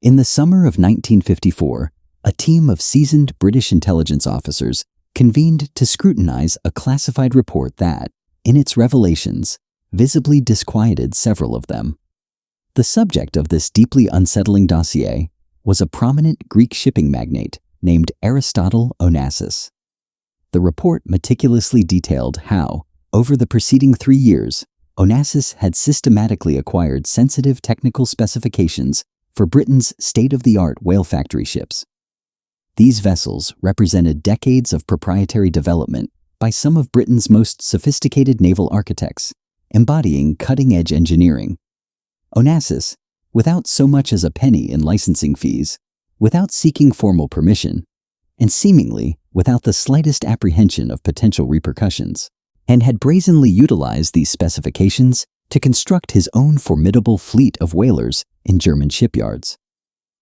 In the summer of 1954, a team of seasoned British intelligence officers convened to scrutinize a classified report that, in its revelations, visibly disquieted several of them. The subject of this deeply unsettling dossier was a prominent Greek shipping magnate named Aristotle Onassis. The report meticulously detailed how, over the preceding 3 years, Onassis had systematically acquired sensitive technical specifications for Britain's state-of-the-art whale factory ships. These vessels represented decades of proprietary development by some of Britain's most sophisticated naval architects, embodying cutting-edge engineering. Onassis, without so much as a penny in licensing fees, without seeking formal permission, and seemingly without the slightest apprehension of potential repercussions, and had brazenly utilized these specifications to construct his own formidable fleet of whalers in German shipyards.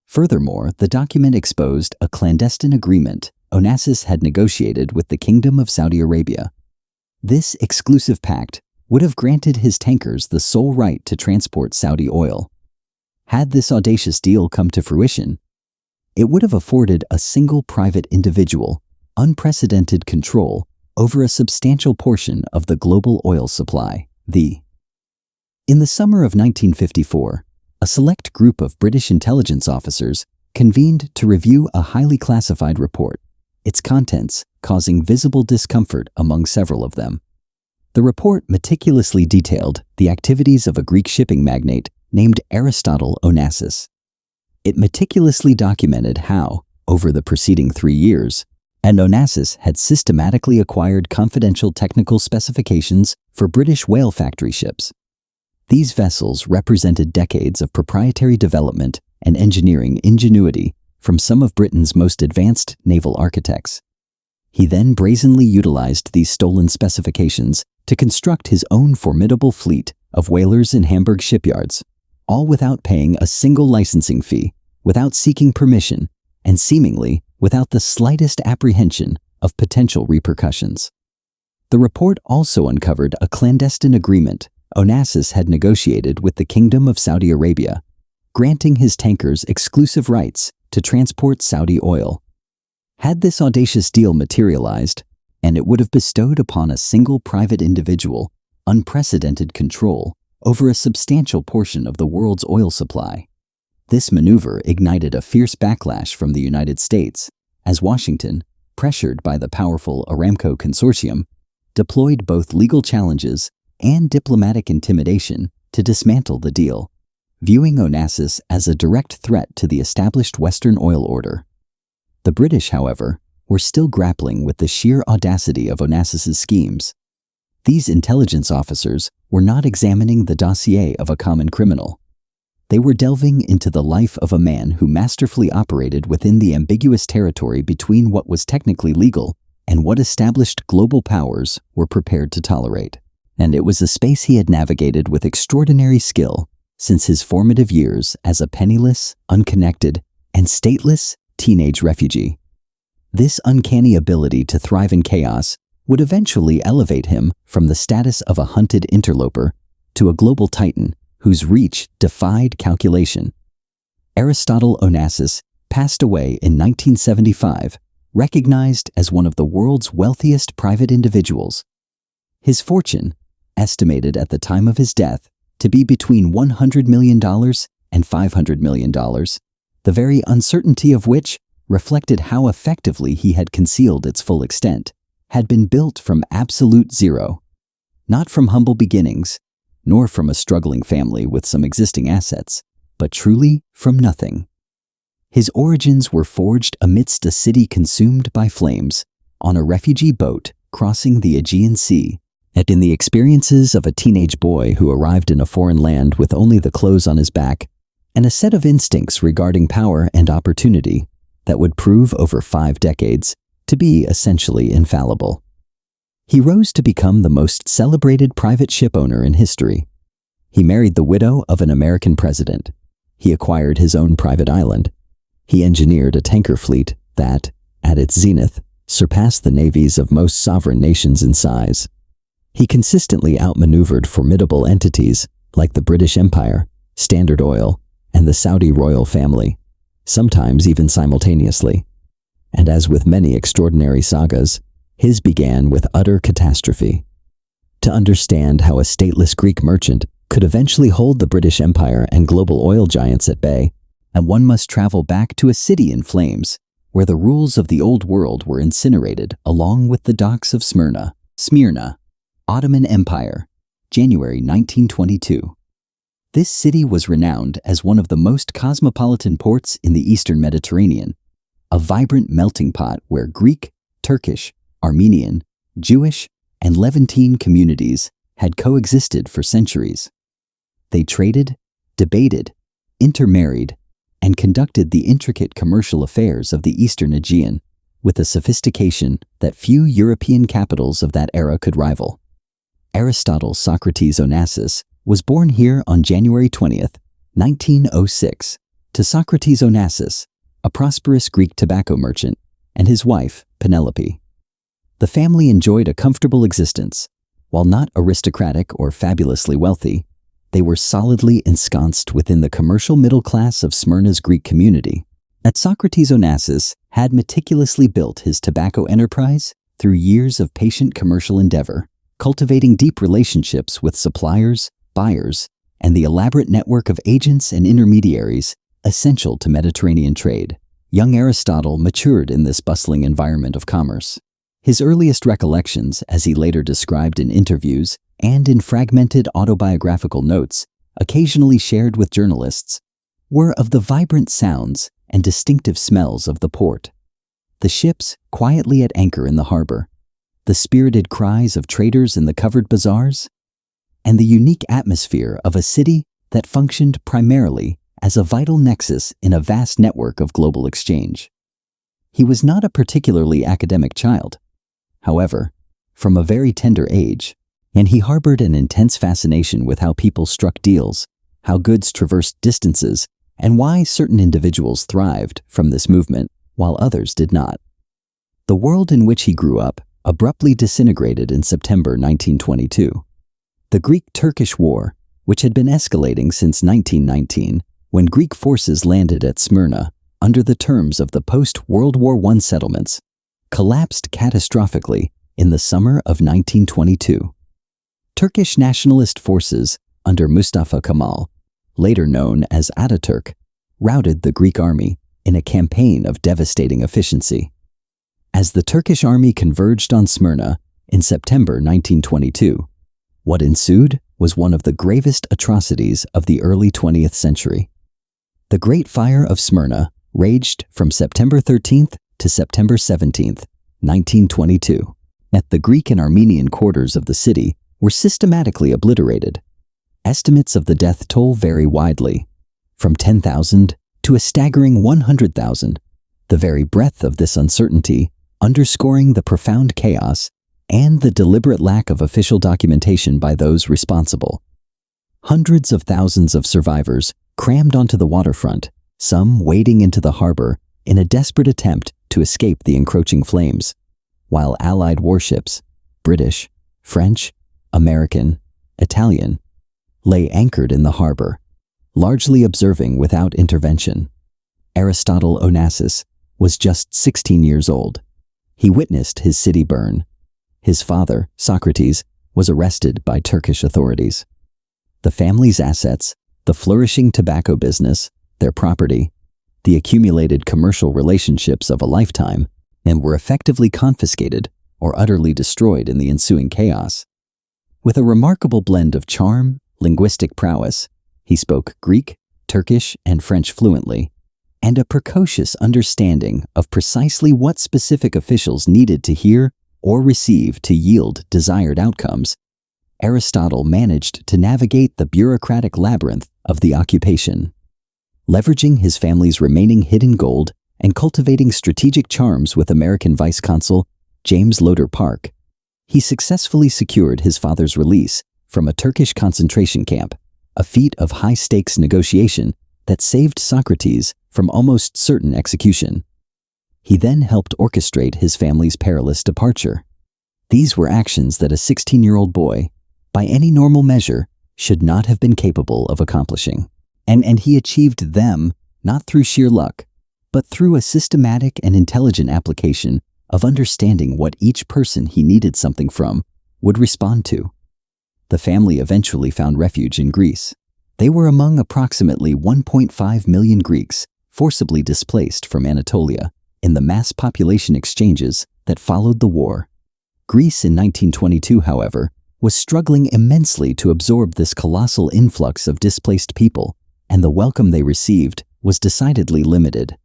Furthermore, the document exposed a clandestine agreement Onassis had negotiated with the Kingdom of Saudi Arabia. This exclusive pact would have granted his tankers the sole right to transport Saudi oil. Had this audacious deal come to fruition, it would have afforded a single private individual unprecedented control over a substantial portion of the global oil supply. In the summer of 1954, a select group of British intelligence officers convened to review a highly classified report, its contents causing visible discomfort among several of them. The report meticulously detailed the activities of a Greek shipping magnate named Aristotle Onassis. It meticulously documented how, over the preceding 3 years, Onassis had systematically acquired confidential technical specifications for British whale factory ships. These vessels represented decades of proprietary development and engineering ingenuity from some of Britain's most advanced naval architects. He then brazenly utilized these stolen specifications to construct his own formidable fleet of whalers in Hamburg shipyards, all without paying a single licensing fee, without seeking permission, and seemingly without the slightest apprehension of potential repercussions. The report also uncovered a clandestine agreement Onassis had negotiated with the Kingdom of Saudi Arabia, granting his tankers exclusive rights to transport Saudi oil. Had this audacious deal materialized, and it would have bestowed upon a single private individual unprecedented control over a substantial portion of the world's oil supply. This maneuver ignited a fierce backlash from the United States, as Washington, pressured by the powerful Aramco consortium, deployed both legal challenges and diplomatic intimidation to dismantle the deal, viewing Onassis as a direct threat to the established Western oil order. The British, however, were still grappling with the sheer audacity of Onassis's schemes. These intelligence officers were not examining the dossier of a common criminal. They were delving into the life of a man who masterfully operated within the ambiguous territory between what was technically legal and what established global powers were prepared to tolerate. And it was a space he had navigated with extraordinary skill since his formative years as a penniless, unconnected, and stateless teenage refugee. This uncanny ability to thrive in chaos would eventually elevate him from the status of a hunted interloper to a global titan whose reach defied calculation. Aristotle Onassis passed away in 1975, recognized as one of the world's wealthiest private individuals. His fortune, estimated at the time of his death to be between $100 million and $500 million, the very uncertainty of which reflected how effectively he had concealed its full extent, had been built from absolute zero, not from humble beginnings, nor from a struggling family with some existing assets, but truly from nothing. His origins were forged amidst a city consumed by flames, on a refugee boat crossing the Aegean Sea, and in the experiences of a teenage boy who arrived in a foreign land with only the clothes on his back and a set of instincts regarding power and opportunity that would prove over 5 decades to be essentially infallible. He rose to become the most celebrated private ship owner in history. He married the widow of an American president. He acquired his own private island. He engineered a tanker fleet that, at its zenith, surpassed the navies of most sovereign nations in size. He consistently outmaneuvered formidable entities like the British Empire, Standard Oil, and the Saudi royal family, sometimes even simultaneously. And as with many extraordinary sagas, his began with utter catastrophe. To understand how a stateless Greek merchant could eventually hold the British Empire and global oil giants at bay, and one must travel back to a city in flames, where the rules of the old world were incinerated along with the docks of Smyrna. Smyrna, Ottoman Empire, January 1922. This city was renowned as one of the most cosmopolitan ports in the Eastern Mediterranean, a vibrant melting pot where Greek, Turkish, Armenian, Jewish, and Levantine communities had coexisted for centuries. They traded, debated, intermarried, and conducted the intricate commercial affairs of the Eastern Aegean with a sophistication that few European capitals of that era could rival. Aristotle Socrates Onassis was born here on January 20th, 1906, to Socrates Onassis, a prosperous Greek tobacco merchant, and his wife, Penelope. The family enjoyed a comfortable existence. While not aristocratic or fabulously wealthy, they were solidly ensconced within the commercial middle class of Smyrna's Greek community. Socrates Onassis had meticulously built his tobacco enterprise through years of patient commercial endeavor, cultivating deep relationships with suppliers, buyers, and the elaborate network of agents and intermediaries essential to Mediterranean trade. Young Aristotle matured in this bustling environment of commerce. His earliest recollections, as he later described in interviews and in fragmented autobiographical notes, occasionally shared with journalists, were of the vibrant sounds and distinctive smells of the port. The ships quietly at anchor in the harbor, the spirited cries of traders in the covered bazaars, and the unique atmosphere of a city that functioned primarily as a vital nexus in a vast network of global exchange. He was not a particularly academic child, however, from a very tender age, and he harbored an intense fascination with how people struck deals, how goods traversed distances, and why certain individuals thrived from this movement while others did not. The world in which he grew up abruptly disintegrated in September 1922. The Greek-Turkish War, which had been escalating since 1919, when Greek forces landed at Smyrna under the terms of the post-World War I settlements, collapsed catastrophically in the summer of 1922. Turkish nationalist forces under Mustafa Kemal, later known as Ataturk, routed the Greek army in a campaign of devastating efficiency. As the Turkish army converged on Smyrna in September 1922, what ensued was one of the gravest atrocities of the early 20th century. The Great Fire of Smyrna raged from September 13th to September 17th, 1922. The Greek and Armenian quarters of the city were systematically obliterated. Estimates of the death toll vary widely, from 10,000 to a staggering 100,000, the very breadth of this uncertainty underscoring the profound chaos and the deliberate lack of official documentation by those responsible. Hundreds of thousands of survivors crammed onto the waterfront, some wading into the harbor in a desperate attempt to escape the encroaching flames, while Allied warships, British, French, American, Italian, lay anchored in the harbor, largely observing without intervention. Aristotle Onassis was just 16 years old. He witnessed his city burn. His father, Socrates, was arrested by Turkish authorities. The family's assets, the flourishing tobacco business, their property, the accumulated commercial relationships of a lifetime, and were effectively confiscated or utterly destroyed in the ensuing chaos. With a remarkable blend of charm, linguistic prowess, he spoke Greek, Turkish, and French fluently, and a precocious understanding of precisely what specific officials needed to hear or receive to yield desired outcomes. Aristotle managed to navigate the bureaucratic labyrinth of the occupation. Leveraging his family's remaining hidden gold and cultivating strategic charms with American Vice Consul James Loder Park, he successfully secured his father's release from a Turkish concentration camp, a feat of high-stakes negotiation that saved Socrates from almost certain execution. He then helped orchestrate his family's perilous departure. These were actions that a 16-year-old boy, by any normal measure, should not have been capable of accomplishing. And he achieved them not through sheer luck, but through a systematic and intelligent application of understanding what each person he needed something from would respond to. The family eventually found refuge in Greece. They were among approximately 1.5 million Greeks forcibly displaced from Anatolia in the mass population exchanges that followed the war. Greece in 1922, however, was struggling immensely to absorb this colossal influx of displaced people, and the welcome they received was decidedly limited.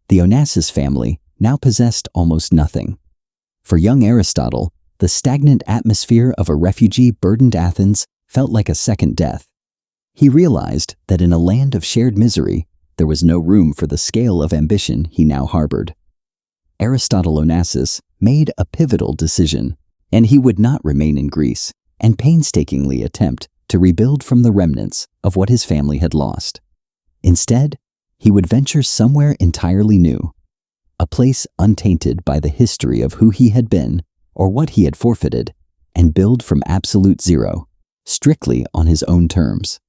The Onassis family now possessed almost nothing. For young Aristotle, the stagnant atmosphere of a refugee-burdened Athens felt like a second death. He realized that in a land of shared misery, there was no room for the scale of ambition he now harbored. Aristotle Onassis made a pivotal decision, and he would not remain in Greece and painstakingly attempt to rebuild from the remnants of what his family had lost. Instead, he would venture somewhere entirely new, a place untainted by the history of who he had been or what he had forfeited, and build from absolute zero, strictly on his own terms.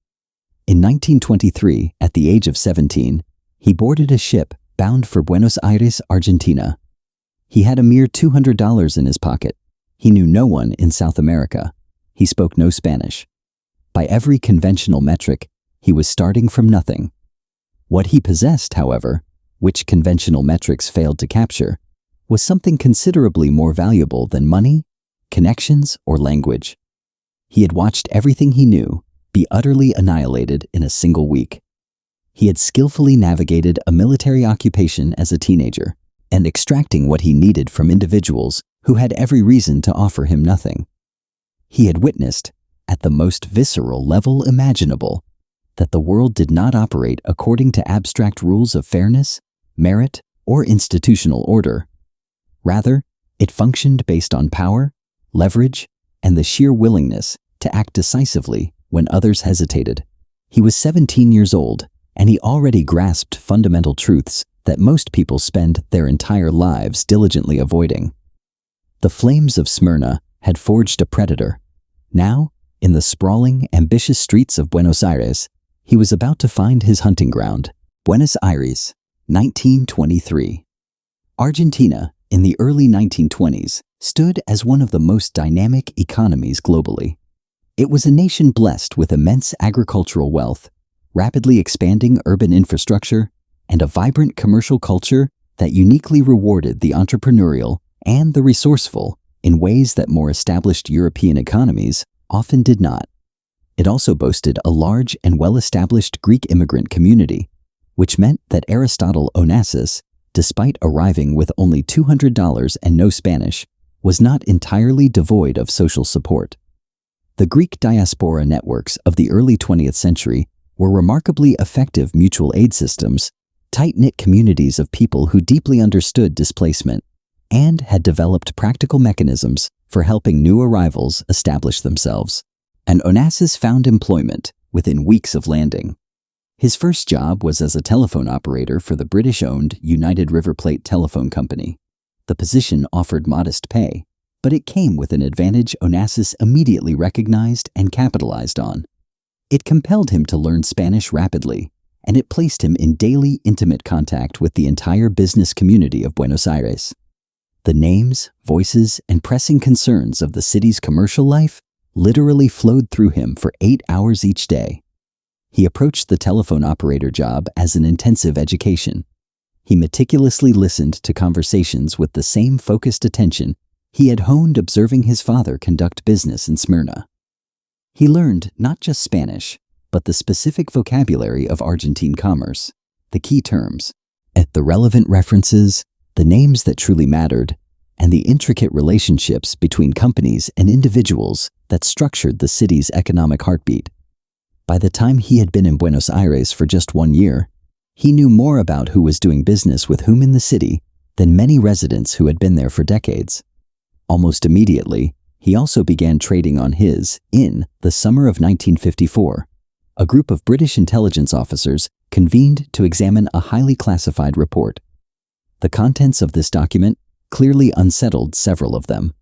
In 1923, at the age of 17, he boarded a ship bound for Buenos Aires, Argentina. He had a mere $200 in his pocket. He knew no one in South America. He spoke no Spanish. By every conventional metric, he was starting from nothing. What he possessed, however, which conventional metrics failed to capture, was something considerably more valuable than money, connections, or language. He had watched everything he knew be utterly annihilated in a single week. He had skillfully navigated a military occupation as a teenager, and extracting what he needed from individuals who had every reason to offer him nothing. He had witnessed, at the most visceral level imaginable, that the world did not operate according to abstract rules of fairness, merit, or institutional order. Rather, it functioned based on power, leverage, and the sheer willingness to act decisively when others hesitated. He was 17 years old, and he already grasped fundamental truths that most people spend their entire lives diligently avoiding. The flames of Smyrna had forged a predator. Now, in the sprawling, ambitious streets of Buenos Aires, he was about to find his hunting ground. Buenos Aires, 1923. Argentina, in the early 1920s, stood as one of the most dynamic economies globally. It was a nation blessed with immense agricultural wealth, rapidly expanding urban infrastructure, and a vibrant commercial culture that uniquely rewarded the entrepreneurial and the resourceful in ways that more established European economies often did not. It also boasted a large and well-established Greek immigrant community, which meant that Aristotle Onassis, despite arriving with only $200 and no Spanish, was not entirely devoid of social support. The Greek diaspora networks of the early 20th century were remarkably effective mutual aid systems, tight-knit communities of people who deeply understood displacement and had developed practical mechanisms for helping new arrivals establish themselves. And Onassis found employment within weeks of landing. His first job was as a telephone operator for the British-owned United River Plate Telephone Company. The position offered modest pay, but it came with an advantage Onassis immediately recognized and capitalized on. It compelled him to learn Spanish rapidly, and it placed him in daily, intimate contact with the entire business community of Buenos Aires. The names, voices, and pressing concerns of the city's commercial life literally flowed through him for 8 hours each day. He approached the telephone operator job as an intensive education. He meticulously listened to conversations with the same focused attention he had honed observing his father conduct business in Smyrna. He learned not just Spanish, but the specific vocabulary of Argentine commerce, the key terms, the relevant references, the names that truly mattered, and the intricate relationships between companies and individuals that structured the city's economic heartbeat. By the time he had been in Buenos Aires for just 1 year, he knew more about who was doing business with whom in the city than many residents who had been there for decades. Almost immediately, he also began trading on in the summer of 1954. A group of British intelligence officers convened to examine a highly classified report. The contents of this document clearly unsettled several of them.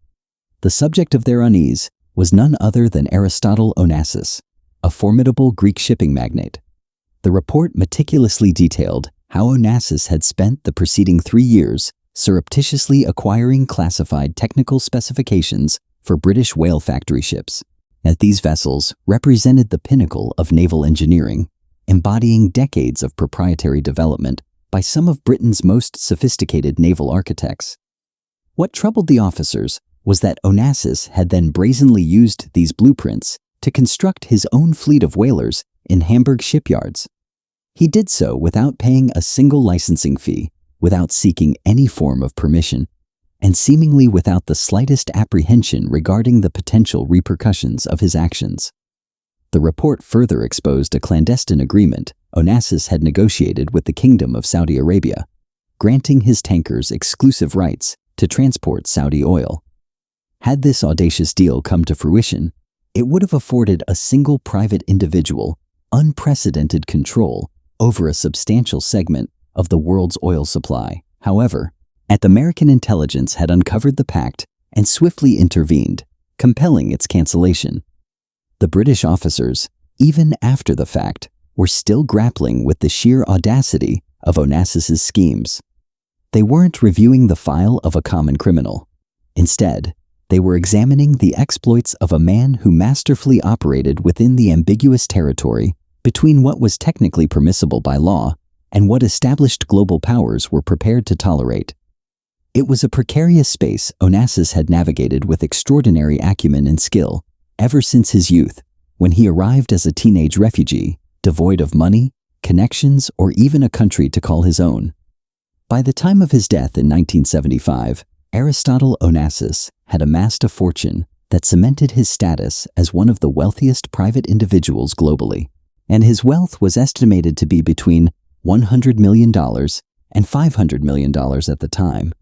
The subject of their unease was none other than Aristotle Onassis, a formidable Greek shipping magnate. The report meticulously detailed how Onassis had spent the preceding 3 years surreptitiously acquiring classified technical specifications for British whale factory ships. That these vessels represented the pinnacle of naval engineering, embodying decades of proprietary development by some of Britain's most sophisticated naval architects. What troubled the officers was that Onassis had then brazenly used these blueprints to construct his own fleet of whalers in Hamburg shipyards. He did so without paying a single licensing fee, without seeking any form of permission, and seemingly without the slightest apprehension regarding the potential repercussions of his actions. The report further exposed a clandestine agreement Onassis had negotiated with the Kingdom of Saudi Arabia, granting his tankers exclusive rights to transport Saudi oil. Had this audacious deal come to fruition, it would have afforded a single private individual unprecedented control over a substantial segment of the world's oil supply. However, American intelligence had uncovered the pact and swiftly intervened, compelling its cancellation. The British officers, even after the fact, were still grappling with the sheer audacity of Onassis's schemes. They weren't reviewing the file of a common criminal. Instead, they were examining the exploits of a man who masterfully operated within the ambiguous territory between what was technically permissible by law and what established global powers were prepared to tolerate. It was a precarious space Onassis had navigated with extraordinary acumen and skill ever since his youth, when he arrived as a teenage refugee, devoid of money, connections, or even a country to call his own. By the time of his death in 1975, Aristotle Onassis had amassed a fortune that cemented his status as one of the wealthiest private individuals globally, and his wealth was estimated to be between $100 million and $500 million at the time,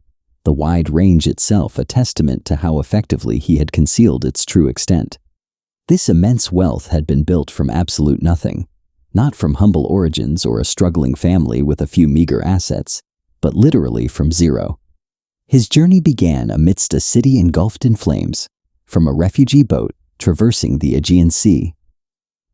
the wide range itself a testament to how effectively he had concealed its true extent. This immense wealth had been built from absolute nothing, not from humble origins or a struggling family with a few meager assets, but literally from zero. His journey began amidst a city engulfed in flames, from a refugee boat traversing the Aegean Sea.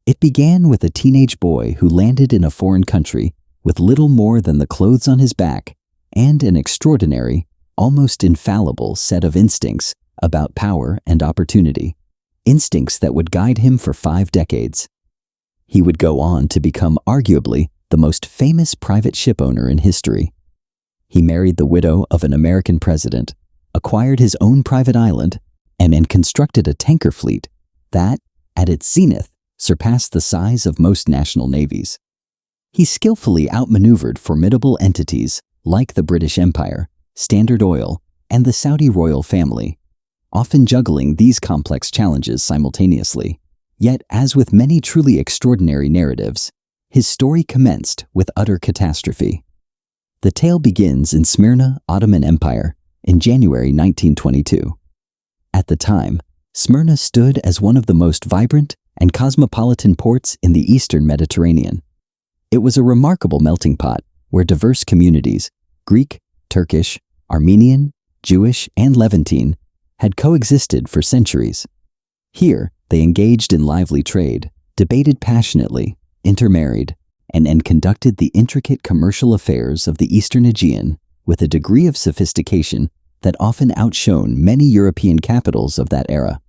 It began with a teenage boy who landed in a foreign country with little more than the clothes on his back and an extraordinary, almost infallible set of instincts about power and opportunity, instincts that would guide him for 5 decades. He would go on to become arguably the most famous private ship owner in history. He married the widow of an American president, acquired his own private island, and then constructed a tanker fleet that, at its zenith, surpassed the size of most national navies. He skillfully outmaneuvered formidable entities like the British Empire, Standard Oil, and the Saudi royal family, often juggling these complex challenges simultaneously. Yet, as with many truly extraordinary narratives, his story commenced with utter catastrophe. The tale begins in Smyrna, Ottoman Empire, in January 1922. At the time, Smyrna stood as one of the most vibrant and cosmopolitan ports in the Eastern Mediterranean. It was a remarkable melting pot where diverse communities, Greek, Turkish, Armenian, Jewish, and Levantine, had coexisted for centuries. Here, they engaged in lively trade, debated passionately, intermarried, and conducted the intricate commercial affairs of the Eastern Aegean with a degree of sophistication that often outshone many European capitals of that era.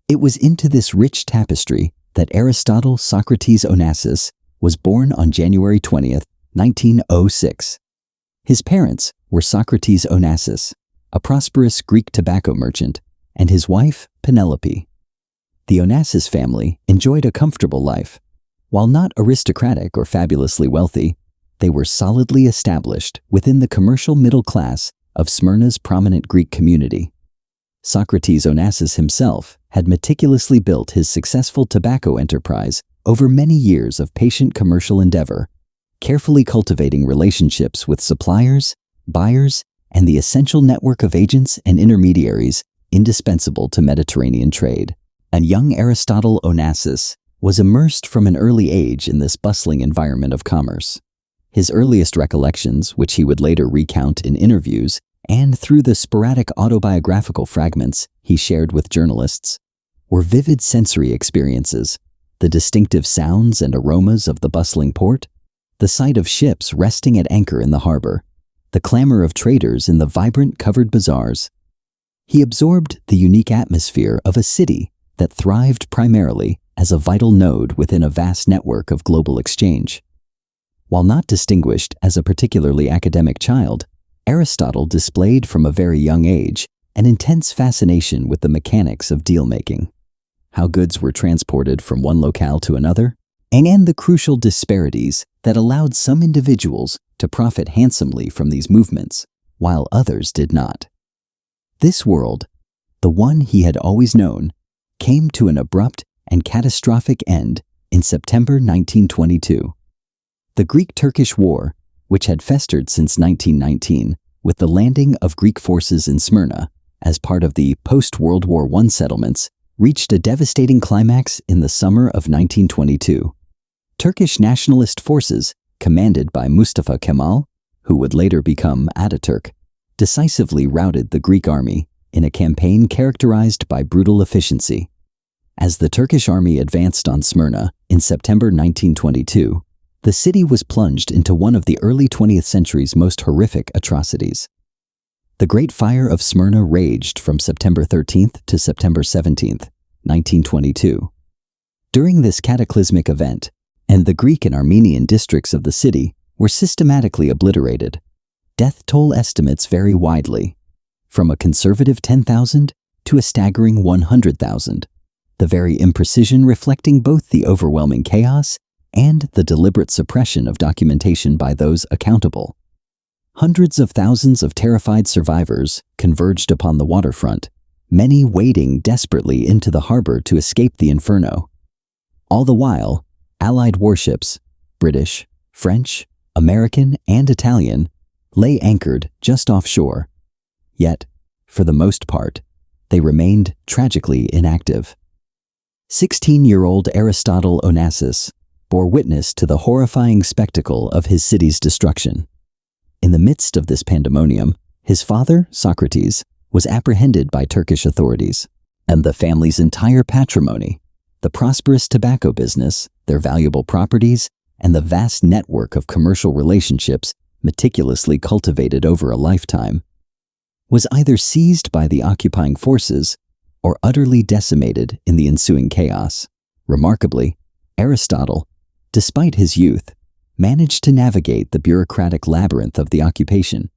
It was into this rich tapestry that Aristotle Socrates Onassis was born on January 20th, 1906. His parents were Socrates Onassis, a prosperous Greek tobacco merchant, and his wife, Penelope. The Onassis family enjoyed a comfortable life. While not aristocratic or fabulously wealthy, they were solidly established within the commercial middle class of Smyrna's prominent Greek community. Socrates Onassis himself had meticulously built his successful tobacco enterprise over many years of patient commercial endeavor, carefully cultivating relationships with suppliers, buyers, and the essential network of agents and intermediaries indispensable to Mediterranean trade. And young Aristotle Onassis was immersed from an early age in this bustling environment of commerce. His earliest recollections, which he would later recount in interviews and through the sporadic autobiographical fragments he shared with journalists, were vivid sensory experiences, the distinctive sounds and aromas of the bustling port, the sight of ships resting at anchor in the harbor, the clamor of traders in the vibrant covered bazaars. He absorbed the unique atmosphere of a city that thrived primarily as a vital node within a vast network of global exchange. While not distinguished as a particularly academic child, Aristotle displayed from a very young age an intense fascination with the mechanics of deal-making, how goods were transported from one locale to another, and the crucial disparities that allowed some individuals to profit handsomely from these movements, while others did not. This world, the one he had always known, came to an abrupt and catastrophic end in September 1922. The Greek-Turkish War, which had festered since 1919 with the landing of Greek forces in Smyrna as part of the post-World War I settlements, reached a devastating climax in the summer of 1922. Turkish nationalist forces, commanded by Mustafa Kemal, who would later become Ataturk, decisively routed the Greek army in a campaign characterized by brutal efficiency. As the Turkish army advanced on Smyrna in September 1922, the city was plunged into one of the early 20th century's most horrific atrocities. The Great Fire of Smyrna raged from September 13th to September 17th, 1922. During this cataclysmic event, and the Greek and Armenian districts of the city were systematically obliterated. Death toll estimates vary widely, from a conservative 10,000 to a staggering 100,000, the very imprecision reflecting both the overwhelming chaos and the deliberate suppression of documentation by those accountable. Hundreds of thousands of terrified survivors converged upon the waterfront, many wading desperately into the harbor to escape the inferno. All the while, Allied warships, British, French, American, and Italian, lay anchored just offshore. Yet, for the most part, they remained tragically inactive. 16-year-old Aristotle Onassis bore witness to the horrifying spectacle of his city's destruction. In the midst of this pandemonium, his father, Socrates, was apprehended by Turkish authorities, and the family's entire patrimony, the prosperous tobacco business, their valuable properties, and the vast network of commercial relationships meticulously cultivated over a lifetime, was either seized by the occupying forces or utterly decimated in the ensuing chaos. Remarkably, Aristotle, despite his youth, managed to navigate the bureaucratic labyrinth of the occupation.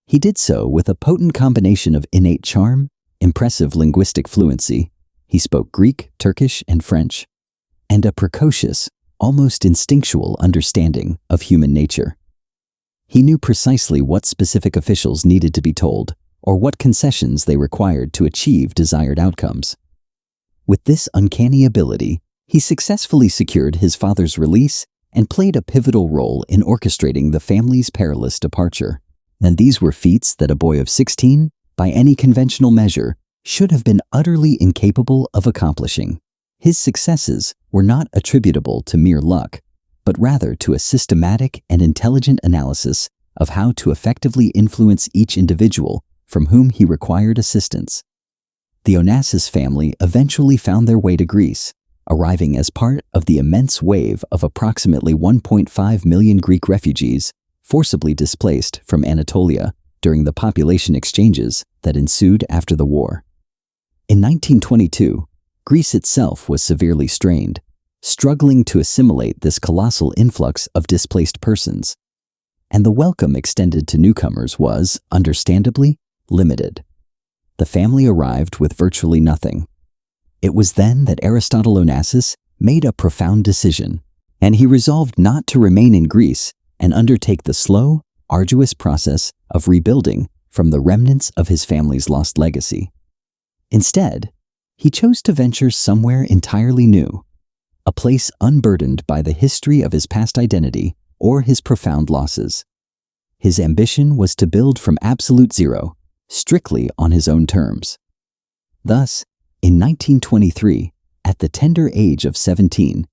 He did so with a potent combination of innate charm, impressive linguistic fluency — he spoke Greek, Turkish, and French — and a precocious, almost instinctual understanding of human nature. He knew precisely what specific officials needed to be told or what concessions they required to achieve desired outcomes. With this uncanny ability, he successfully secured his father's release and played a pivotal role in orchestrating the family's perilous departure. And these were feats that a boy of 16, by any conventional measure, should have been utterly incapable of accomplishing. His successes were not attributable to mere luck, but rather to a systematic and intelligent analysis of how to effectively influence each individual from whom he required assistance. The Onassis family eventually found their way to Greece, arriving as part of the immense wave of approximately 1.5 million Greek refugees forcibly displaced from Anatolia during the population exchanges that ensued after the war. In 1922, Greece itself was severely strained, struggling to assimilate this colossal influx of displaced persons, and the welcome extended to newcomers was, understandably, limited. The family arrived with virtually nothing. It was then that Aristotle Onassis made a profound decision, and he resolved not to remain in Greece and undertake the slow, arduous process of rebuilding from the remnants of his family's lost legacy. Instead, he chose to venture somewhere entirely new, a place unburdened by the history of his past identity or his profound losses. His ambition was to build from absolute zero, strictly on his own terms. Thus, in 1923, at the tender age of 17,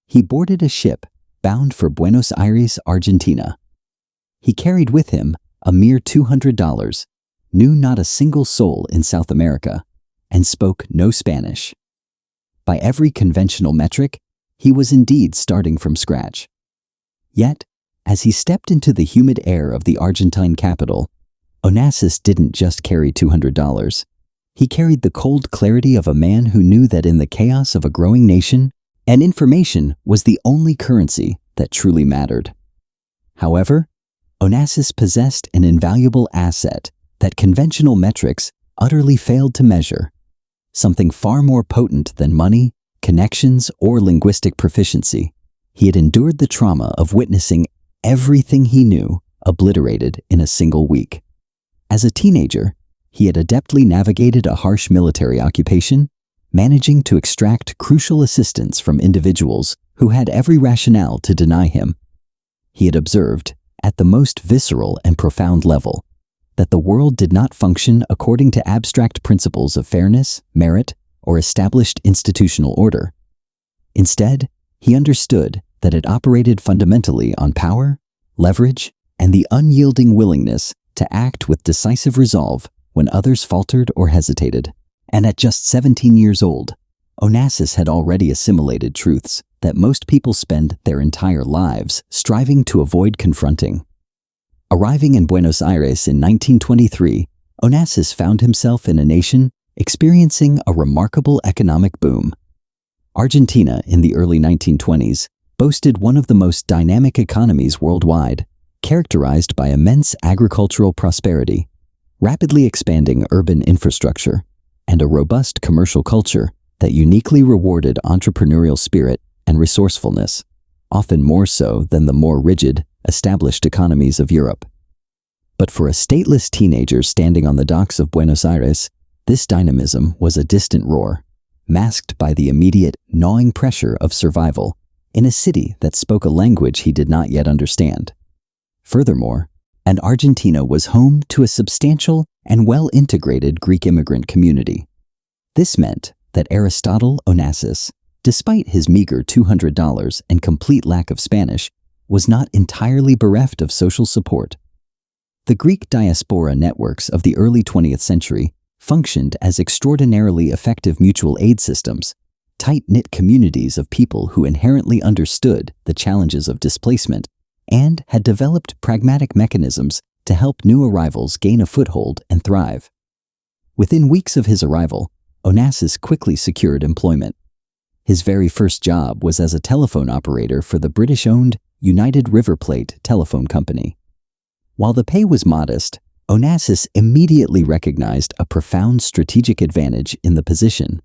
he boarded a ship bound for Buenos Aires, Argentina. He carried with him a mere $200, knew not a single soul in South America, and spoke no Spanish. By every conventional metric, he was indeed starting from scratch. Yet, As he stepped into the humid air of the Argentine capital, Onassis didn't just carry $200. He carried the cold clarity of a man who knew that in the chaos of a growing nation, and information was the only currency that truly mattered. However, Onassis possessed an invaluable asset that conventional metrics utterly failed to measure, something far more potent than money, connections, or linguistic proficiency. He had endured the trauma of witnessing everything he knew obliterated in a single week. As a teenager, he had adeptly navigated a harsh military occupation, managing to extract crucial assistance from individuals who had every rationale to deny him. He had observed, at the most visceral and profound level, that the world did not function according to abstract principles of fairness, merit, or established institutional order. Instead, he understood that it operated fundamentally on power, leverage, and the unyielding willingness to act with decisive resolve when others faltered or hesitated. And at just 17 years old, Onassis had already assimilated truths that most people spend their entire lives striving to avoid confronting. Arriving in Buenos Aires in 1923, Onassis found himself in a nation experiencing a remarkable economic boom. Argentina in the early 1920s boasted one of the most dynamic economies worldwide, characterized by immense agricultural prosperity, rapidly expanding urban infrastructure, and a robust commercial culture that uniquely rewarded entrepreneurial spirit and resourcefulness, often more so than the more rigid, established economies of Europe. But for a stateless teenager standing on the docks of Buenos Aires, this dynamism was a distant roar, masked by the immediate, gnawing pressure of survival in a city that spoke a language he did not yet understand. Furthermore, Argentina was home to a substantial and well-integrated Greek immigrant community. This meant that Aristotle Onassis, despite his meager $200 and complete lack of Spanish, was not entirely bereft of social support. The Greek diaspora networks of the early 20th century functioned as extraordinarily effective mutual aid systems, tight-knit communities of people who inherently understood the challenges of displacement and had developed pragmatic mechanisms to help new arrivals gain a foothold and thrive. Within weeks of his arrival, Onassis quickly secured employment. His very first job was as a telephone operator for the British-owned United River Plate Telephone Company. While the pay was modest, Onassis immediately recognized a profound strategic advantage in the position.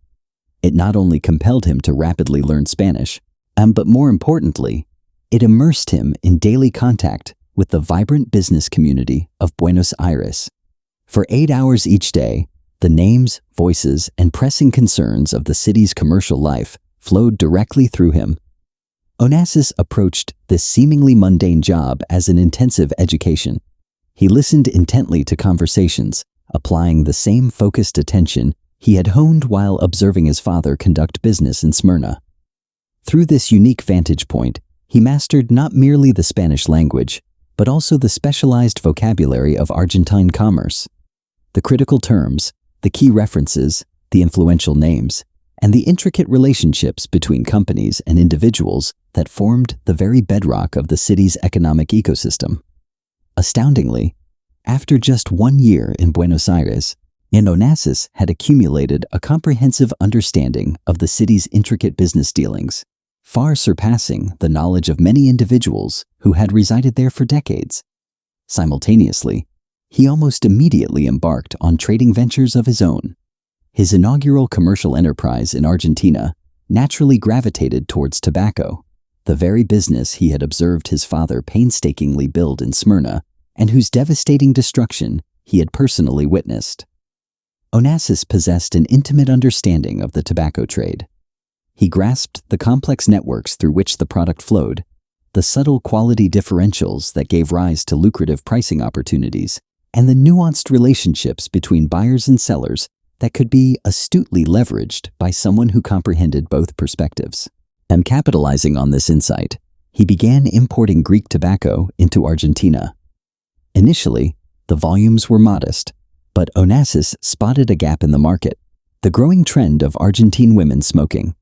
It not only compelled him to rapidly learn Spanish, but more importantly, it immersed him in daily contact with the vibrant business community of Buenos Aires. For 8 hours each day, the names, voices, and pressing concerns of the city's commercial life flowed directly through him. Onassis approached this seemingly mundane job as an intensive education. He listened intently to conversations, applying the same focused attention he had honed while observing his father conduct business in Smyrna. Through this unique vantage point, he mastered not merely the Spanish language, but also the specialized vocabulary of Argentine commerce. The critical terms, the key references, the influential names, and the intricate relationships between companies and individuals that formed the very bedrock of the city's economic ecosystem. Astoundingly, after just 1 year in Buenos Aires, Onassis had accumulated a comprehensive understanding of the city's intricate business dealings, far surpassing the knowledge of many individuals who had resided there for decades. Simultaneously, he almost immediately embarked on trading ventures of his own. His inaugural commercial enterprise in Argentina naturally gravitated towards tobacco, the very business he had observed his father painstakingly build in Smyrna and whose devastating destruction he had personally witnessed. Onassis possessed an intimate understanding of the tobacco trade. He grasped the complex networks through which the product flowed, the subtle quality differentials that gave rise to lucrative pricing opportunities, and the nuanced relationships between buyers and sellers that could be astutely leveraged by someone who comprehended both perspectives. And capitalizing on this insight, he began importing Greek tobacco into Argentina. Initially, the volumes were modest, but Onassis spotted a gap in the market, the growing trend of Argentine women smoking.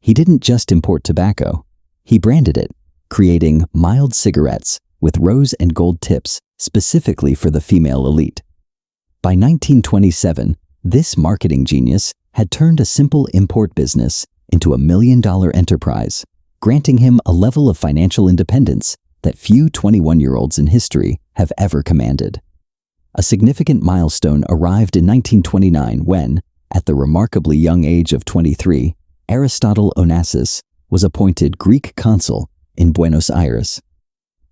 He didn't just import tobacco, he branded it, creating mild cigarettes with rose and gold tips specifically for the female elite. By 1927, this marketing genius had turned a simple import business into a million-dollar enterprise, granting him a level of financial independence that few 21-year-olds in history have ever commanded. A significant milestone arrived in 1929 when, at the remarkably young age of 23, Aristotle Onassis was appointed Greek consul in Buenos Aires.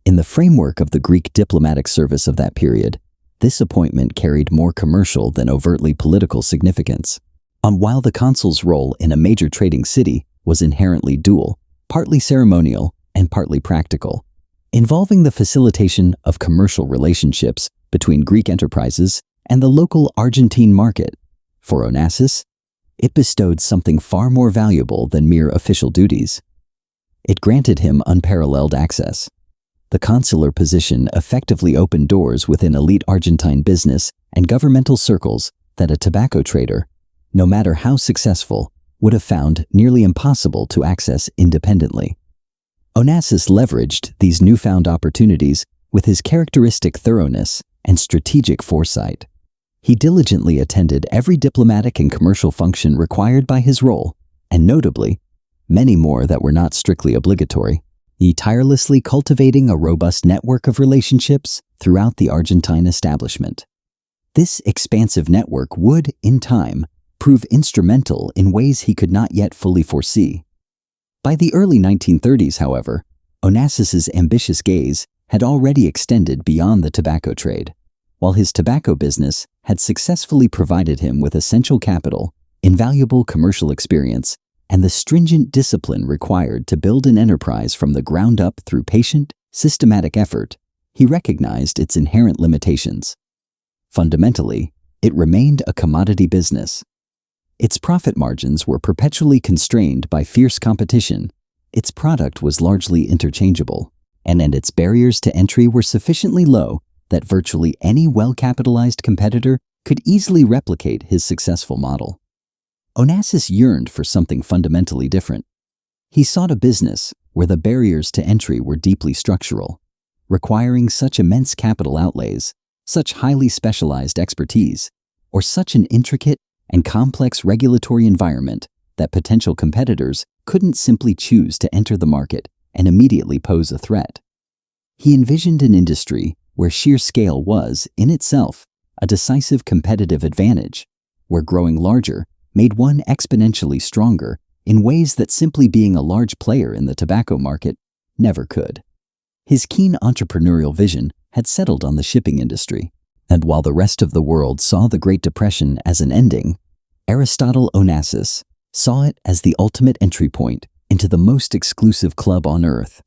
In the framework of the Greek diplomatic service of that period, this appointment carried more commercial than overtly political significance. While the consul's role in a major trading city was inherently dual, partly ceremonial and partly practical, involving the facilitation of commercial relationships between Greek enterprises and the local Argentine market, for Onassis, it bestowed something far more valuable than mere official duties. It granted him unparalleled access. The consular position effectively opened doors within elite Argentine business and governmental circles that a tobacco trader, no matter how successful, would have found nearly impossible to access independently. Onassis leveraged these newfound opportunities with his characteristic thoroughness and strategic foresight. He diligently attended every diplomatic and commercial function required by his role, and notably, many more that were not strictly obligatory, tirelessly cultivating a robust network of relationships throughout the Argentine establishment. This expansive network would, in time, prove instrumental in ways he could not yet fully foresee. By the early 1930s, however, Onassis's ambitious gaze had already extended beyond the tobacco trade. While his tobacco business had successfully provided him with essential capital, invaluable commercial experience, and the stringent discipline required to build an enterprise from the ground up through patient, systematic effort, he recognized its inherent limitations. Fundamentally, it remained a commodity business. Its profit margins were perpetually constrained by fierce competition, its product was largely interchangeable, and its barriers to entry were sufficiently low that virtually any well-capitalized competitor could easily replicate his successful model. Onassis yearned for something fundamentally different. He sought a business where the barriers to entry were deeply structural, requiring such immense capital outlays, such highly specialized expertise, or such an intricate and complex regulatory environment that potential competitors couldn't simply choose to enter the market and immediately pose a threat. He envisioned an industry where sheer scale was, in itself, a decisive competitive advantage, where growing larger made one exponentially stronger in ways that simply being a large player in the tobacco market never could. His keen entrepreneurial vision had settled on the shipping industry, and while the rest of the world saw the Great Depression as an ending, Aristotle Onassis saw it as the ultimate entry point into the most exclusive club on earth,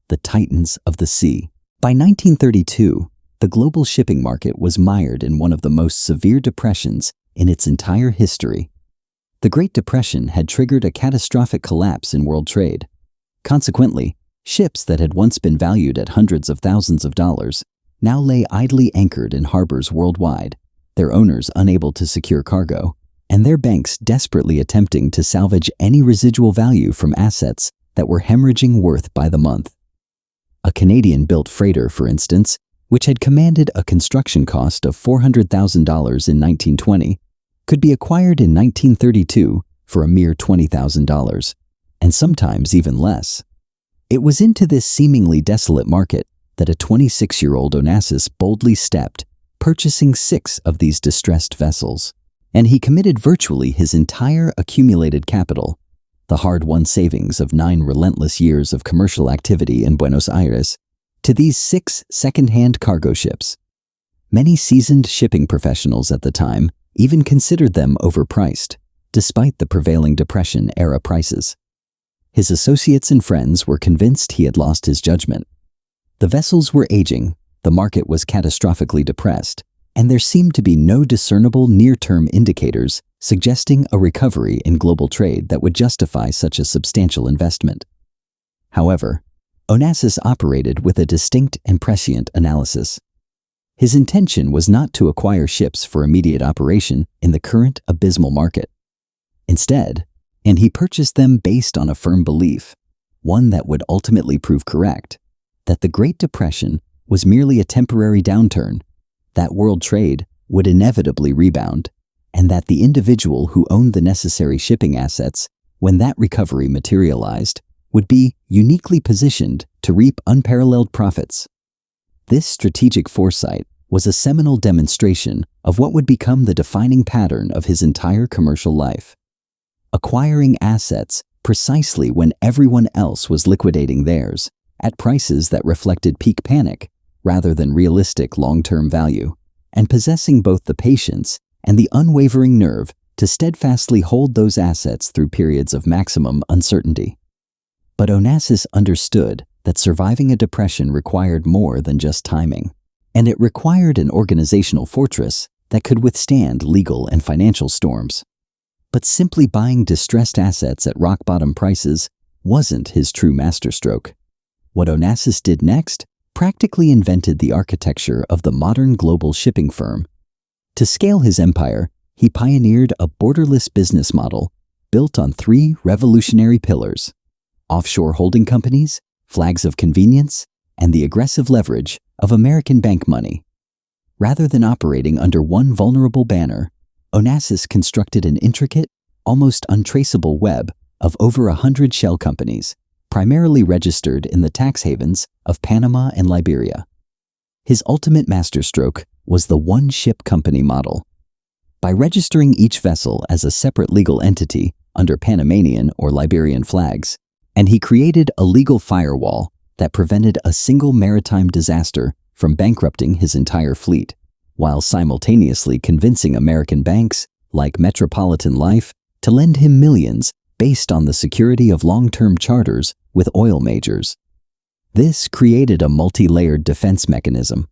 the Titans of the Sea. By 1932, the global shipping market was mired in one of the most severe depressions in its entire history. The Great Depression had triggered a catastrophic collapse in world trade. Consequently, ships that had once been valued at hundreds of thousands of dollars now lay idly anchored in harbors worldwide, their owners unable to secure cargo, and their banks desperately attempting to salvage any residual value from assets that were hemorrhaging worth by the month. A Canadian-built freighter, for instance, which had commanded a construction cost of $400,000 in 1920, could be acquired in 1932 for a mere $20,000, and sometimes even less. It was into this seemingly desolate market that a 26-year-old Onassis boldly stepped, purchasing 6 of these distressed vessels, and he committed virtually his entire accumulated capital, the hard-won savings of 9 relentless years of commercial activity in Buenos Aires, to these 6 second-hand cargo ships. Many seasoned shipping professionals at the time even considered them overpriced, despite the prevailing Depression-era prices. His associates and friends were convinced he had lost his judgment. The vessels were aging, the market was catastrophically depressed, and there seemed to be no discernible near-term indicators suggesting a recovery in global trade that would justify such a substantial investment. However, Onassis operated with a distinct and prescient analysis. His intention was not to acquire ships for immediate operation in the current abysmal market. Instead, and he purchased them based on a firm belief, one that would ultimately prove correct, that the Great Depression was merely a temporary downturn, that world trade would inevitably rebound, and that the individual who owned the necessary shipping assets when that recovery materialized would be uniquely positioned to reap unparalleled profits. This strategic foresight was a seminal demonstration of what would become the defining pattern of his entire commercial life. Acquiring assets precisely when everyone else was liquidating theirs, at prices that reflected peak panic rather than realistic long-term value, and possessing both the patience and the unwavering nerve to steadfastly hold those assets through periods of maximum uncertainty. But Onassis understood that surviving a depression required more than just timing, and it required an organizational fortress that could withstand legal and financial storms. But simply buying distressed assets at rock-bottom prices wasn't his true masterstroke. What Onassis did next practically invented the architecture of the modern global shipping firm. To scale his empire, he pioneered a borderless business model built on three revolutionary pillars: offshore holding companies, flags of convenience, and the aggressive leverage of American bank money. Rather than operating under one vulnerable banner, Onassis constructed an intricate, almost untraceable web of over 100 shell companies, primarily registered in the tax havens of Panama and Liberia. His ultimate masterstroke was the one-ship company model. By registering each vessel as a separate legal entity under Panamanian or Liberian flags, and he created a legal firewall that prevented a single maritime disaster from bankrupting his entire fleet, while simultaneously convincing American banks like Metropolitan Life to lend him millions based on the security of long-term charters with oil majors. This created a multi-layered defense mechanism.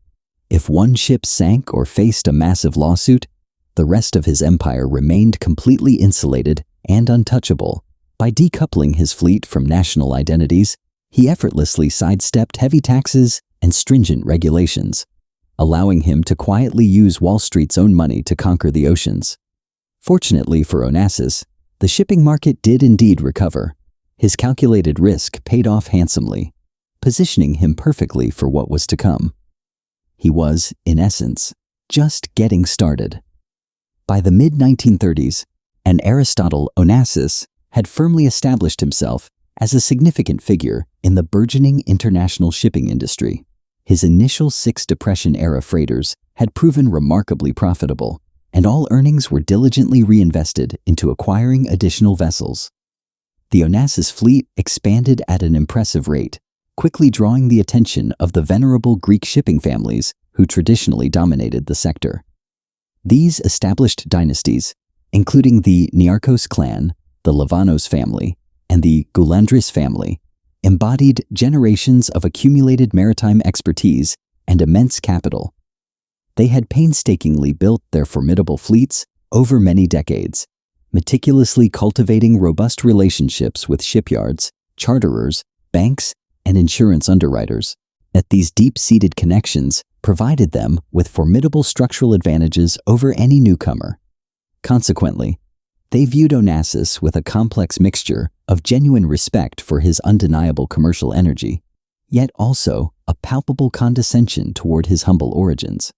If one ship sank or faced a massive lawsuit, the rest of his empire remained completely insulated and untouchable. By decoupling his fleet from national identities, he effortlessly sidestepped heavy taxes and stringent regulations, allowing him to quietly use Wall Street's own money to conquer the oceans. Fortunately for Onassis, the shipping market did indeed recover. His calculated risk paid off handsomely, positioning him perfectly for what was to come. He was, in essence, just getting started. By the mid-1930s, an Aristotle Onassis had firmly established himself as a significant figure in the burgeoning international shipping industry. His initial 6 Depression-era freighters had proven remarkably profitable, and all earnings were diligently reinvested into acquiring additional vessels. The Onassis fleet expanded at an impressive rate, quickly drawing the attention of the venerable Greek shipping families who traditionally dominated the sector. These established dynasties, including the Niarchos clan, the Livanos family, and the Goulandris family, embodied generations of accumulated maritime expertise and immense capital. They had painstakingly built their formidable fleets over many decades, meticulously cultivating robust relationships with shipyards, charterers, banks, and insurance underwriters. That these deep-seated connections provided them with formidable structural advantages over any newcomer. Consequently, they viewed Onassis with a complex mixture of genuine respect for his undeniable commercial energy, yet also a palpable condescension toward his humble origins.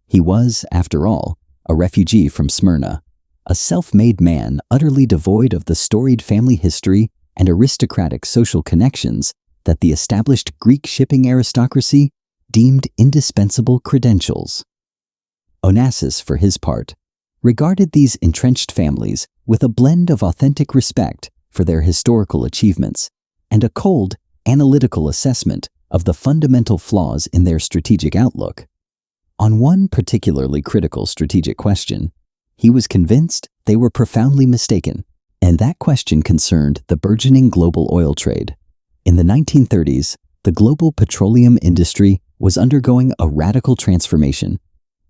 He was, after all, a refugee from Smyrna, a self-made man utterly devoid of the storied family history and aristocratic social connections that the established Greek shipping aristocracy deemed indispensable credentials. Onassis, for his part, regarded these entrenched families with a blend of authentic respect for their historical achievements and a cold, analytical assessment of the fundamental flaws in their strategic outlook. On one particularly critical strategic question, he was convinced they were profoundly mistaken, and that question concerned the burgeoning global oil trade. In the 1930s, the global petroleum industry was undergoing a radical transformation,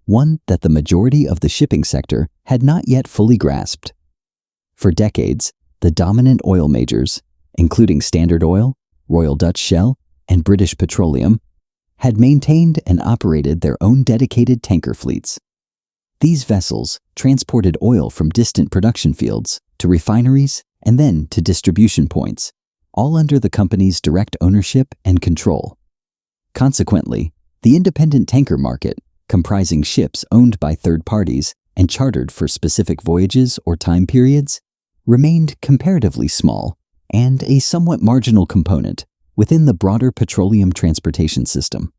one that the majority of the shipping sector had not yet fully grasped. For decades, the dominant oil majors, including Standard Oil, Royal Dutch Shell, and British Petroleum, had maintained and operated their own dedicated tanker fleets. These vessels transported oil from distant production fields to refineries and then to distribution points, all under the company's direct ownership and control. Consequently, The independent tanker market, comprising ships owned by third parties and chartered for specific voyages or time periods, remained comparatively small and a somewhat marginal component within the broader petroleum transportation system.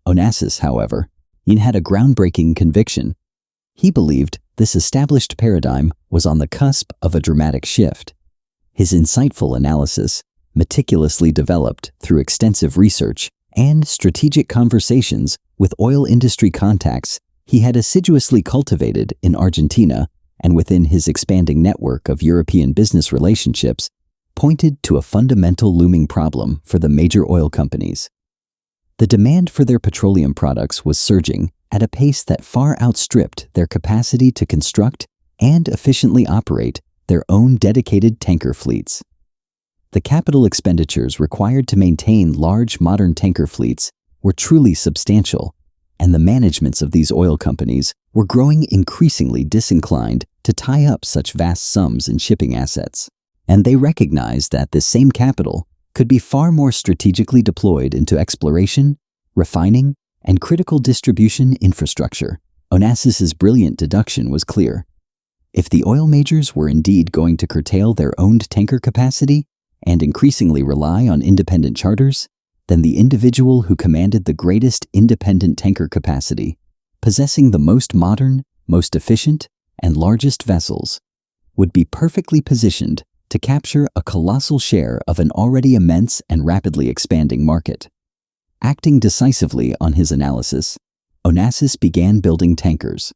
Onassis, however, had a groundbreaking conviction. He believed this established paradigm was on the cusp of a dramatic shift. His insightful analysis, meticulously developed through extensive research and strategic conversations with oil industry contacts he had assiduously cultivated in Argentina and within his expanding network of European business relationships, pointed to a fundamental looming problem for the major oil companies. The demand for their petroleum products was surging at a pace that far outstripped their capacity to construct and efficiently operate their own dedicated tanker fleets. The capital expenditures required to maintain large modern tanker fleets were truly substantial, and the managements of these oil companies were growing increasingly disinclined to tie up such vast sums in shipping assets. And they recognized that this same capital could be far more strategically deployed into exploration, refining, and critical distribution infrastructure. Onassis's brilliant deduction was clear. If the oil majors were indeed going to curtail their owned tanker capacity and increasingly rely on independent charters, then the individual who commanded the greatest independent tanker capacity, possessing the most modern, most efficient, and largest vessels, would be perfectly positioned to capture a colossal share of an already immense and rapidly expanding market. Acting decisively on his analysis, Onassis began building tankers.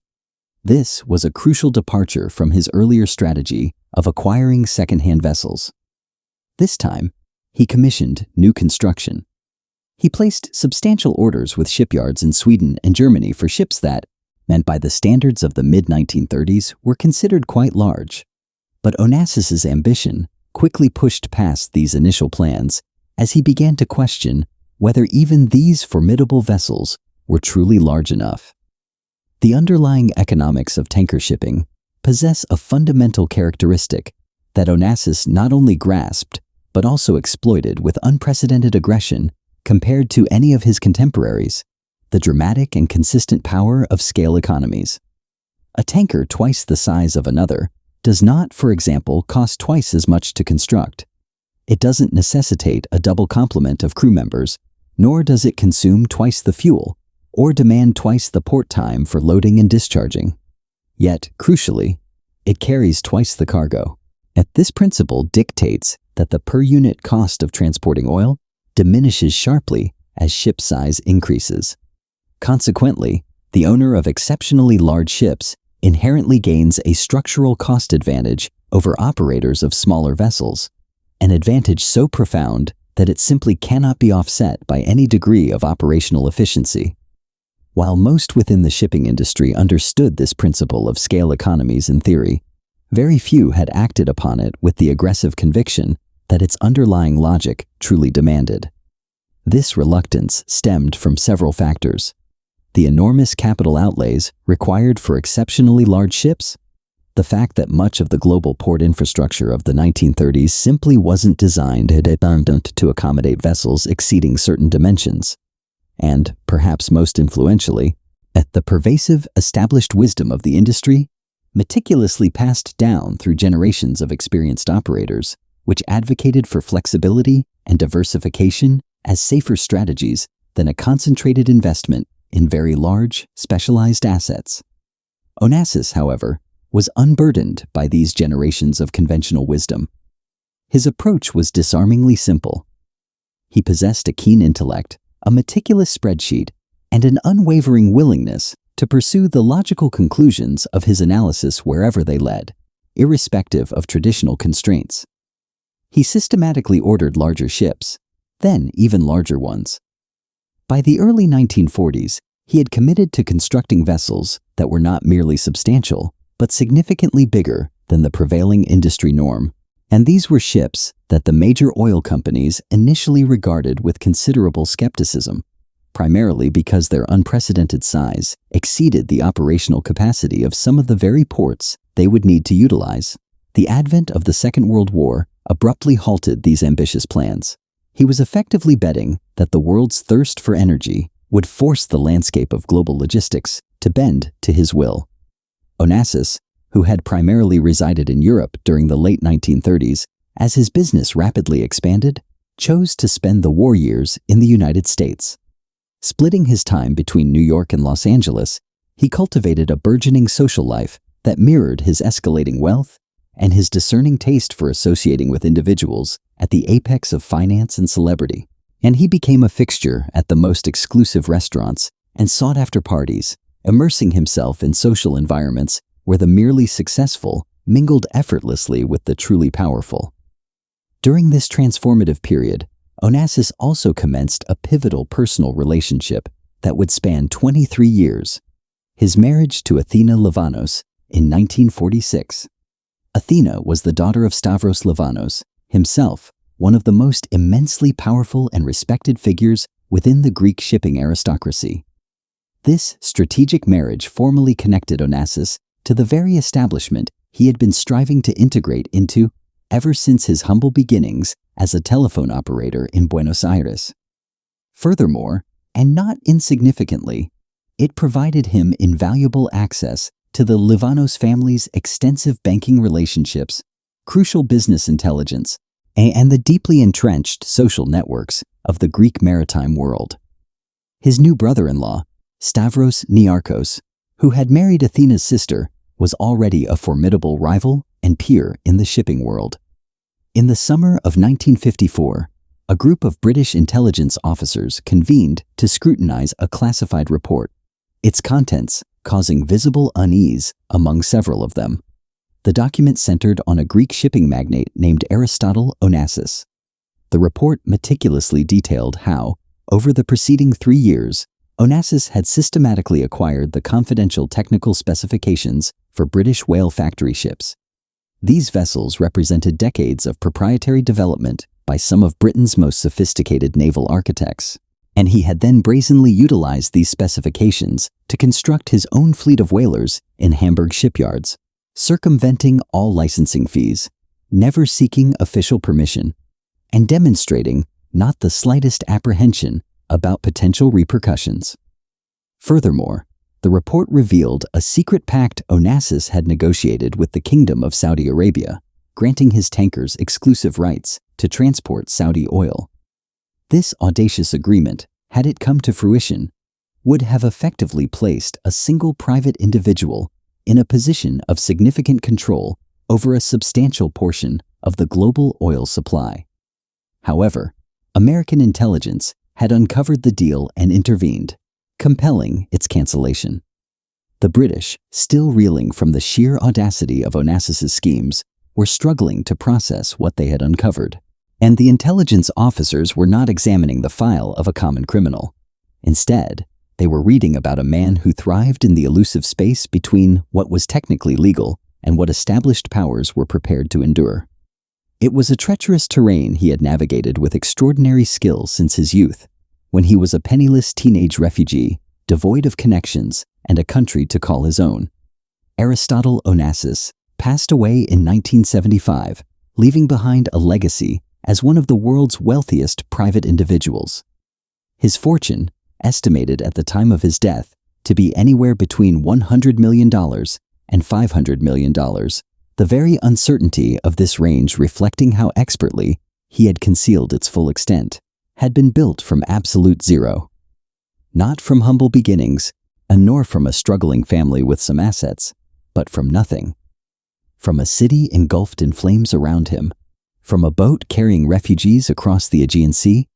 This was a crucial departure from his earlier strategy of acquiring second-hand vessels. This time, he commissioned new construction. He placed substantial orders with shipyards in Sweden and Germany for ships that, meant by the standards of the mid-1930s, were considered quite large. But Onassis's ambition quickly pushed past these initial plans as he began to question whether even these formidable vessels were truly large enough. The underlying economics of tanker shipping possess a fundamental characteristic that Onassis not only grasped but also exploited with unprecedented aggression compared to any of his contemporaries: the dramatic and consistent power of scale economies. A tanker twice the size of another does not, for example, cost twice as much to construct. It doesn't necessitate a double complement of crew members, nor does it consume twice the fuel, or demand twice the port time for loading and discharging. Yet, crucially, it carries twice the cargo. And this principle dictates that the per-unit cost of transporting oil diminishes sharply as ship size increases. Consequently, the owner of exceptionally large ships inherently gains a structural cost advantage over operators of smaller vessels, an advantage so profound that it simply cannot be offset by any degree of operational efficiency. While most within the shipping industry understood this principle of scale economies in theory, very few had acted upon it with the aggressive conviction that its underlying logic truly demanded. This reluctance stemmed from several factors: the enormous capital outlays required for exceptionally large ships, the fact that much of the global port infrastructure of the 1930s simply wasn't designed to accommodate vessels exceeding certain dimensions, and, perhaps most influentially, the pervasive established wisdom of the industry, meticulously passed down through generations of experienced operators, which advocated for flexibility and diversification as safer strategies than a concentrated investment in very large, specialized assets. Onassis, however, was unburdened by these generations of conventional wisdom. His approach was disarmingly simple. He possessed a keen intellect, a meticulous spreadsheet, and an unwavering willingness to pursue the logical conclusions of his analysis wherever they led, irrespective of traditional constraints. He systematically ordered larger ships, then even larger ones. By the early 1940s, he had committed to constructing vessels that were not merely substantial, but significantly bigger than the prevailing industry norm, and these were ships that the major oil companies initially regarded with considerable skepticism, primarily because their unprecedented size exceeded the operational capacity of some of the very ports they would need to utilize. The advent of the Second World War abruptly halted these ambitious plans. He was effectively betting that the world's thirst for energy would force the landscape of global logistics to bend to his will. Onassis, who had primarily resided in Europe during the late 1930s, as his business rapidly expanded, chose to spend the war years in the United States. Splitting his time between New York and Los Angeles, he cultivated a burgeoning social life that mirrored his escalating wealth and his discerning taste for associating with individuals at the apex of finance and celebrity. And he became a fixture at the most exclusive restaurants and sought-after parties, immersing himself in social environments where the merely successful mingled effortlessly with the truly powerful. During this transformative period, Onassis also commenced a pivotal personal relationship that would span 23 years, his marriage to Athena Livanos in 1946. Athena was the daughter of Stavros Livanos, himself one of the most immensely powerful and respected figures within the Greek shipping aristocracy. This strategic marriage formally connected Onassis to the very establishment he had been striving to integrate into ever since his humble beginnings as a telephone operator in Buenos Aires. Furthermore, and not insignificantly, it provided him invaluable access to the Livanos family's extensive banking relationships, crucial business intelligence, and the deeply entrenched social networks of the Greek maritime world. His new brother-in-law, Stavros Niarchos, who had married Athena's sister, was already a formidable rival and peer in the shipping world. In the summer of 1954, a group of British intelligence officers convened to scrutinize a classified report, its contents causing visible unease among several of them. The document centered on a Greek shipping magnate named Aristotle Onassis. The report meticulously detailed how, over the preceding 3 years, Onassis had systematically acquired the confidential technical specifications for British whale factory ships. These vessels represented decades of proprietary development by some of Britain's most sophisticated naval architects, and he had then brazenly utilized these specifications to construct his own fleet of whalers in Hamburg shipyards, circumventing all licensing fees, never seeking official permission, and demonstrating not the slightest apprehension about potential repercussions. Furthermore, the report revealed a secret pact Onassis had negotiated with the Kingdom of Saudi Arabia, granting his tankers exclusive rights to transport Saudi oil. This audacious agreement, had it come to fruition, would have effectively placed a single private individual in a position of significant control over a substantial portion of the global oil supply. However, American intelligence had uncovered the deal and intervened, compelling its cancellation. The British, still reeling from the sheer audacity of Onassis's schemes, were struggling to process what they had uncovered, and the intelligence officers were not examining the file of a common criminal. Instead, they were reading about a man who thrived in the elusive space between what was technically legal and what established powers were prepared to endure. It was a treacherous terrain he had navigated with extraordinary skill since his youth, when he was a penniless teenage refugee, devoid of connections and a country to call his own. Aristotle Onassis passed away in 1975, leaving behind a legacy as one of the world's wealthiest private individuals. His fortune, estimated at the time of his death to be anywhere between $100 million and $500 million, the very uncertainty of this range reflecting how expertly he had concealed its full extent, had been built from absolute zero. Not from humble beginnings, and nor from a struggling family with some assets, but from nothing. From a city engulfed in flames around him, from a boat carrying refugees across the Aegean Sea,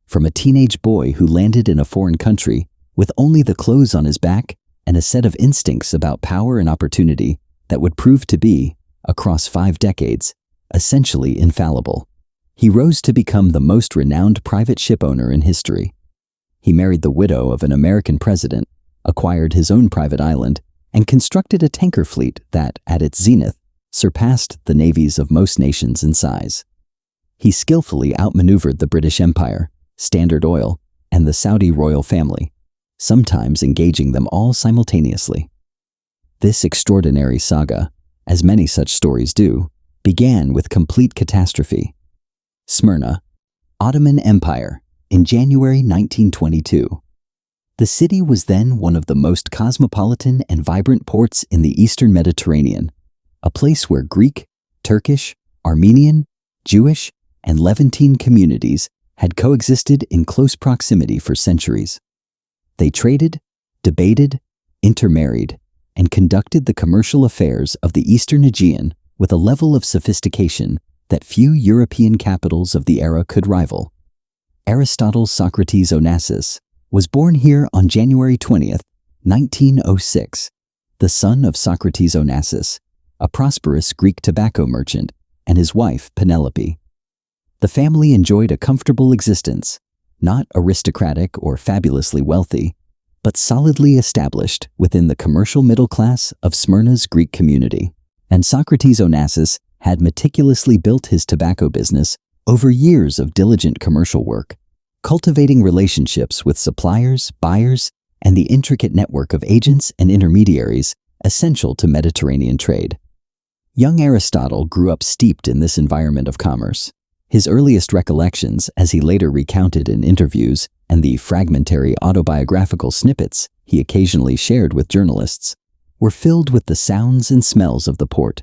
from a teenage boy who landed in a foreign country with only the clothes on his back and a set of instincts about power and opportunity that would prove to be, across 5 decades, essentially infallible. He rose to become the most renowned private ship owner in history. He married the widow of an American president, acquired his own private island, and constructed a tanker fleet that, at its zenith, surpassed the navies of most nations in size. He skillfully outmaneuvered the British Empire, Standard Oil, and the Saudi royal family, sometimes engaging them all simultaneously. This extraordinary saga, as many such stories do, began with complete catastrophe. Smyrna, Ottoman Empire, in January 1922. The city was then one of the most cosmopolitan and vibrant ports in the Eastern Mediterranean, a place where Greek, Turkish, Armenian, Jewish, and Levantine communities had coexisted in close proximity for centuries. They traded, debated, intermarried, and conducted the commercial affairs of the Eastern Aegean with a level of sophistication that few European capitals of the era could rival. Aristotle Socrates Onassis was born here on January 20th, 1906, the son of Socrates Onassis, a prosperous Greek tobacco merchant, and his wife Penelope. The family enjoyed a comfortable existence, not aristocratic or fabulously wealthy, but solidly established within the commercial middle class of Smyrna's Greek community. And Socrates Onassis had meticulously built his tobacco business over years of diligent commercial work, cultivating relationships with suppliers, buyers, and the intricate network of agents and intermediaries essential to Mediterranean trade. Young Aristotle grew up steeped in this environment of commerce. His earliest recollections, as he later recounted in interviews, and the fragmentary autobiographical snippets he occasionally shared with journalists, were filled with the sounds and smells of the port,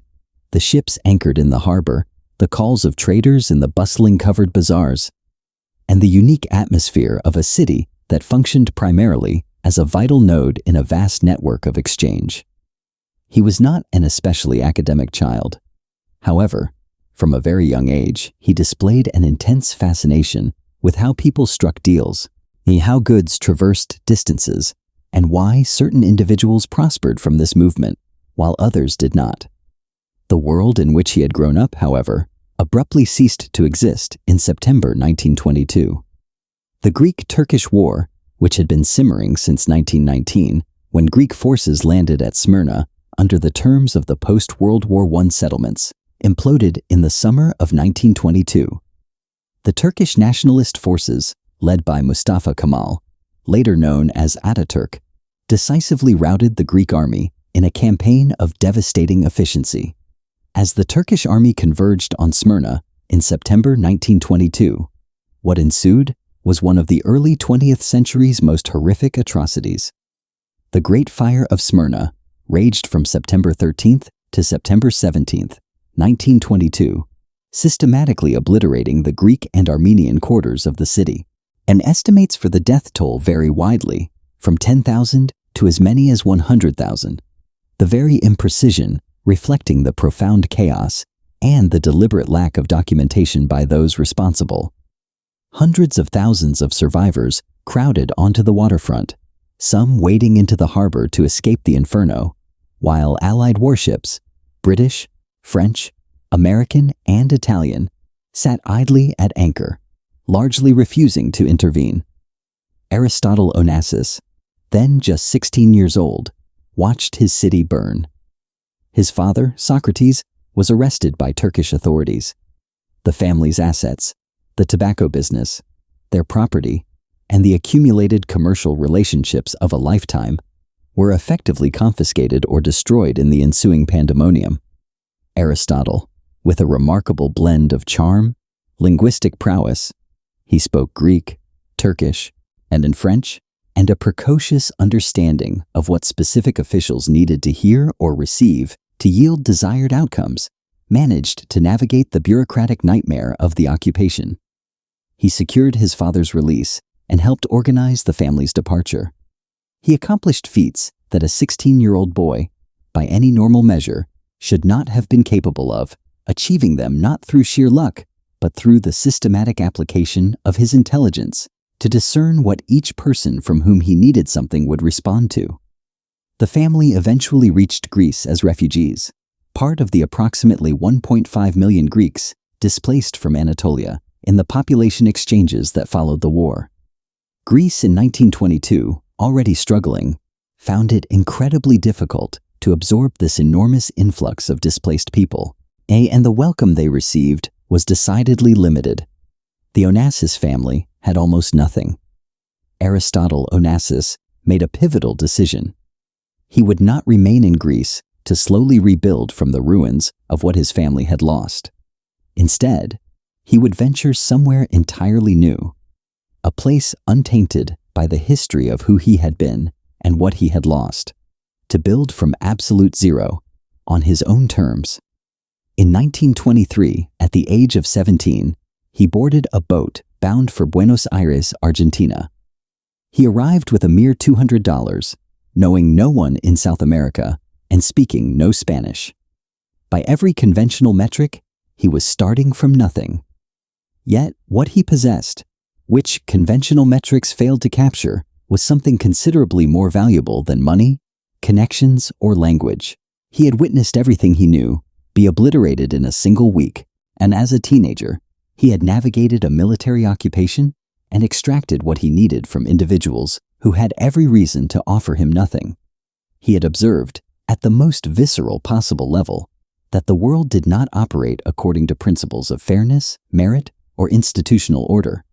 the ships anchored in the harbor, the calls of traders in the bustling covered bazaars, and the unique atmosphere of a city that functioned primarily as a vital node in a vast network of exchange. He was not an especially academic child. However, from a very young age, he displayed an intense fascination with how people struck deals, how goods traversed distances, and why certain individuals prospered from this movement, while others did not. The world in which he had grown up, however, abruptly ceased to exist in September 1922. The Greek-Turkish War, which had been simmering since 1919, when Greek forces landed at Smyrna under the terms of the post-World War I settlements, imploded in the summer of 1922. The Turkish nationalist forces, led by Mustafa Kemal, later known as Ataturk, decisively routed the Greek army in a campaign of devastating efficiency. As the Turkish army converged on Smyrna in September 1922, what ensued was one of the early 20th century's most horrific atrocities. The Great Fire of Smyrna raged from September 13th to September 17th, 1922, systematically obliterating the Greek and Armenian quarters of the city. And estimates for the death toll vary widely, from 10,000 to as many as 100,000. The very imprecision reflecting the profound chaos and the deliberate lack of documentation by those responsible. Hundreds of thousands of survivors crowded onto the waterfront, some wading into the harbor to escape the inferno, while Allied warships, British, French, American, and Italian, sat idly at anchor, largely refusing to intervene. Aristotle Onassis, then just 16 years old, watched his city burn. His father, Socrates, was arrested by Turkish authorities. The family's assets, the tobacco business, their property, and the accumulated commercial relationships of a lifetime were effectively confiscated or destroyed in the ensuing pandemonium. Aristotle, with a remarkable blend of charm, linguistic prowess, he spoke Greek, Turkish, and in French, and a precocious understanding of what specific officials needed to hear or receive to yield desired outcomes, managed to navigate the bureaucratic nightmare of the occupation. He secured his father's release and helped organize the family's departure. He accomplished feats that a 16-year-old boy, by any normal measure, should not have been capable of, achieving them not through sheer luck, but through the systematic application of his intelligence to discern what each person from whom he needed something would respond to. The family eventually reached Greece as refugees, part of the approximately 1.5 million Greeks displaced from Anatolia in the population exchanges that followed the war. Greece in 1922, already struggling, found it incredibly difficult to absorb this enormous influx of displaced people, and the welcome they received was decidedly limited. The Onassis family had almost nothing. Aristotle Onassis made a pivotal decision. He would not remain in Greece to slowly rebuild from the ruins of what his family had lost. Instead, he would venture somewhere entirely new, a place untainted by the history of who he had been and what he had lost, to build from absolute zero, on his own terms. In 1923, at the age of 17, he boarded a boat bound for Buenos Aires, Argentina. He arrived with a mere $200, knowing no one in South America and speaking no Spanish. By every conventional metric, he was starting from nothing. Yet, what he possessed, which conventional metrics failed to capture, was something considerably more valuable than money, connections, or language. He had witnessed everything he knew be obliterated in a single week, and as a teenager, he had navigated a military occupation and extracted what he needed from individuals who had every reason to offer him nothing. He had observed, at the most visceral possible level, that the world did not operate according to principles of fairness, merit, or institutional order.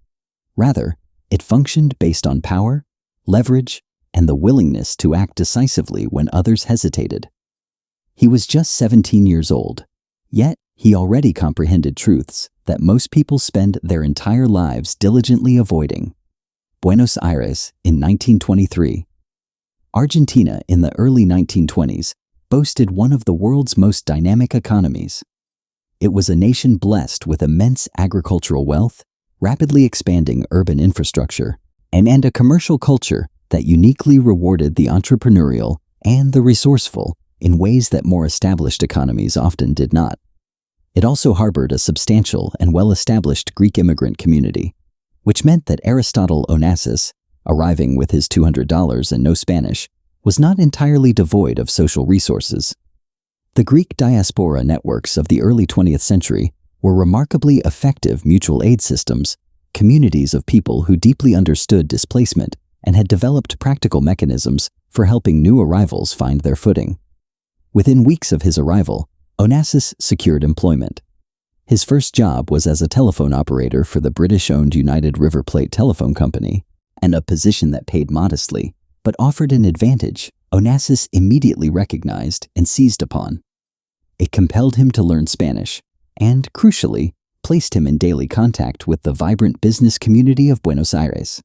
Rather, it functioned based on power, leverage, and the willingness to act decisively when others hesitated. He was just 17 years old, yet he already comprehended truths that most people spend their entire lives diligently avoiding. Buenos Aires in 1923. Argentina in the early 1920s boasted one of the world's most dynamic economies. It was a nation blessed with immense agricultural wealth, rapidly expanding urban infrastructure, and a commercial culture that uniquely rewarded the entrepreneurial and the resourceful in ways that more established economies often did not. It also harbored a substantial and well-established Greek immigrant community, which meant that Aristotle Onassis, arriving with his $200 and no Spanish, was not entirely devoid of social resources. The Greek diaspora networks of the early 20th century were remarkably effective mutual aid systems, communities of people who deeply understood displacement and had developed practical mechanisms for helping new arrivals find their footing. Within weeks of his arrival, Onassis secured employment. His first job was as a telephone operator for the British-owned United River Plate Telephone Company, and a position that paid modestly but offered an advantage Onassis immediately recognized and seized upon. It compelled him to learn Spanish and, crucially, placed him in daily contact with the vibrant business community of Buenos Aires.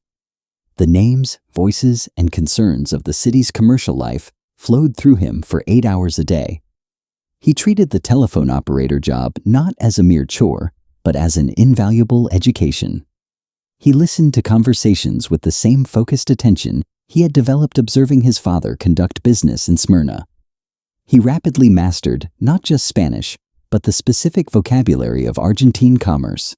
The names, voices, and concerns of the city's commercial life flowed through him for 8 hours a day. He treated the telephone operator job not as a mere chore, but as an invaluable education. He listened to conversations with the same focused attention he had developed observing his father conduct business in Smyrna. He rapidly mastered not just Spanish, but the specific vocabulary of Argentine commerce,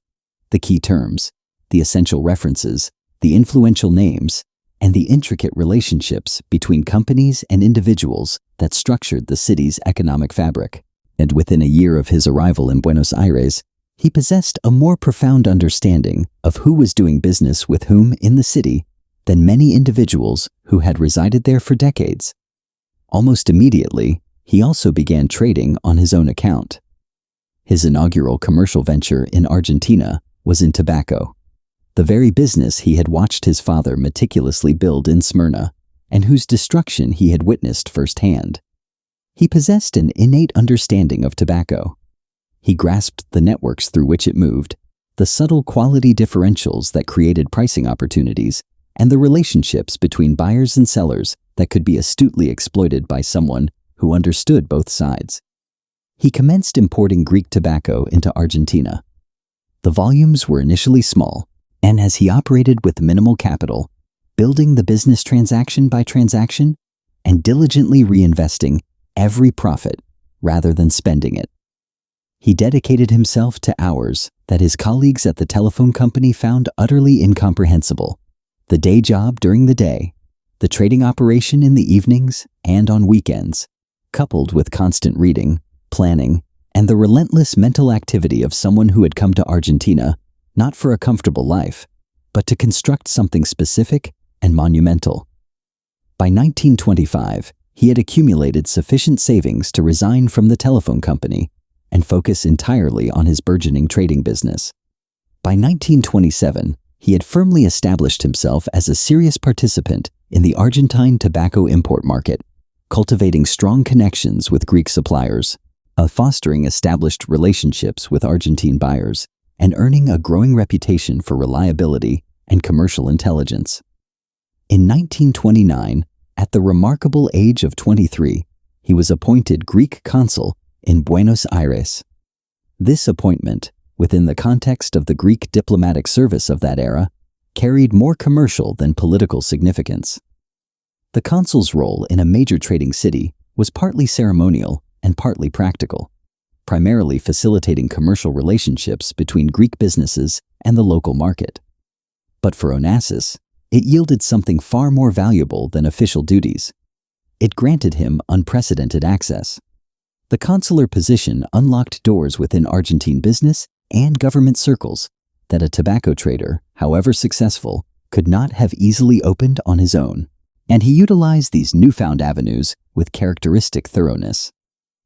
the key terms, the essential references, the influential names, and the intricate relationships between companies and individuals that structured the city's economic fabric. And within a year of his arrival in Buenos Aires, he possessed a more profound understanding of who was doing business with whom in the city than many individuals who had resided there for decades. Almost immediately, he also began trading on his own account. His inaugural commercial venture in Argentina was in tobacco, the very business he had watched his father meticulously build in Smyrna, and whose destruction he had witnessed firsthand. He possessed an innate understanding of tobacco. He grasped the networks through which it moved, the subtle quality differentials that created pricing opportunities, and the relationships between buyers and sellers that could be astutely exploited by someone who understood both sides. He commenced importing Greek tobacco into Argentina. The volumes were initially small, and as he operated with minimal capital, building the business transaction by transaction, and diligently reinvesting every profit rather than spending it. He dedicated himself to hours that his colleagues at the telephone company found utterly incomprehensible. The day job during the day, the trading operation in the evenings and on weekends, coupled with constant reading, planning, and the relentless mental activity of someone who had come to Argentina not for a comfortable life, but to construct something specific and monumental. By 1925, he had accumulated sufficient savings to resign from the telephone company and focus entirely on his burgeoning trading business. By 1927, he had firmly established himself as a serious participant in the Argentine tobacco import market, cultivating strong connections with Greek suppliers, fostering established relationships with Argentine buyers, and earning a growing reputation for reliability and commercial intelligence. In 1929, at the remarkable age of 23, he was appointed Greek consul in Buenos Aires. This appointment, within the context of the Greek diplomatic service of that era, carried more commercial than political significance. The consul's role in a major trading city was partly ceremonial and partly practical, primarily facilitating commercial relationships between Greek businesses and the local market. But for Onassis, it yielded something far more valuable than official duties. It granted him unprecedented access. The consular position unlocked doors within Argentine business and government circles that a tobacco trader, however successful, could not have easily opened on his own. And he utilized these newfound avenues with characteristic thoroughness.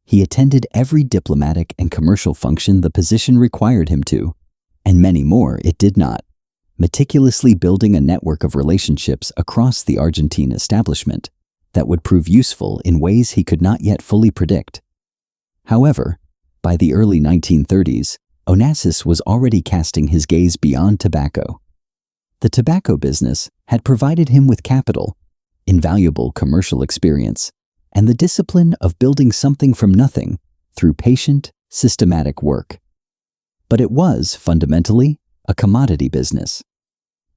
He attended every diplomatic and commercial function the position required him to, and many more it did not, meticulously building a network of relationships across the Argentine establishment that would prove useful in ways he could not yet fully predict. However, by the early 1930s, Onassis was already casting his gaze beyond tobacco. The tobacco business had provided him with capital, invaluable commercial experience, and the discipline of building something from nothing through patient, systematic work. But it was, fundamentally, a commodity business.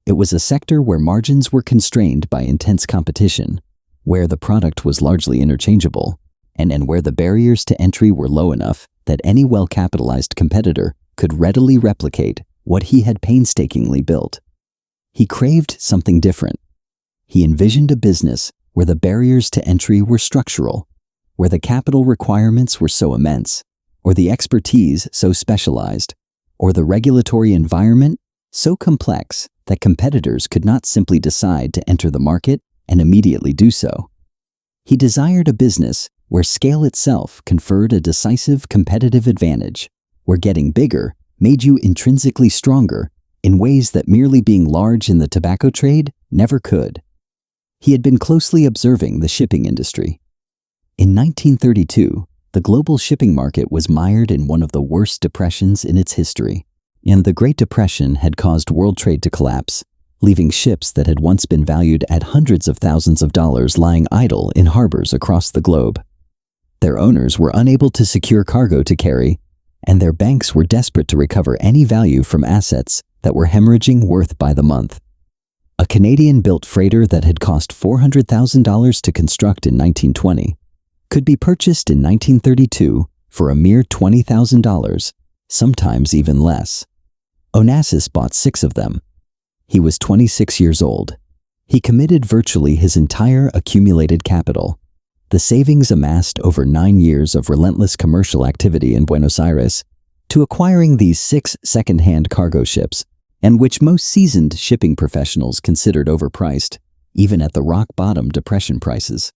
It was a sector where margins were constrained by intense competition, where the product was largely interchangeable, and where the barriers to entry were low enough that any well-capitalized competitor could readily replicate what he had painstakingly built. He craved something different. He envisioned a business where the barriers to entry were structural, where the capital requirements were so immense, or the expertise so specialized, or the regulatory environment so complex that competitors could not simply decide to enter the market and immediately do so. He desired a business where scale itself conferred a decisive competitive advantage, where getting bigger made you intrinsically stronger in ways that merely being large in the tobacco trade never could. He had been closely observing the shipping industry. In 1932, the global shipping market was mired in one of the worst depressions in its history, and the Great Depression had caused world trade to collapse, leaving ships that had once been valued at hundreds of thousands of dollars lying idle in harbors across the globe. Their owners were unable to secure cargo to carry, and their banks were desperate to recover any value from assets that were hemorrhaging worth by the month. A Canadian-built freighter that had cost $400,000 to construct in 1920 could be purchased in 1932 for a mere $20,000, sometimes even less. Onassis bought 6 of them. He was 26 years old. He committed virtually his entire accumulated capital, the savings amassed over 9 years of relentless commercial activity in Buenos Aires, to acquiring these 6 second-hand cargo ships, and which most seasoned shipping professionals considered overpriced, even at the rock-bottom depression prices.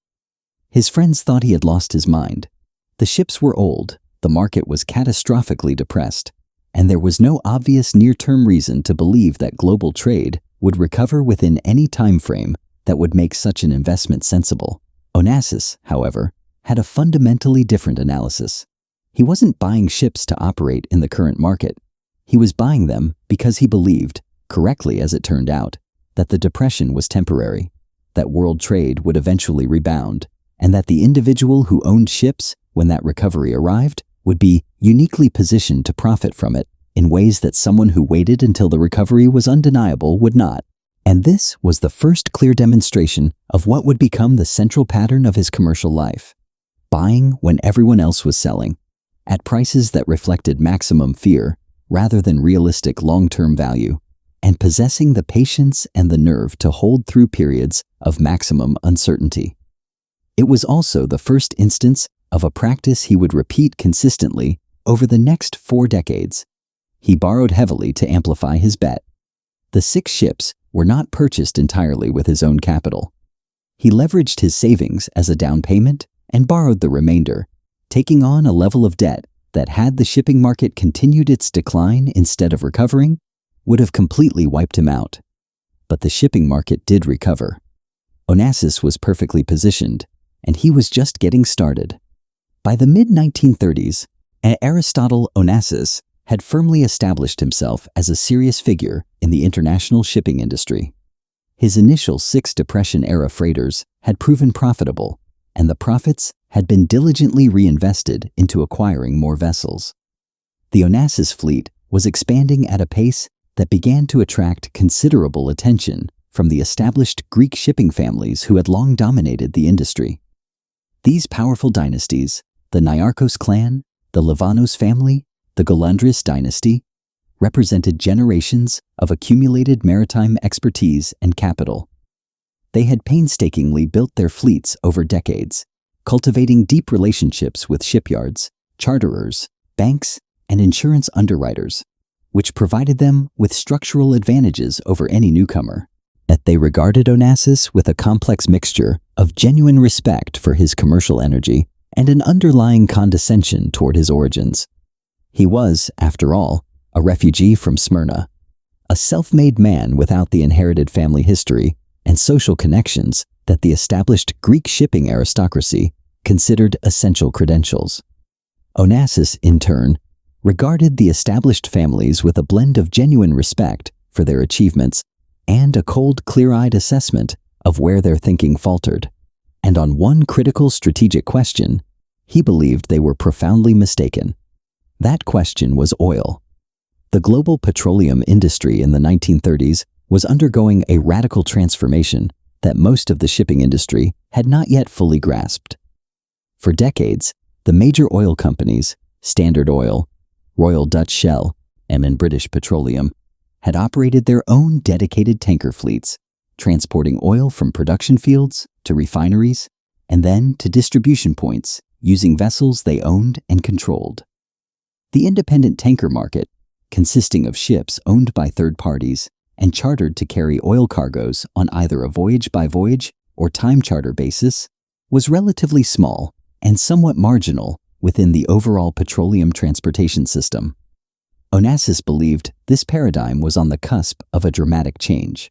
His friends thought he had lost his mind. The ships were old, the market was catastrophically depressed, and there was no obvious near-term reason to believe that global trade would recover within any time frame that would make such an investment sensible. Onassis, however, had a fundamentally different analysis. He wasn't buying ships to operate in the current market. He was buying them because he believed, correctly as it turned out, that the depression was temporary, that world trade would eventually rebound, and that the individual who owned ships when that recovery arrived would be uniquely positioned to profit from it in ways that someone who waited until the recovery was undeniable would not. And this was the first clear demonstration of what would become the central pattern of his commercial life: buying when everyone else was selling, at prices that reflected maximum fear rather than realistic long-term value, and possessing the patience and the nerve to hold through periods of maximum uncertainty. It was also the first instance of a practice he would repeat consistently over the next 4 decades. He borrowed heavily to amplify his bet. The 6 ships were not purchased entirely with his own capital. He leveraged his savings as a down payment and borrowed the remainder, taking on a level of debt that, had the shipping market continued its decline instead of recovering, would have completely wiped him out. But the shipping market did recover. Onassis was perfectly positioned, and he was just getting started. By the mid-1930s, Aristotle Onassis had firmly established himself as a serious figure in the international shipping industry. His initial 6 Depression-era freighters had proven profitable, and the profits had been diligently reinvested into acquiring more vessels. The Onassis fleet was expanding at a pace that began to attract considerable attention from the established Greek shipping families who had long dominated the industry. These powerful dynasties, the Niarchos clan, the Livanos family, the Golandris dynasty, represented generations of accumulated maritime expertise and capital. They had painstakingly built their fleets over decades, cultivating deep relationships with shipyards, charterers, banks, and insurance underwriters, which provided them with structural advantages over any newcomer. Yet they regarded Onassis with a complex mixture of genuine respect for his commercial energy and an underlying condescension toward his origins. He was, after all, a refugee from Smyrna, a self-made man without the inherited family history and social connections that the established Greek shipping aristocracy considered essential credentials. Onassis, in turn, regarded the established families with a blend of genuine respect for their achievements and a cold, clear-eyed assessment of where their thinking faltered. And on one critical strategic question, he believed they were profoundly mistaken. That question was oil. The global petroleum industry in the 1930s was undergoing a radical transformation that most of the shipping industry had not yet fully grasped. For decades, the major oil companies, Standard Oil, Royal Dutch Shell, and British Petroleum, had operated their own dedicated tanker fleets, transporting oil from production fields to refineries and then to distribution points using vessels they owned and controlled. The independent tanker market, consisting of ships owned by third parties and chartered to carry oil cargoes on either a voyage-by-voyage or time charter basis, was relatively small and somewhat marginal within the overall petroleum transportation system. Onassis believed this paradigm was on the cusp of a dramatic change.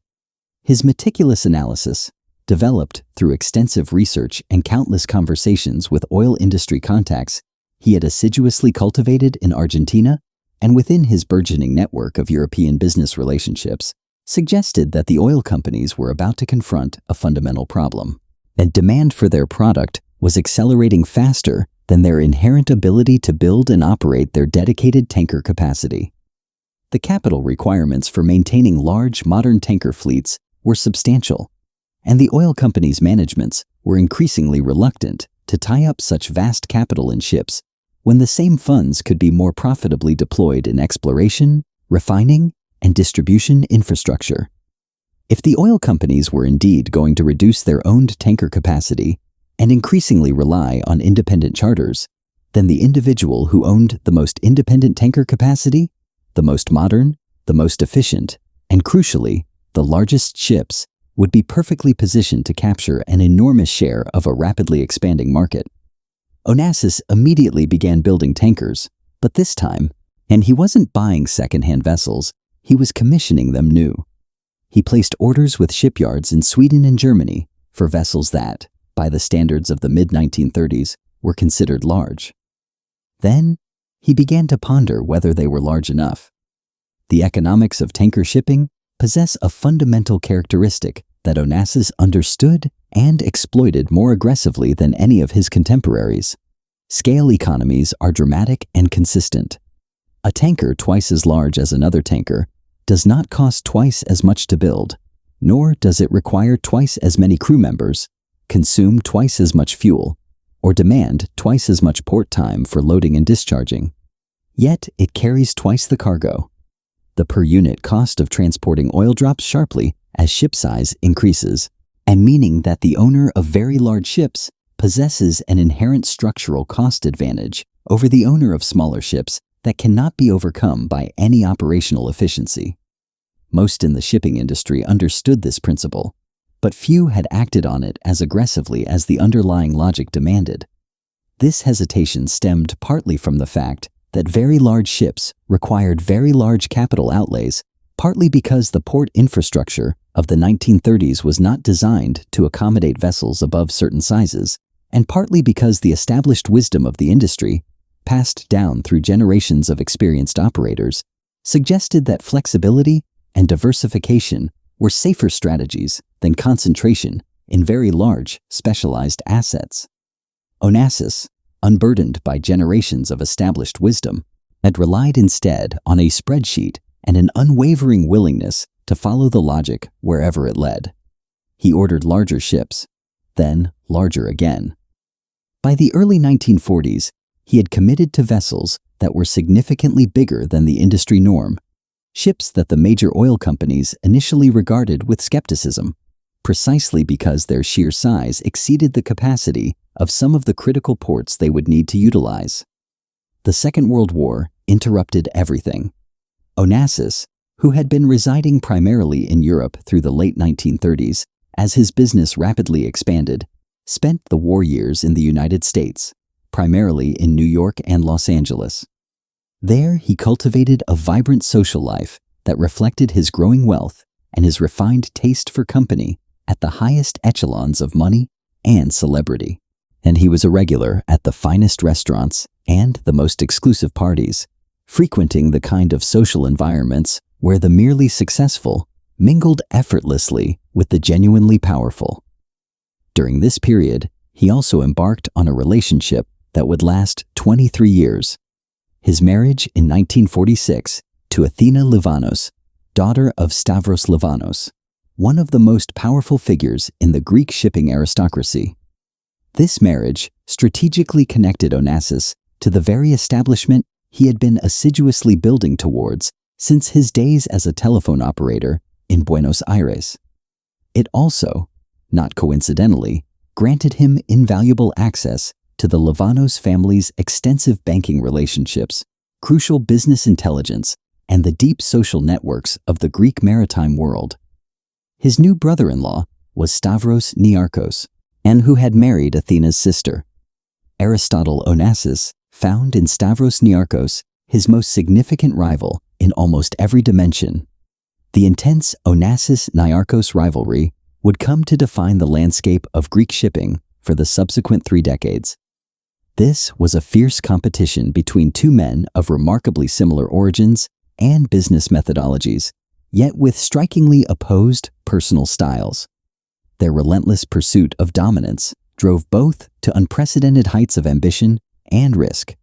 His meticulous analysis, developed through extensive research and countless conversations with oil industry contacts he had assiduously cultivated in Argentina and within his burgeoning network of European business relationships, suggested that the oil companies were about to confront a fundamental problem, and demand for their product was accelerating faster than their inherent ability to build and operate their dedicated tanker capacity. The capital requirements for maintaining large modern tanker fleets were substantial, and the oil companies' managements were increasingly reluctant to tie up such vast capital in ships when the same funds could be more profitably deployed in exploration, refining, and distribution infrastructure. If the oil companies were indeed going to reduce their owned tanker capacity and increasingly rely on independent charters, then the individual who owned the most independent tanker capacity, the most modern, the most efficient, and crucially, the largest ships, would be perfectly positioned to capture an enormous share of a rapidly expanding market. Onassis immediately began building tankers, but this time, and he wasn't buying second-hand vessels, he was commissioning them new. He placed orders with shipyards in Sweden and Germany for vessels that, by the standards of the mid-1930s, were considered large. Then, he began to ponder whether they were large enough. The economics of tanker shipping possess a fundamental characteristic that Onassis understood and exploited more aggressively than any of his contemporaries. Scale economies are dramatic and consistent. A tanker twice as large as another tanker does not cost twice as much to build, nor does it require twice as many crew members, consume twice as much fuel, or demand twice as much port time for loading and discharging. Yet it carries twice the cargo. The per-unit cost of transporting oil drops sharply as ship size increases, and meaning that the owner of very large ships possesses an inherent structural cost advantage over the owner of smaller ships that cannot be overcome by any operational efficiency. Most in the shipping industry understood this principle, but few had acted on it as aggressively as the underlying logic demanded. This hesitation stemmed partly from the fact that very large ships required very large capital outlays, partly because the port infrastructure of the 1930s was not designed to accommodate vessels above certain sizes, and partly because the established wisdom of the industry, passed down through generations of experienced operators, suggested that flexibility and diversification were safer strategies than concentration in very large, specialized assets. Onassis, unburdened by generations of established wisdom, had relied instead on a spreadsheet and an unwavering willingness to follow the logic wherever it led. He ordered larger ships, then larger again. By the early 1940s, he had committed to vessels that were significantly bigger than the industry norm, ships that the major oil companies initially regarded with skepticism, precisely because their sheer size exceeded the capacity of some of the critical ports they would need to utilize. The Second World War interrupted everything. Onassis, who had been residing primarily in Europe through the late 1930s as his business rapidly expanded, spent the war years in the United States, primarily in New York and Los Angeles. There, he cultivated a vibrant social life that reflected his growing wealth and his refined taste for company at the highest echelons of money and celebrity. And he was a regular at the finest restaurants and the most exclusive parties, frequenting the kind of social environments where the merely successful mingled effortlessly with the genuinely powerful. During this period, he also embarked on a relationship that would last 23 years. His marriage in 1946 to Athena Livanos, daughter of Stavros Livanos, one of the most powerful figures in the Greek shipping aristocracy. This marriage strategically connected Onassis to the very establishment he had been assiduously building towards since his days as a telephone operator in Buenos Aires. It also, not coincidentally, granted him invaluable access to the Livanos family's extensive banking relationships, crucial business intelligence, and the deep social networks of the Greek maritime world. His new brother-in-law was Stavros Niarchos, and who had married Athena's sister. Aristotle Onassis found in Stavros Niarchos his most significant rival in almost every dimension. The intense Onassis-Niarchos rivalry would come to define the landscape of Greek shipping for the subsequent 3 decades. This was a fierce competition between two men of remarkably similar origins and business methodologies, yet with strikingly opposed personal styles. Their relentless pursuit of dominance drove both to unprecedented heights of ambition and risk,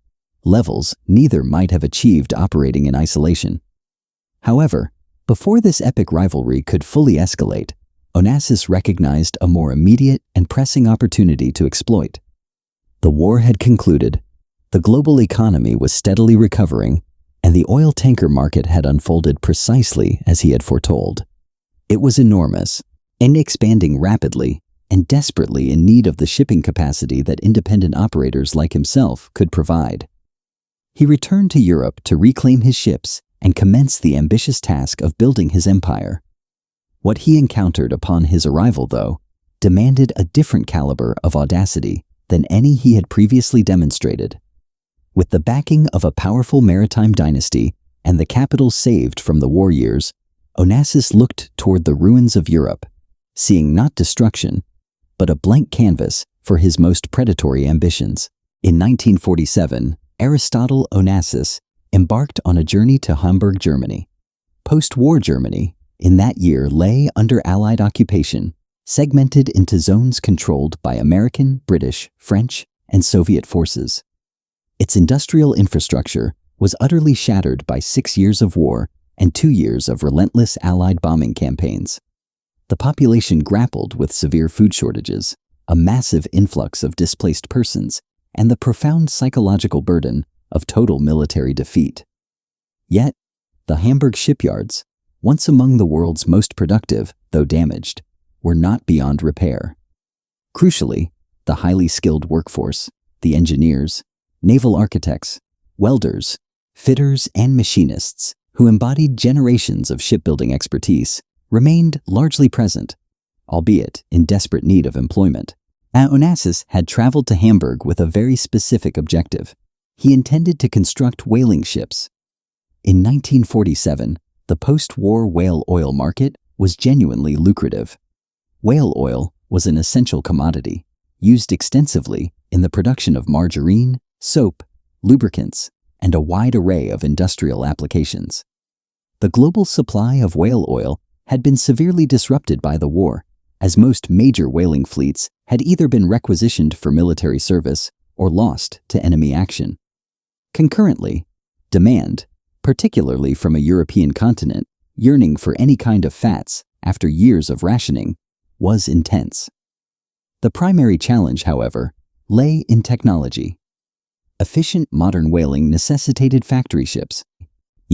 levels neither might have achieved operating in isolation. However, before this epic rivalry could fully escalate, Onassis recognized a more immediate and pressing opportunity to exploit. The war had concluded, the global economy was steadily recovering, and the oil tanker market had unfolded precisely as he had foretold. It was enormous, and expanding rapidly, and desperately in need of the shipping capacity that independent operators like himself could provide. He returned to Europe to reclaim his ships and commence the ambitious task of building his empire. What he encountered upon his arrival, though, demanded a different caliber of audacity than any he had previously demonstrated. With the backing of a powerful maritime dynasty and the capital saved from the war years, Onassis looked toward the ruins of Europe, seeing not destruction, but a blank canvas for his most predatory ambitions. In 1947, Aristotle Onassis embarked on a journey to Hamburg, Germany. Post-war Germany, in that year, lay under Allied occupation, segmented into zones controlled by American, British, French, and Soviet forces. Its industrial infrastructure was utterly shattered by 6 years of war and 2 years of relentless Allied bombing campaigns. The population grappled with severe food shortages, a massive influx of displaced persons, and the profound psychological burden of total military defeat. Yet, the Hamburg shipyards, once among the world's most productive, though damaged, were not beyond repair. Crucially, the highly skilled workforce, the engineers, naval architects, welders, fitters, and machinists who embodied generations of shipbuilding expertise remained largely present, albeit in desperate need of employment. Onassis had traveled to Hamburg with a very specific objective. He intended to construct whaling ships. In 1947, the post-war whale oil market was genuinely lucrative. Whale oil was an essential commodity, used extensively in the production of margarine, soap, lubricants, and a wide array of industrial applications. The global supply of whale oil had been severely disrupted by the war, as most major whaling fleets had either been requisitioned for military service or lost to enemy action. Concurrently, demand, particularly from a European continent yearning for any kind of fats after years of rationing, was intense. The primary challenge, however, lay in technology. Efficient modern whaling necessitated factory ships,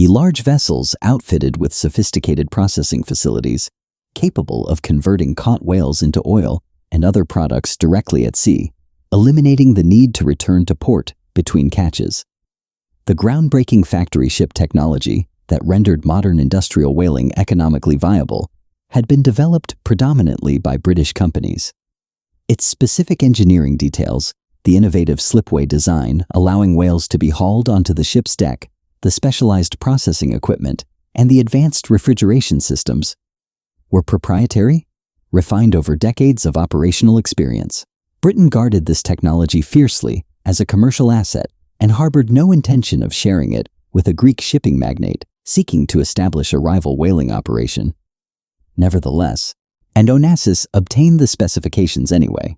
large vessels outfitted with sophisticated processing facilities, capable of converting caught whales into oil and other products directly at sea, eliminating the need to return to port between catches. The groundbreaking factory ship technology that rendered modern industrial whaling economically viable had been developed predominantly by British companies. Its specific engineering details, the innovative slipway design allowing whales to be hauled onto the ship's deck, the specialized processing equipment, and the advanced refrigeration systems, were proprietary, refined over decades of operational experience. Britain guarded this technology fiercely as a commercial asset and harbored no intention of sharing it with a Greek shipping magnate seeking to establish a rival whaling operation. Nevertheless, Onassis obtained the specifications anyway.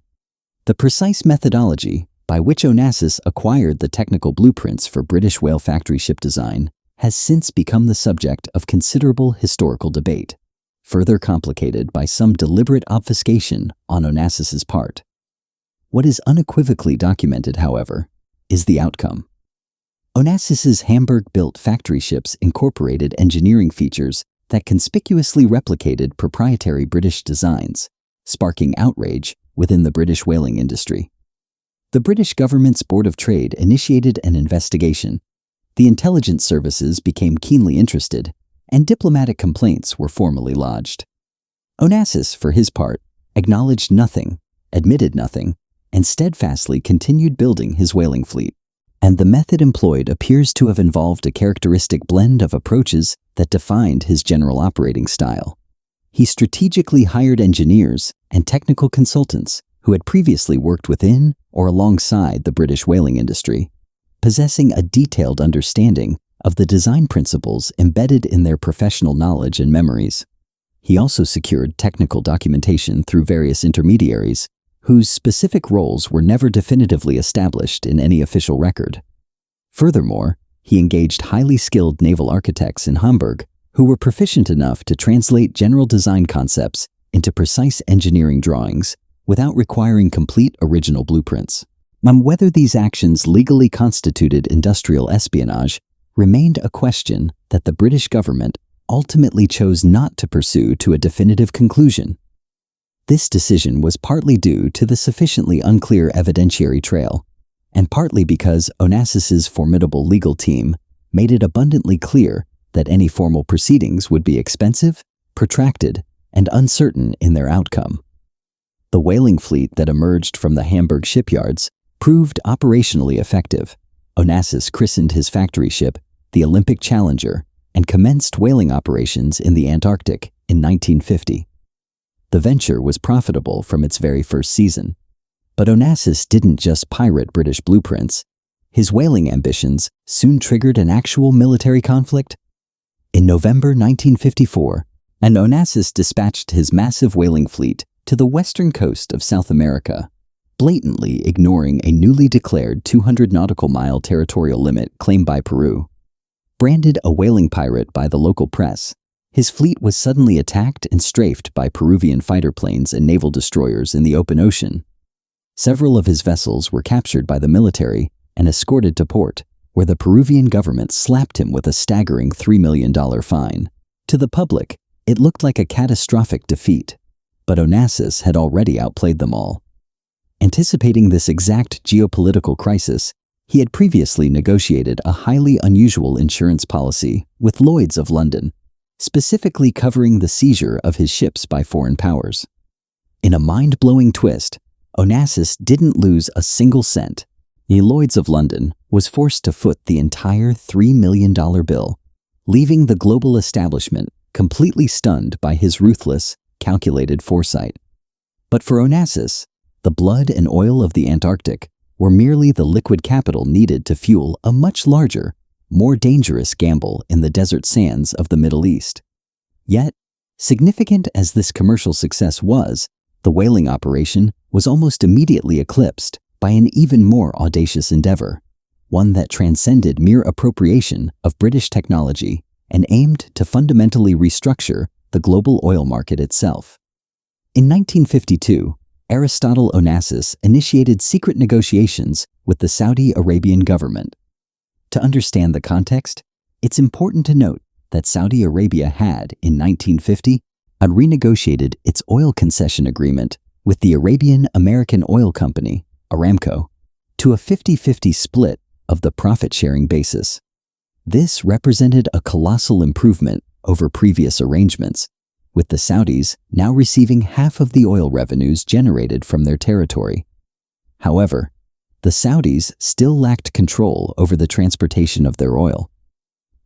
The precise methodology by which Onassis acquired the technical blueprints for British whale factory ship design has since become the subject of considerable historical debate, further complicated by some deliberate obfuscation on Onassis's part. What is unequivocally documented, however, is the outcome. Onassis's Hamburg-built factory ships incorporated engineering features that conspicuously replicated proprietary British designs, sparking outrage within the British whaling industry. The British government's Board of Trade initiated an investigation. The intelligence services became keenly interested, and diplomatic complaints were formally lodged. Onassis, for his part, acknowledged nothing, admitted nothing, and steadfastly continued building his whaling fleet. And the method employed appears to have involved a characteristic blend of approaches that defined his general operating style. He strategically hired engineers and technical consultants who had previously worked within or alongside the British whaling industry, possessing a detailed understanding of the design principles embedded in their professional knowledge and memories. He also secured technical documentation through various intermediaries whose specific roles were never definitively established in any official record. Furthermore, he engaged highly skilled naval architects in Hamburg who were proficient enough to translate general design concepts into precise engineering drawings without requiring complete original blueprints. Whether these actions legally constituted industrial espionage remained a question that the British government ultimately chose not to pursue to a definitive conclusion. This decision was partly due to the sufficiently unclear evidentiary trail, and partly because Onassis's formidable legal team made it abundantly clear that any formal proceedings would be expensive, protracted, and uncertain in their outcome. The whaling fleet that emerged from the Hamburg shipyards proved operationally effective. Onassis christened his factory ship the Olympic Challenger and commenced whaling operations in the Antarctic in 1950. The venture was profitable from its very first season. But Onassis didn't just pirate British blueprints. His whaling ambitions soon triggered an actual military conflict. In November 1954, Onassis dispatched his massive whaling fleet to the western coast of South America, blatantly ignoring a newly declared 200 nautical mile territorial limit claimed by Peru. Branded a whaling pirate by the local press, his fleet was suddenly attacked and strafed by Peruvian fighter planes and naval destroyers in the open ocean. Several of his vessels were captured by the military and escorted to port, where the Peruvian government slapped him with a staggering $3 million fine. To the public, it looked like a catastrophic defeat, but Onassis had already outplayed them all. Anticipating this exact geopolitical crisis, he had previously negotiated a highly unusual insurance policy with Lloyd's of London, specifically covering the seizure of his ships by foreign powers. In a mind-blowing twist, Onassis didn't lose a single cent. Lloyd's of London was forced to foot the entire $3 million bill, leaving the global establishment completely stunned by his ruthless, calculated foresight. But for Onassis, the blood and oil of the Antarctic were merely the liquid capital needed to fuel a much larger, more dangerous gamble in the desert sands of the Middle East. Yet, Significant as this commercial success was, the whaling operation was almost immediately eclipsed by an even more audacious endeavor, one that transcended mere appropriation of British technology and aimed to fundamentally restructure the global oil market itself. In 1952, Aristotle Onassis initiated secret negotiations with the Saudi Arabian government. To understand the context, it's important to note that Saudi Arabia had, in 1950, renegotiated its oil concession agreement with the Arabian American Oil Company, Aramco, to a 50-50 split of the profit-sharing basis. This represented a colossal improvement over previous arrangements, with the Saudis now receiving half of the oil revenues generated from their territory. However, the Saudis still lacked control over the transportation of their oil.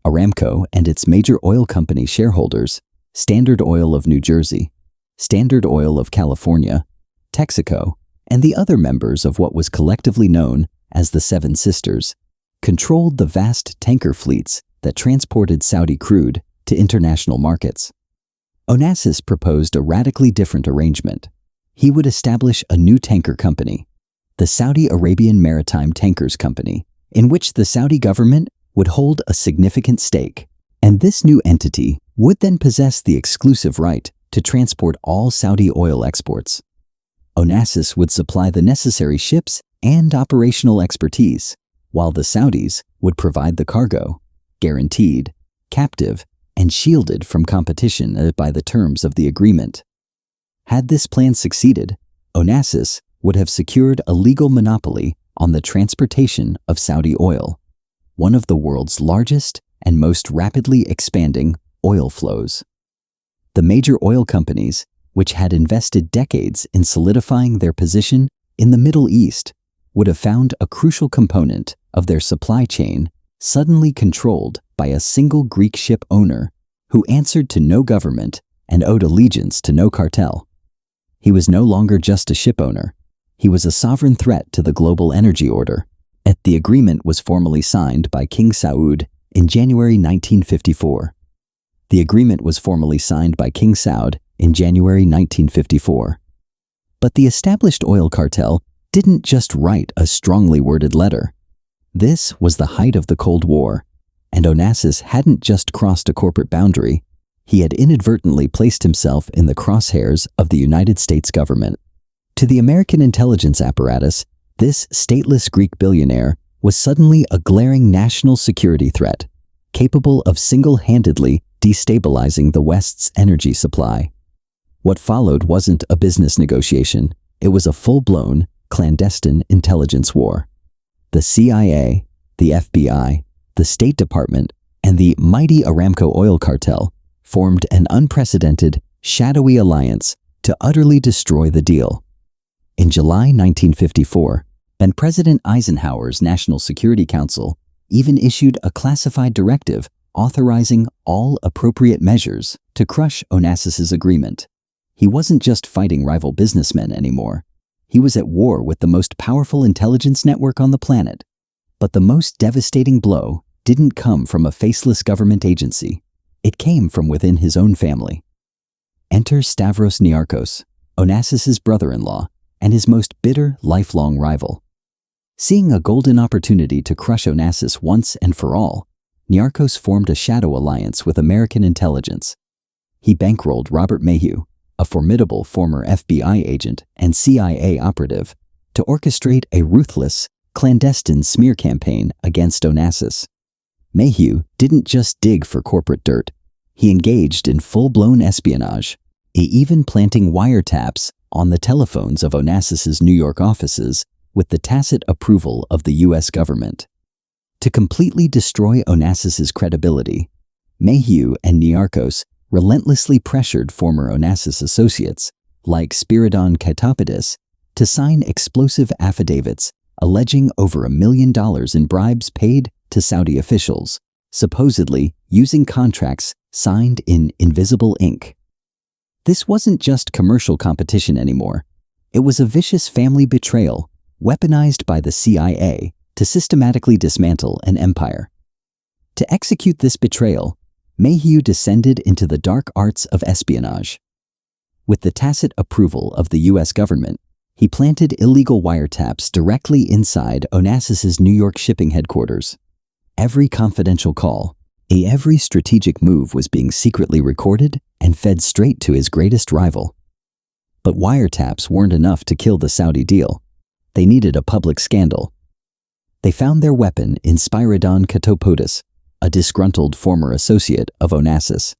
Aramco and its major oil company shareholders, Standard Oil of New Jersey, Standard Oil of California, Texaco, and the other members of what was collectively known as the Seven Sisters, controlled the vast tanker fleets that transported Saudi crude to international markets. Onassis proposed a radically different arrangement. He would establish a new tanker company, the Saudi Arabian Maritime Tankers Company, in which the Saudi government would hold a significant stake, and this new entity would then possess the exclusive right to transport all Saudi oil exports. Onassis would supply the necessary ships and operational expertise, while the Saudis would provide the cargo, guaranteed, captive, and shielded from competition by the terms of the agreement. Had this plan succeeded, Onassis would have secured a legal monopoly on the transportation of Saudi oil, one of the world's largest and most rapidly expanding oil flows. The major oil companies, which had invested decades in solidifying their position in the Middle East, would have found a crucial component of their supply chain suddenly controlled by a single Greek ship owner who answered to no government and owed allegiance to no cartel. He was no longer just a ship owner. He was a sovereign threat to the global energy order. The agreement was formally signed by King Saud in January 1954. The agreement was formally signed by King Saud in January 1954. But the established oil cartel didn't just write a strongly worded letter. This was the height of the Cold War, and Onassis hadn't just crossed a corporate boundary, he had inadvertently placed himself in the crosshairs of the United States government. To the American intelligence apparatus, this stateless Greek billionaire was suddenly a glaring national security threat, capable of single-handedly destabilizing the West's energy supply. What followed wasn't a business negotiation, it was a full-blown, clandestine intelligence war. The CIA, the FBI, the State Department, and the mighty Aramco oil cartel formed an unprecedented, shadowy alliance to utterly destroy the deal. In July 1954, and President Eisenhower's National Security Council even issued a classified directive authorizing all appropriate measures to crush Onassis's agreement. He wasn't just fighting rival businessmen anymore. He was at war with the most powerful intelligence network on the planet. But the most devastating blow didn't come from a faceless government agency. It came from within his own family. Enter Stavros Niarchos, Onassis's brother-in-law, and his most bitter, lifelong rival. Seeing a golden opportunity to crush Onassis once and for all, Niarchos formed a shadow alliance with American intelligence. He bankrolled Robert Mayhew, a formidable former FBI agent and CIA operative, to orchestrate a ruthless, clandestine smear campaign against Onassis. Mayhew didn't just dig for corporate dirt. He engaged in full-blown espionage, even planting wiretaps on the telephones of Onassis's New York offices with the tacit approval of the U.S. government. To completely destroy Onassis's credibility, Mayhew and Niarchos relentlessly pressured former Onassis associates, like Spiridon Katopidis, to sign explosive affidavits alleging over $1 million in bribes paid to Saudi officials, supposedly using contracts signed in invisible ink. This wasn't just commercial competition anymore. It was a vicious family betrayal, weaponized by the CIA to systematically dismantle an empire. To execute this betrayal, Mayhew descended into the dark arts of espionage. With the tacit approval of the U.S. government, he planted illegal wiretaps directly inside Onassis's New York shipping headquarters. Every confidential call, every strategic move was being secretly recorded and fed straight to his greatest rival. But wiretaps weren't enough to kill the Saudi deal. They needed a public scandal. They found their weapon in Spyridon Katopodis, a disgruntled former associate of Onassis.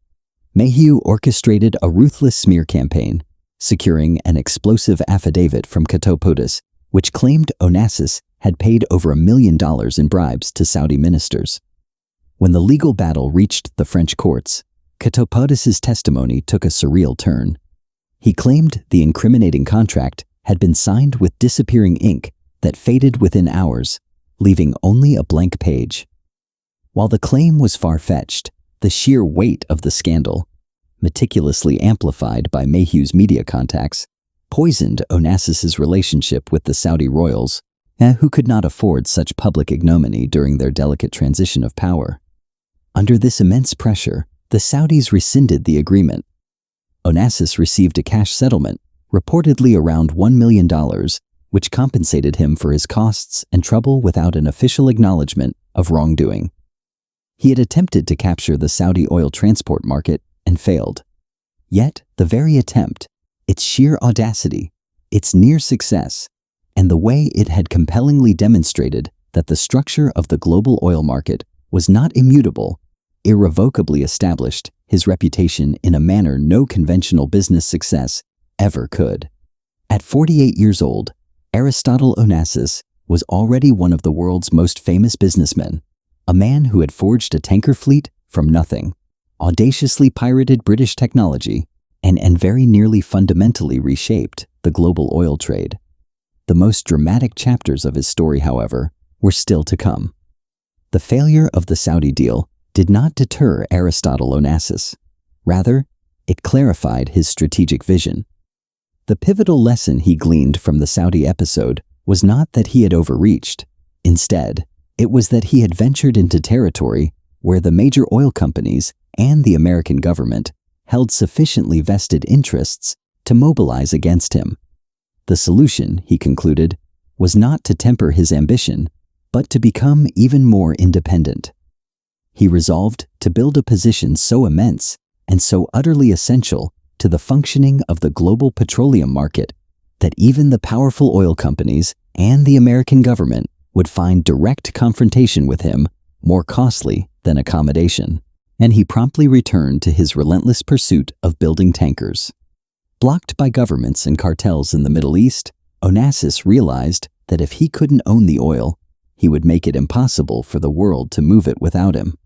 Mayhew orchestrated a ruthless smear campaign, securing an explosive affidavit from Katopodis, which claimed Onassis had paid over $1 million in bribes to Saudi ministers. When the legal battle reached the French courts, Katopodis's testimony took a surreal turn. He claimed the incriminating contract had been signed with disappearing ink that faded within hours, leaving only a blank page. While the claim was far-fetched, the sheer weight of the scandal, meticulously amplified by Mayhew's media contacts, poisoned Onassis's relationship with the Saudi royals, who could not afford such public ignominy during their delicate transition of power. Under this immense pressure, the Saudis rescinded the agreement. Onassis received a cash settlement, reportedly around $1 million, which compensated him for his costs and trouble without an official acknowledgement of wrongdoing. He had attempted to capture the Saudi oil transport market and failed. Yet, the very attempt, its sheer audacity, its near success, and the way it had compellingly demonstrated that the structure of the global oil market was not immutable, irrevocably established his reputation in a manner no conventional business success ever could. At 48 years old, Aristotle Onassis was already one of the world's most famous businessmen, a man who had forged a tanker fleet from nothing, audaciously pirated British technology, and very nearly fundamentally reshaped the global oil trade. The most dramatic chapters of his story, however, were still to come. The failure of the Saudi deal did not deter Aristotle Onassis. Rather, it clarified his strategic vision. The pivotal lesson he gleaned from the Saudi episode was not that he had overreached. Instead, it was that he had ventured into territory where the major oil companies and the American government held sufficiently vested interests to mobilize against him. The solution, he concluded, was not to temper his ambition, but to become even more independent. He resolved to build a position so immense and so utterly essential to the functioning of the global petroleum market that even the powerful oil companies and the American government would find direct confrontation with him more costly than accommodation, and he promptly returned to his relentless pursuit of building tankers. Blocked by governments and cartels in the Middle East, Onassis realized that if he couldn't own the oil, he would make it impossible for the world to move it without him.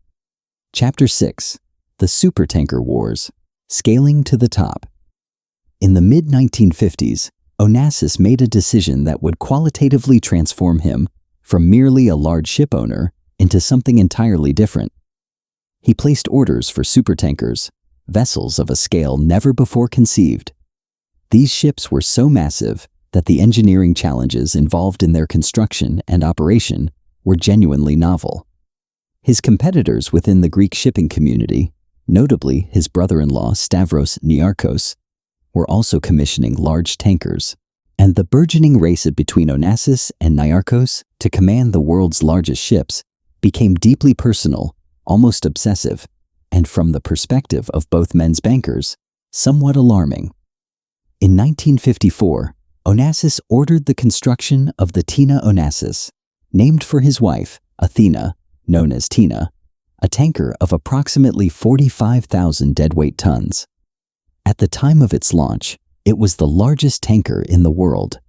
Chapter 6. The Supertanker Wars. Scaling to the Top. In the mid-1950s, Onassis made a decision that would qualitatively transform him from merely a large ship owner into something entirely different. He placed orders for supertankers, vessels of a scale never before conceived. These ships were so massive that the engineering challenges involved in their construction and operation were genuinely novel. His competitors within the Greek shipping community, notably his brother-in-law Stavros Niarchos, were also commissioning large tankers, and the burgeoning race between Onassis and Niarchos to command the world's largest ships became deeply personal, almost obsessive, and from the perspective of both men's bankers, somewhat alarming. In 1954, Onassis ordered the construction of the Tina Onassis, named for his wife, Athena, known as Tina, a tanker of approximately 45,000 deadweight tons. At the time of its launch, it was the largest tanker in the world.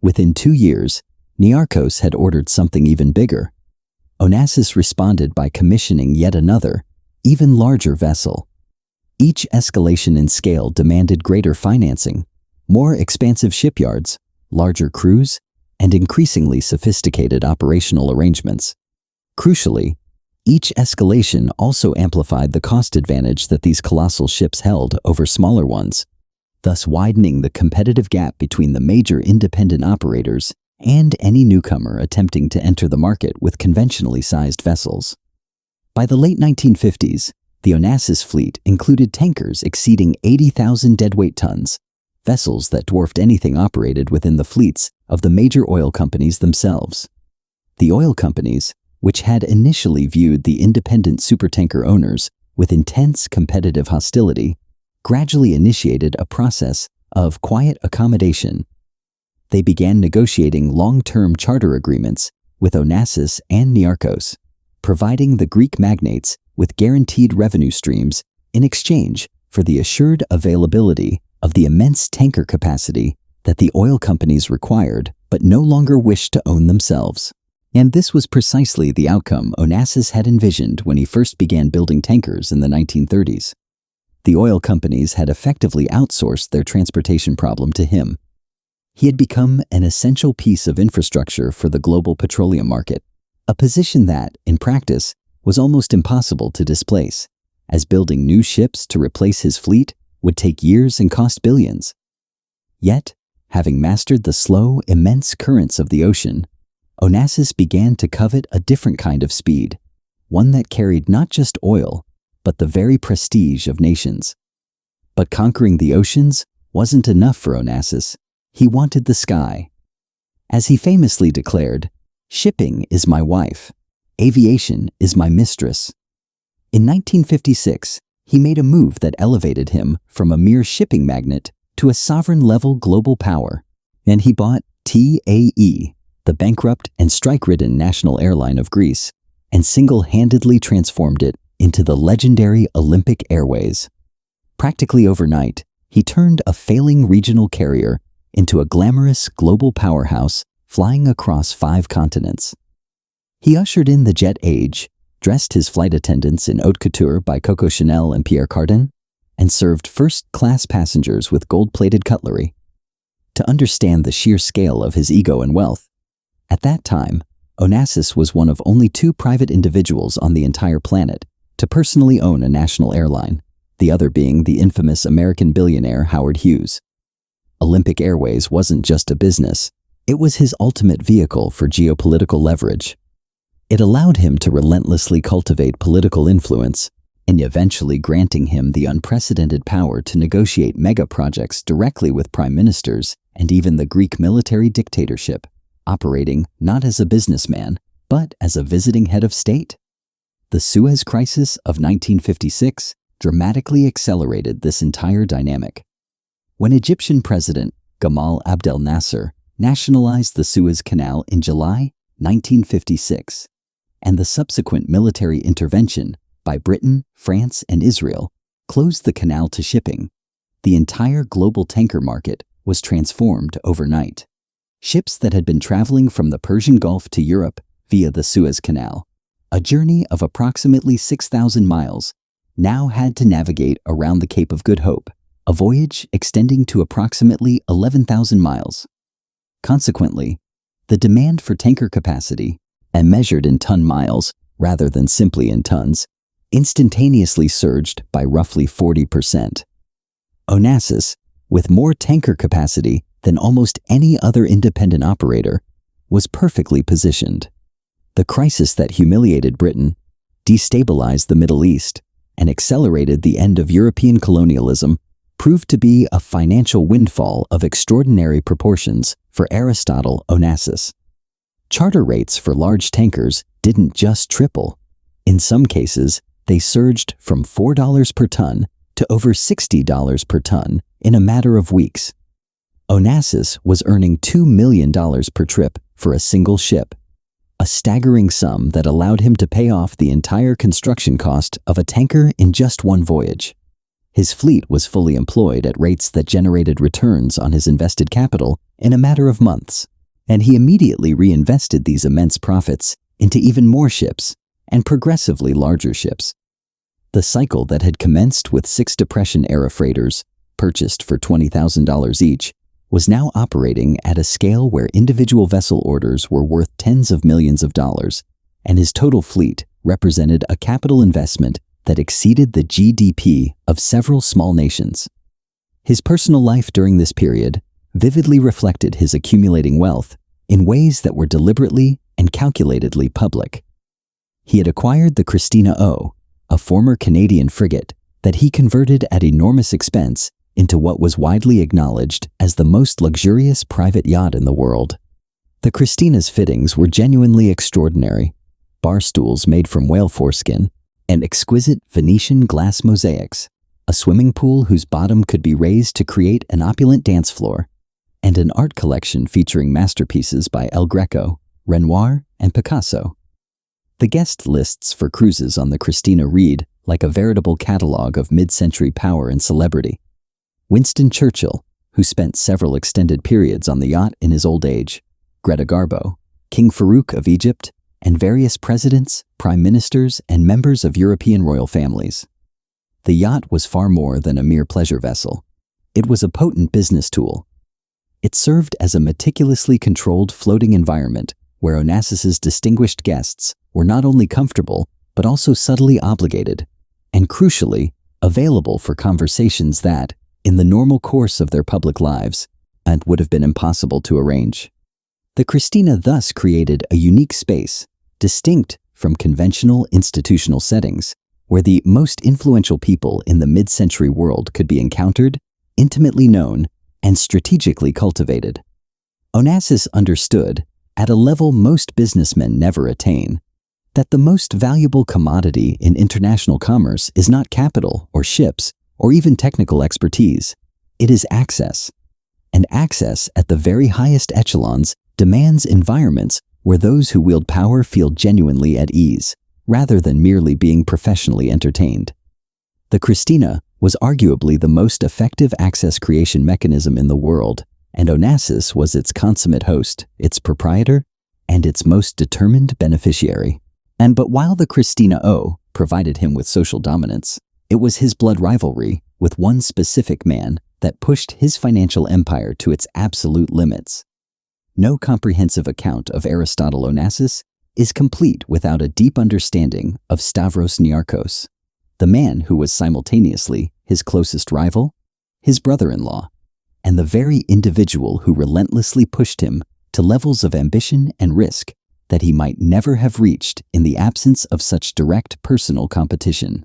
Within 2 years, Niarchos had ordered something even bigger. Onassis responded by commissioning yet another, even larger vessel. Each escalation in scale demanded greater financing, more expansive shipyards, larger crews, and increasingly sophisticated operational arrangements. Crucially, each escalation also amplified the cost advantage that these colossal ships held over smaller ones, thus widening the competitive gap between the major independent operators and any newcomer attempting to enter the market with conventionally sized vessels. By the late 1950s, The Onassis fleet included tankers exceeding 80,000 deadweight tons, vessels that dwarfed anything operated within the fleets of the major oil companies themselves. The oil companies, which had initially viewed the independent supertanker owners with intense competitive hostility, gradually initiated a process of quiet accommodation. They began negotiating long-term charter agreements with Onassis and Niarchos, providing the Greek magnates with guaranteed revenue streams in exchange for the assured availability of the immense tanker capacity that the oil companies required but no longer wished to own themselves. And this was precisely the outcome Onassis had envisioned when he first began building tankers in the 1930s. The oil companies had effectively outsourced their transportation problem to him. He had become an essential piece of infrastructure for the global petroleum market, a position that, in practice, was almost impossible to displace, as building new ships to replace his fleet would take years and cost billions. Yet, having mastered the slow, immense currents of the ocean, Onassis began to covet a different kind of speed, one that carried not just oil, but the very prestige of nations. But conquering the oceans wasn't enough for Onassis. He wanted the sky. As he famously declared, "Shipping is my wife. Aviation is my mistress." In 1956, he made a move that elevated him from a mere shipping magnate to a sovereign-level global power, and he bought TAE, the bankrupt and strike-ridden national airline of Greece, and single-handedly transformed it into the legendary Olympic Airways. Practically overnight, he turned a failing regional carrier into a glamorous global powerhouse flying across 5 continents. He ushered in the jet age, dressed his flight attendants in haute couture by Coco Chanel and Pierre Cardin, and served first-class passengers with gold-plated cutlery. To understand the sheer scale of his ego and wealth, at that time, Onassis was one of only 2 private individuals on the entire planet to personally own a national airline, the other being the infamous American billionaire Howard Hughes. Olympic Airways wasn't just a business, it was his ultimate vehicle for geopolitical leverage. It allowed him to relentlessly cultivate political influence, and eventually granting him the unprecedented power to negotiate mega projects directly with prime ministers and even the Greek military dictatorship, operating not as a businessman, but as a visiting head of state. The Suez Crisis of 1956 dramatically accelerated this entire dynamic. When Egyptian President Gamal Abdel Nasser nationalized the Suez Canal in July 1956, and the subsequent military intervention by Britain, France, and Israel closed the canal to shipping, the entire global tanker market was transformed overnight. Ships that had been traveling from the Persian Gulf to Europe via the Suez Canal, a journey of approximately 6,000 miles, now had to navigate around the Cape of Good Hope, a voyage extending to approximately 11,000 miles. Consequently, the demand for tanker capacity, and measured in ton-miles rather than simply in tons, instantaneously surged by roughly 40%. Onassis, with more tanker capacity than almost any other independent operator, was perfectly positioned. The crisis that humiliated Britain, destabilized the Middle East, and accelerated the end of European colonialism proved to be a financial windfall of extraordinary proportions for Aristotle Onassis. Charter rates for large tankers didn't just triple. In some cases, they surged from $4 per ton to over $60 per ton in a matter of weeks. Onassis was earning $2 million per trip for a single ship, a staggering sum that allowed him to pay off the entire construction cost of a tanker in just one voyage. His fleet was fully employed at rates that generated returns on his invested capital in a matter of months, and he immediately reinvested these immense profits into even more ships and progressively larger ships. The cycle that had commenced with 6 Depression-era freighters, purchased for $20,000 each, was now operating at a scale where individual vessel orders were worth tens of millions of dollars, and his total fleet represented a capital investment that exceeded the GDP of several small nations. His personal life during this period vividly reflected his accumulating wealth in ways that were deliberately and calculatedly public. He had acquired the Christina O, a former Canadian frigate that he converted at enormous expense into what was widely acknowledged as the most luxurious private yacht in the world. The Christina's fittings were genuinely extraordinary: bar stools made from whale foreskin, and exquisite Venetian glass mosaics, a swimming pool whose bottom could be raised to create an opulent dance floor, and an art collection featuring masterpieces by El Greco, Renoir, and Picasso. The guest lists for cruises on the Christina read like a veritable catalog of mid-century power and celebrity. Winston Churchill, who spent several extended periods on the yacht in his old age, Greta Garbo, King Farouk of Egypt, and various presidents, prime ministers, and members of European royal families. The yacht was far more than a mere pleasure vessel. It was a potent business tool. It served as a meticulously controlled floating environment where Onassis's distinguished guests were not only comfortable, but also subtly obligated, and crucially, available for conversations that, in the normal course of their public lives, and would have been impossible to arrange. The Christina thus created a unique space, distinct from conventional institutional settings, where the most influential people in the mid-century world could be encountered, intimately known, and strategically cultivated. Onassis understood, at a level most businessmen never attain, that the most valuable commodity in international commerce is not capital or ships or even technical expertise. It is access. And access at the very highest echelons demands environments where those who wield power feel genuinely at ease, rather than merely being professionally entertained. The Christina was arguably the most effective access creation mechanism in the world, and Onassis was its consummate host, its proprietor, and its most determined beneficiary. But while the Christina provided him with social dominance, it was his blood rivalry with one specific man that pushed his financial empire to its absolute limits. No comprehensive account of Aristotle Onassis is complete without a deep understanding of Stavros Niarchos, the man who was simultaneously his closest rival, his brother-in-law, and the very individual who relentlessly pushed him to levels of ambition and risk that he might never have reached in the absence of such direct personal competition.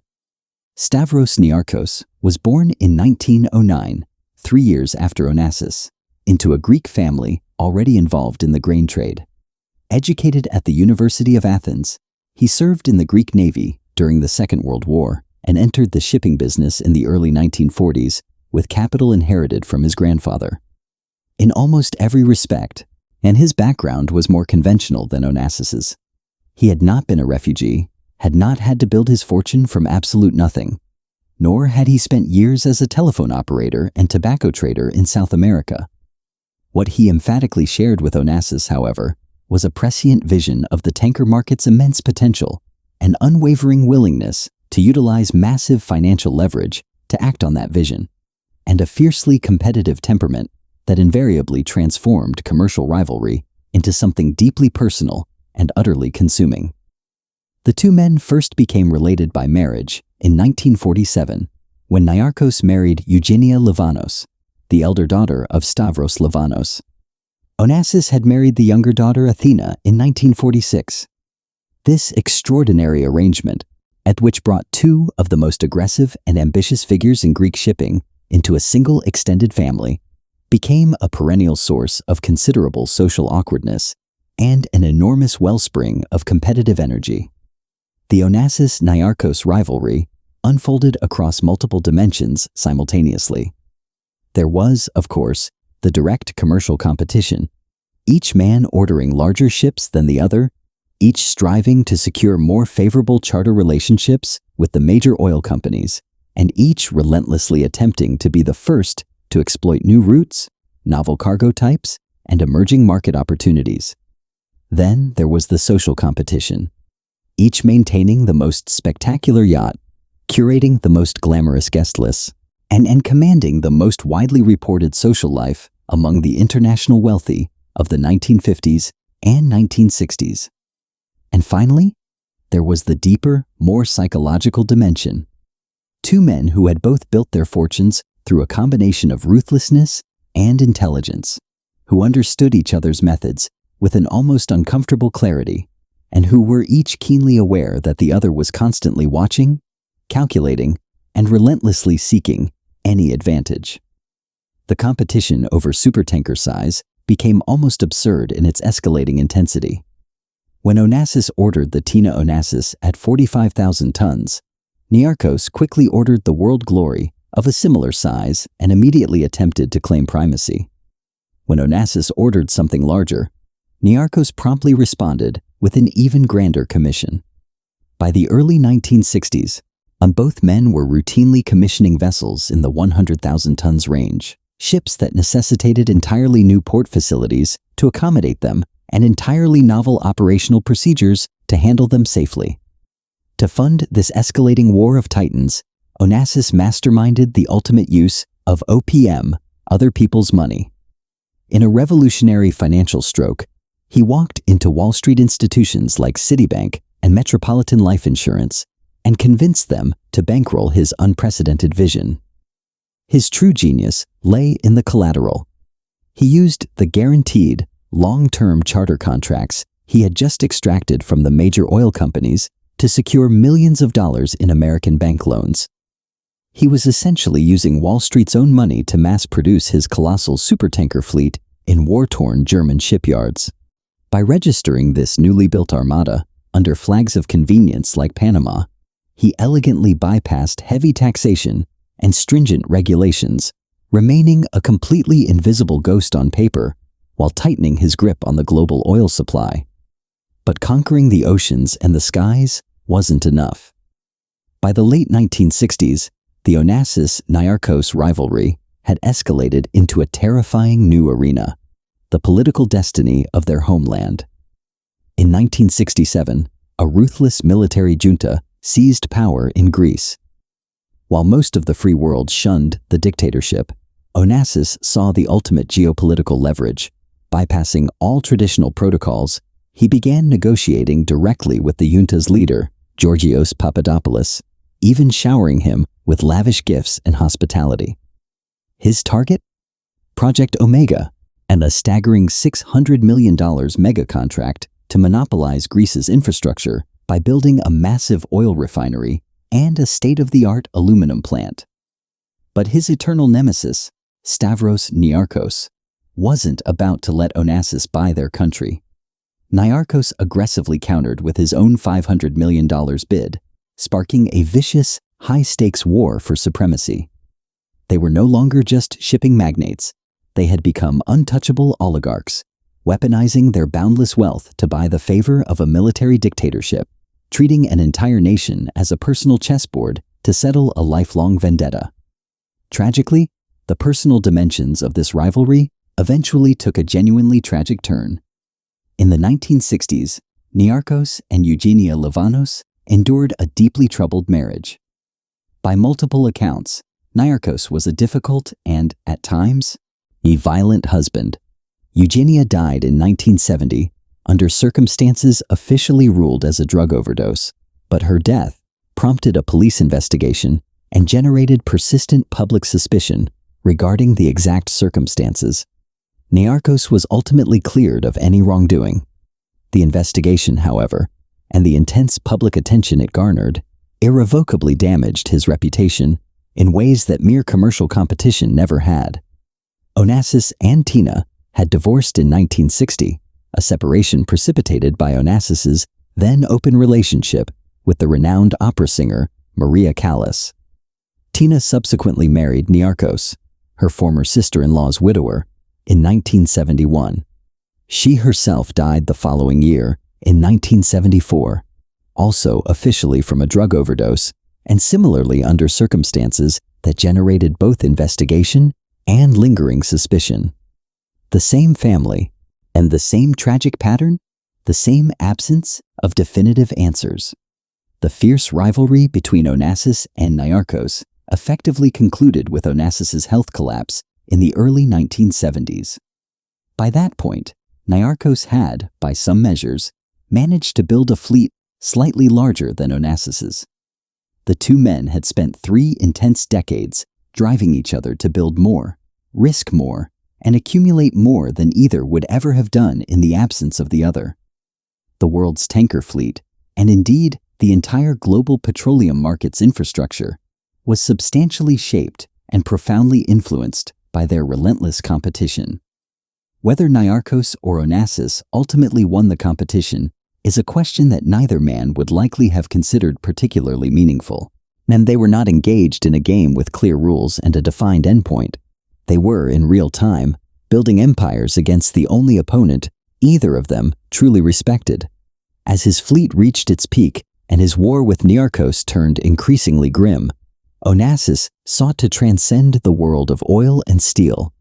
Stavros Niarchos was born in 1909, 3 years after Onassis, into a Greek family already involved in the grain trade. Educated at the University of Athens, he served in the Greek Navy during the Second World War and entered the shipping business in the early 1940s with capital inherited from his grandfather. In almost every respect, and his background was more conventional than Onassis's. He had not been a refugee, had not had to build his fortune from absolute nothing, nor had he spent years as a telephone operator and tobacco trader in South America. What he emphatically shared with Onassis, however, was a prescient vision of the tanker market's immense potential, an unwavering willingness to utilize massive financial leverage to act on that vision, and a fiercely competitive temperament that invariably transformed commercial rivalry into something deeply personal and utterly consuming. The two men first became related by marriage in 1947, when Niarchos married Eugenia Livanos, the elder daughter of Stavros Livanos. Onassis had married the younger daughter Athena in 1946. This extraordinary arrangement, at which brought two of the most aggressive and ambitious figures in Greek shipping into a single extended family, became a perennial source of considerable social awkwardness and an enormous wellspring of competitive energy. The Onassis-Niarchos rivalry unfolded across multiple dimensions simultaneously. There was, of course, the direct commercial competition, each man ordering larger ships than the other, each striving to secure more favorable charter relationships with the major oil companies, and each relentlessly attempting to be the first to exploit new routes, novel cargo types, and emerging market opportunities. Then there was the social competition, each maintaining the most spectacular yacht, curating the most glamorous guest lists, and commanding the most widely reported social life among the international wealthy of the 1950s and 1960s. And finally, there was the deeper, more psychological dimension. Two men who had both built their fortunes through a combination of ruthlessness and intelligence, who understood each other's methods with an almost uncomfortable clarity, and who were each keenly aware that the other was constantly watching calculating, and relentlessly seeking any advantage. The competition over supertanker size became almost absurd in its escalating intensity. When Onassis ordered the Tina Onassis at 45,000 tons, Niarchos quickly ordered the World Glory of a similar size and immediately attempted to claim primacy. When Onassis ordered something larger, Niarchos promptly responded with an even grander commission. By the early 1960s, both men were routinely commissioning vessels in the 100,000 tons range, ships that necessitated entirely new port facilities to accommodate them and entirely novel operational procedures to handle them safely. To fund this escalating war of titans, Onassis masterminded the ultimate use of OPM, other people's money. In a revolutionary financial stroke, he walked into Wall Street institutions like Citibank and Metropolitan Life Insurance and convinced them to bankroll his unprecedented vision. His true genius lay in the collateral. He used the guaranteed, long-term charter contracts he had just extracted from the major oil companies to secure millions of dollars in American bank loans. He was essentially using Wall Street's own money to mass-produce his colossal supertanker fleet in war-torn German shipyards. By registering this newly built armada under flags of convenience like Panama, he elegantly bypassed heavy taxation and stringent regulations, remaining a completely invisible ghost on paper while tightening his grip on the global oil supply. But conquering the oceans and the skies wasn't enough. By the late 1960s, the Onassis-Niarchos rivalry had escalated into a terrifying new arena, the political destiny of their homeland. In 1967, a ruthless military junta seized power in Greece. While most of the free world shunned the dictatorship, Onassis saw the ultimate geopolitical leverage. Bypassing all traditional protocols, he began negotiating directly with the junta's leader, Georgios Papadopoulos, even showering him with lavish gifts and hospitality. His target? Project Omega, and a staggering $600 million mega contract to monopolize Greece's infrastructure by building a massive oil refinery and a state-of-the-art aluminum plant. But his eternal nemesis, Stavros Niarchos, wasn't about to let Onassis buy their country. Niarchos aggressively countered with his own $500 million bid, sparking a vicious, high-stakes war for supremacy. They were no longer just shipping magnates. They had become untouchable oligarchs, weaponizing their boundless wealth to buy the favor of a military dictatorship, treating an entire nation as a personal chessboard to settle a lifelong vendetta. Tragically, the personal dimensions of this rivalry eventually took a genuinely tragic turn. In the 1960s, Niarchos and Eugenia Livanos endured a deeply troubled marriage. By multiple accounts, Niarchos was a difficult and, at times, a violent husband. Eugenia died in 1970 under circumstances officially ruled as a drug overdose, but her death prompted a police investigation and generated persistent public suspicion regarding the exact circumstances. Niarchos was ultimately cleared of any wrongdoing. The investigation, however, and the intense public attention it garnered, irrevocably damaged his reputation in ways that mere commercial competition never had. Onassis and Tina had divorced in 1960, a separation precipitated by Onassis's then open relationship with the renowned opera singer Maria Callas. Tina subsequently married Niarchos, her former sister-in-law's widower, in 1971. She herself died the following year, in 1974, also officially from a drug overdose, and similarly under circumstances that generated both investigation and lingering suspicion. The same family, and the same tragic pattern, the same absence of definitive answers. The fierce rivalry between Onassis and Niarchos effectively concluded with Onassis's health collapse in the early 1970s. By that point, Niarchos had, by some measures, managed to build a fleet slightly larger than Onassis's. The two men had spent 3 intense decades driving each other to build more, risk more, and accumulate more than either would ever have done in the absence of the other. The world's tanker fleet, and indeed the entire global petroleum market's infrastructure was substantially shaped and profoundly influenced by their relentless competition. Whether Niarchos or Onassis ultimately won the competition is a question that neither man would likely have considered particularly meaningful. And they were not engaged in a game with clear rules and a defined endpoint. They were, in real time, building empires against the only opponent either of them truly respected. As his fleet reached its peak and his war with Niarchos turned increasingly grim, Onassis sought to transcend the world of oil and steel.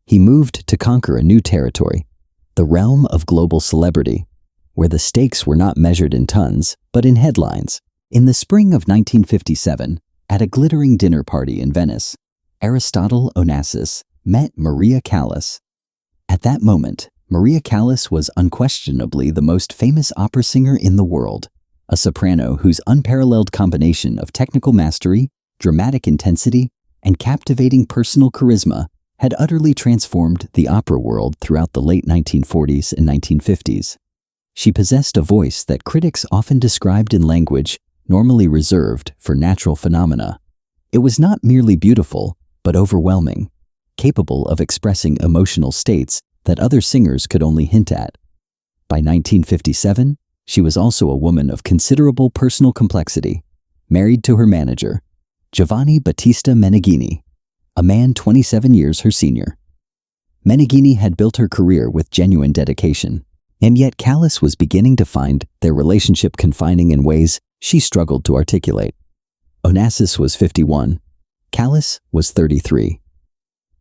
He moved to conquer a new territory, the realm of global celebrity, where the stakes were not measured in tons, but in headlines. In the spring of 1957, at a glittering dinner party in Venice, Aristotle Onassis met Maria Callas. At that moment, Maria Callas was unquestionably the most famous opera singer in the world, a soprano whose unparalleled combination of technical mastery, dramatic intensity, and captivating personal charisma had utterly transformed the opera world throughout the late 1940s and 1950s. She possessed a voice that critics often described in language normally reserved for natural phenomena. It was not merely beautiful, but overwhelming, capable of expressing emotional states that other singers could only hint at. By 1957, she was also a woman of considerable personal complexity, married to her manager, Giovanni Battista Meneghini, a man 27 years her senior. Meneghini had built her career with genuine dedication, and yet Callas was beginning to find their relationship confining in ways she struggled to articulate. Onassis was 51, Callas was 33.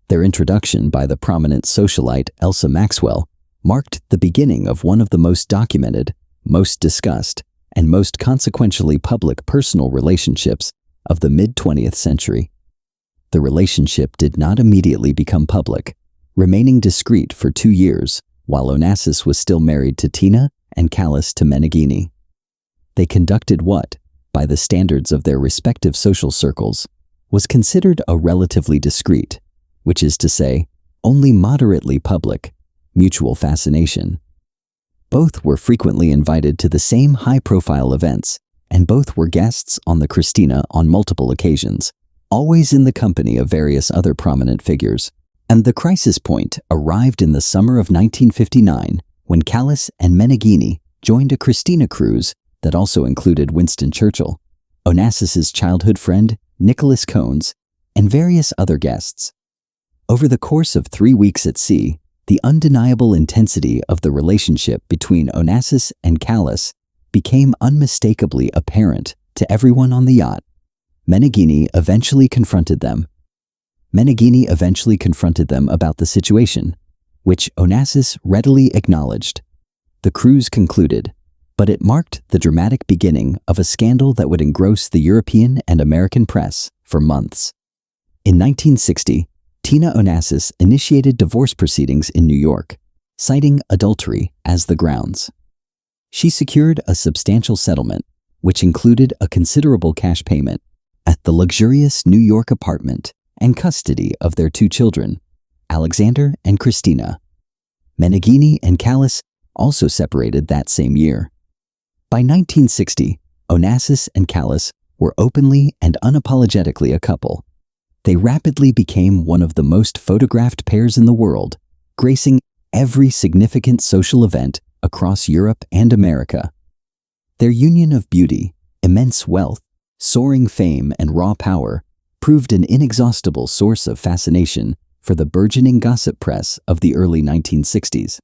Their introduction by the prominent socialite Elsa Maxwell marked the beginning of one of the most documented, most discussed, and most consequentially public personal relationships of the mid-20th century. The relationship did not immediately become public, remaining discreet for 2 years while Onassis was still married to Tina and Callas to Meneghini. They conducted what, by the standards of their respective social circles, was considered a relatively discreet, which is to say, only moderately public, mutual fascination. Both were frequently invited to the same high-profile events, and both were guests on the Christina on multiple occasions, always in the company of various other prominent figures. And the crisis point arrived in the summer of 1959 when Callas and Meneghini joined a Christina cruise that also included Winston Churchill, Onassis's childhood friend Nicholas Cones, and various other guests. Over the course of 3 weeks at sea, the undeniable intensity of the relationship between Onassis and Callas became unmistakably apparent to everyone on the yacht. Meneghini eventually confronted them about the situation, which Onassis readily acknowledged. The cruise concluded, but it marked the dramatic beginning of a scandal that would engross the European and American press for months. In 1960, Tina Onassis initiated divorce proceedings in New York, citing adultery as the grounds. She secured a substantial settlement, which included a considerable cash payment at the luxurious New York apartment and custody of their 2 children, Alexander and Christina. Meneghini and Callas also separated that same year. By 1960, Onassis and Callas were openly and unapologetically a couple. They rapidly became one of the most photographed pairs in the world, gracing every significant social event across Europe and America. Their union of beauty, immense wealth, soaring fame, and raw power proved an inexhaustible source of fascination for the burgeoning gossip press of the early 1960s.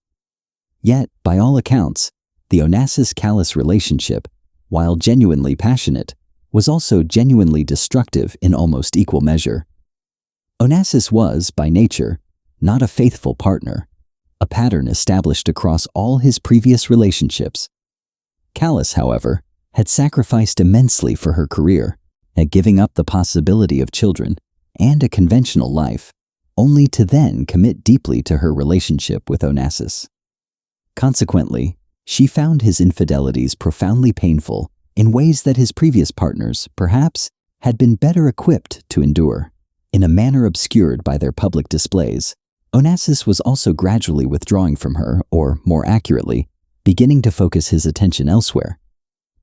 Yet, by all accounts, the Onassis-Callas relationship, while genuinely passionate, was also genuinely destructive in almost equal measure. Onassis was, by nature, not a faithful partner, a pattern established across all his previous relationships. Callas, however, had sacrificed immensely for her career, at giving up the possibility of children and a conventional life, only to then commit deeply to her relationship with Onassis. Consequently, she found his infidelities profoundly painful in ways that his previous partners, perhaps, had been better equipped to endure. In a manner obscured by their public displays, Onassis was also gradually withdrawing from her, or more accurately, beginning to focus his attention elsewhere.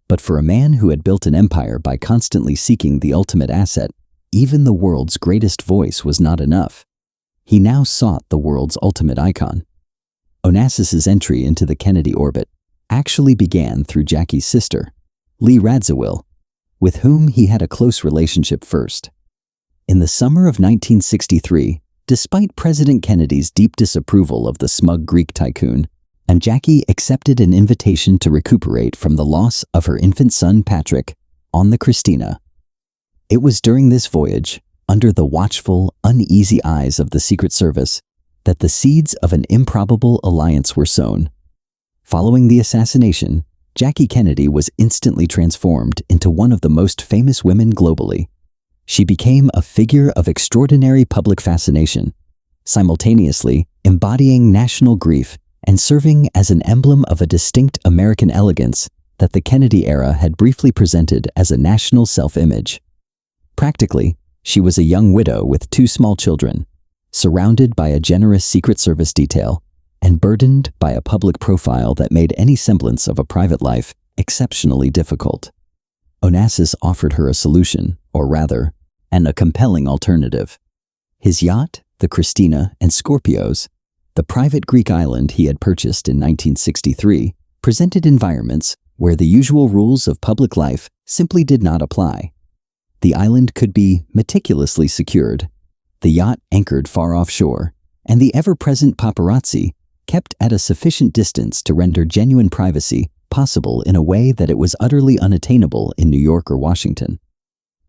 But for a man who had built an empire by constantly seeking the ultimate asset, even the world's greatest voice was not enough. He now sought the world's ultimate icon. Onassis's entry into the Kennedy orbit actually began through Jackie's sister, Lee Radziwill, with whom he had a close relationship first. In the summer of 1963, despite President Kennedy's deep disapproval of the smug Greek tycoon, Jackie accepted an invitation to recuperate from the loss of her infant son Patrick on the Christina. It was during this voyage, under the watchful, uneasy eyes of the Secret Service, that the seeds of an improbable alliance were sown. Following the assassination, Jackie Kennedy was instantly transformed into one of the most famous women globally. She became a figure of extraordinary public fascination, simultaneously embodying national grief and serving as an emblem of a distinct American elegance that the Kennedy era had briefly presented as a national self-image. Practically, she was a young widow with 2 small children, surrounded by a generous Secret Service detail, and burdened by a public profile that made any semblance of a private life exceptionally difficult. Onassis offered her a solution, or rather, a compelling alternative. His yacht, the Christina and Scorpios, the private Greek island he had purchased in 1963, presented environments where the usual rules of public life simply did not apply. The island could be meticulously secured, the yacht anchored far offshore, and the ever-present paparazzi kept at a sufficient distance to render genuine privacy possible in a way that it was utterly unattainable in New York or Washington.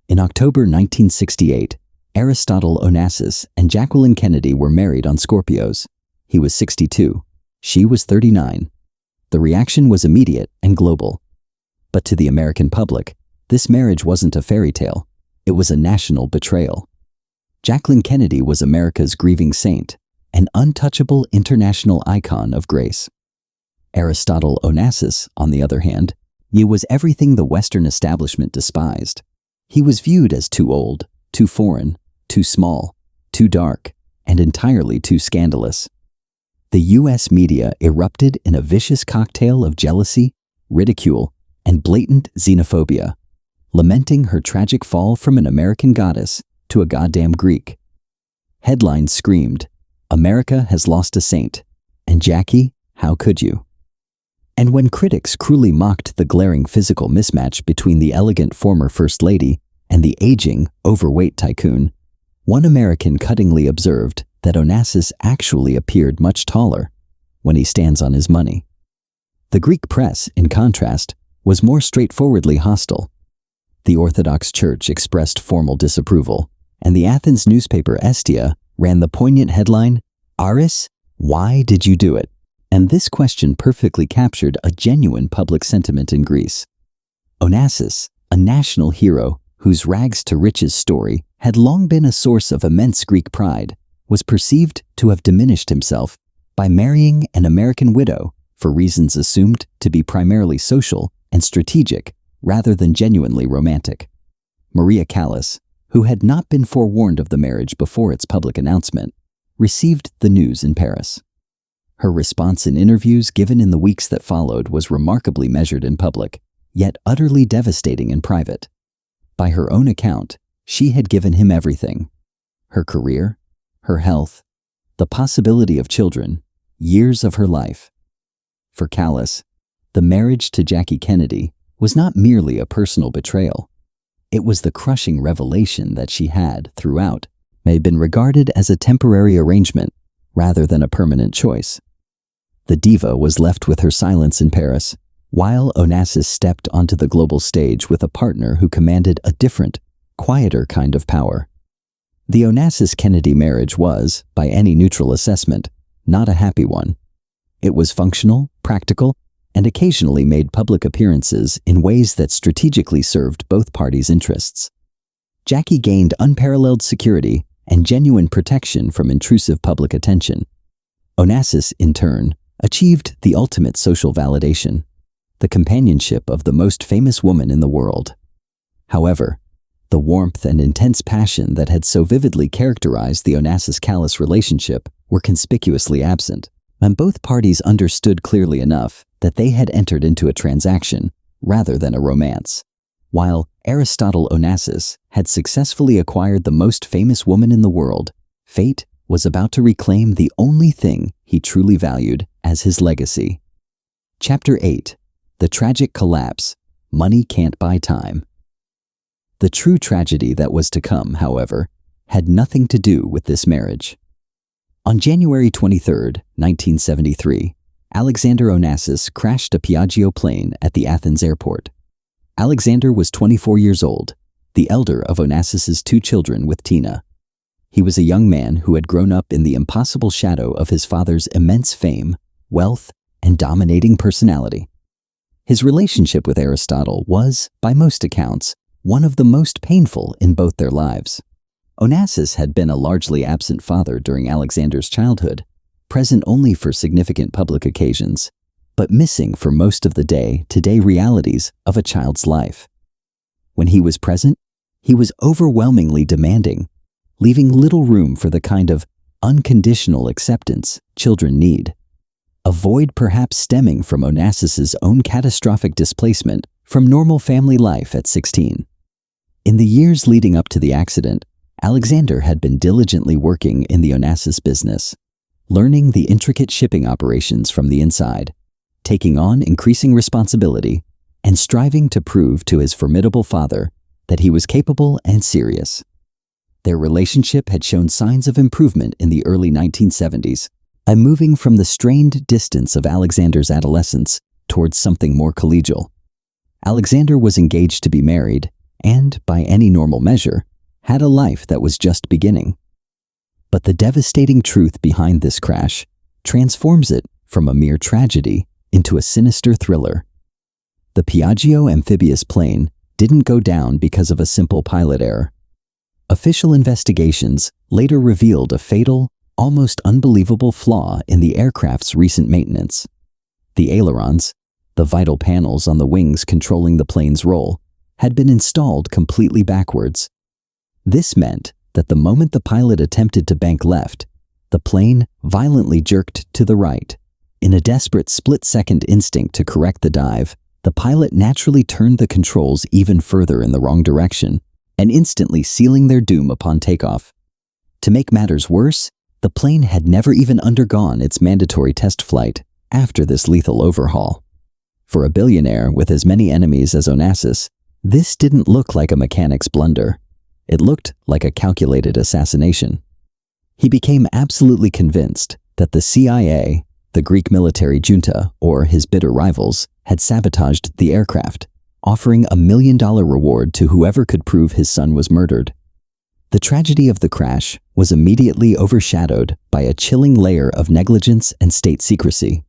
In October 1968, Aristotle Onassis and Jacqueline Kennedy were married on Scorpios. He was 62. She was 39. The reaction was immediate and global. But to the American public, this marriage wasn't a fairy tale. It was a national betrayal. Jacqueline Kennedy was America's grieving saint, an untouchable international icon of grace. Aristotle Onassis, on the other hand, he was everything the Western establishment despised. He was viewed as too old, too foreign, too small, too dark, and entirely too scandalous. The U.S. media erupted in a vicious cocktail of jealousy, ridicule, and blatant xenophobia, lamenting her tragic fall from an American goddess to a goddamn Greek. Headlines screamed, "America has lost a saint," and "Jackie, how could you?" And when critics cruelly mocked the glaring physical mismatch between the elegant former First Lady and the aging, overweight tycoon, one American cuttingly observed that Onassis actually appeared much taller when he stands on his money. The Greek press, in contrast, was more straightforwardly hostile. The Orthodox Church expressed formal disapproval, and the Athens newspaper Estia ran the poignant headline, "Aris, why did you do it?" And this question perfectly captured a genuine public sentiment in Greece. Onassis, a national hero whose rags to riches story had long been a source of immense Greek pride, was perceived to have diminished himself by marrying an American widow for reasons assumed to be primarily social and strategic rather than genuinely romantic. Maria Callas, who had not been forewarned of the marriage before its public announcement, received the news in Paris. Her response in interviews given in the weeks that followed was remarkably measured in public, yet utterly devastating in private. By her own account, she had given him everything: her career, her health, the possibility of children, years of her life. For Callas, the marriage to Jackie Kennedy was not merely a personal betrayal. It was the crushing revelation that she had, throughout, been regarded as a temporary arrangement rather than a permanent choice. The diva was left with her silence in Paris, while Onassis stepped onto the global stage with a partner who commanded a different, quieter kind of power. The Onassis-Kennedy marriage was, by any neutral assessment, not a happy one. It was functional, practical, and occasionally made public appearances in ways that strategically served both parties' interests. Jackie gained unparalleled security and genuine protection from intrusive public attention. Onassis, in turn, achieved the ultimate social validation, the companionship of the most famous woman in the world. However, the warmth and intense passion that had so vividly characterized the Onassis-Callas relationship were conspicuously absent, and both parties understood clearly enough that they had entered into a transaction rather than a romance. While Aristotle Onassis had successfully acquired the most famous woman in the world, fate was about to reclaim the only thing he truly valued as his legacy. Chapter 8. The Tragic Collapse. Money Can't Buy Time. The true tragedy that was to come, however, had nothing to do with this marriage. On January 23, 1973, Alexander Onassis crashed a Piaggio plane at the Athens airport. Alexander was 24 years old, the elder of Onassis's 2 children with Tina. He was a young man who had grown up in the impossible shadow of his father's immense fame, wealth, and dominating personality. His relationship with Aristotle was, by most accounts, one of the most painful in both their lives. Onassis had been a largely absent father during Alexander's childhood, present only for significant public occasions, but missing for most of the day-to-day realities of a child's life. When he was present, he was overwhelmingly demanding, leaving little room for the kind of unconditional acceptance children need. A void perhaps stemming from Onassis's own catastrophic displacement from normal family life at 16. In the years leading up to the accident, Alexander had been diligently working in the Onassis business, learning the intricate shipping operations from the inside, taking on increasing responsibility, and striving to prove to his formidable father that he was capable and serious. Their relationship had shown signs of improvement in the early 1970s, moving from the strained distance of Alexander's adolescence towards something more collegial. Alexander was engaged to be married and, by any normal measure, had a life that was just beginning. But the devastating truth behind this crash transforms it from a mere tragedy into a sinister thriller. The Piaggio amphibious plane didn't go down because of a simple pilot error. Official investigations later revealed a fatal, almost unbelievable flaw in the aircraft's recent maintenance. The ailerons, the vital panels on the wings controlling the plane's roll, had been installed completely backwards. This meant that the moment the pilot attempted to bank left, the plane violently jerked to the right. In a desperate split-second instinct to correct the dive, the pilot naturally turned the controls even further in the wrong direction, and instantly sealing their doom upon takeoff. To make matters worse, the plane had never even undergone its mandatory test flight after this lethal overhaul. For a billionaire with as many enemies as Onassis, this didn't look like a mechanic's blunder. It looked like a calculated assassination. He became absolutely convinced that the CIA, the Greek military junta, or his bitter rivals, had sabotaged the aircraft, offering a $1 million reward to whoever could prove his son was murdered. The tragedy of the crash was immediately overshadowed by a chilling layer of negligence and state secrecy.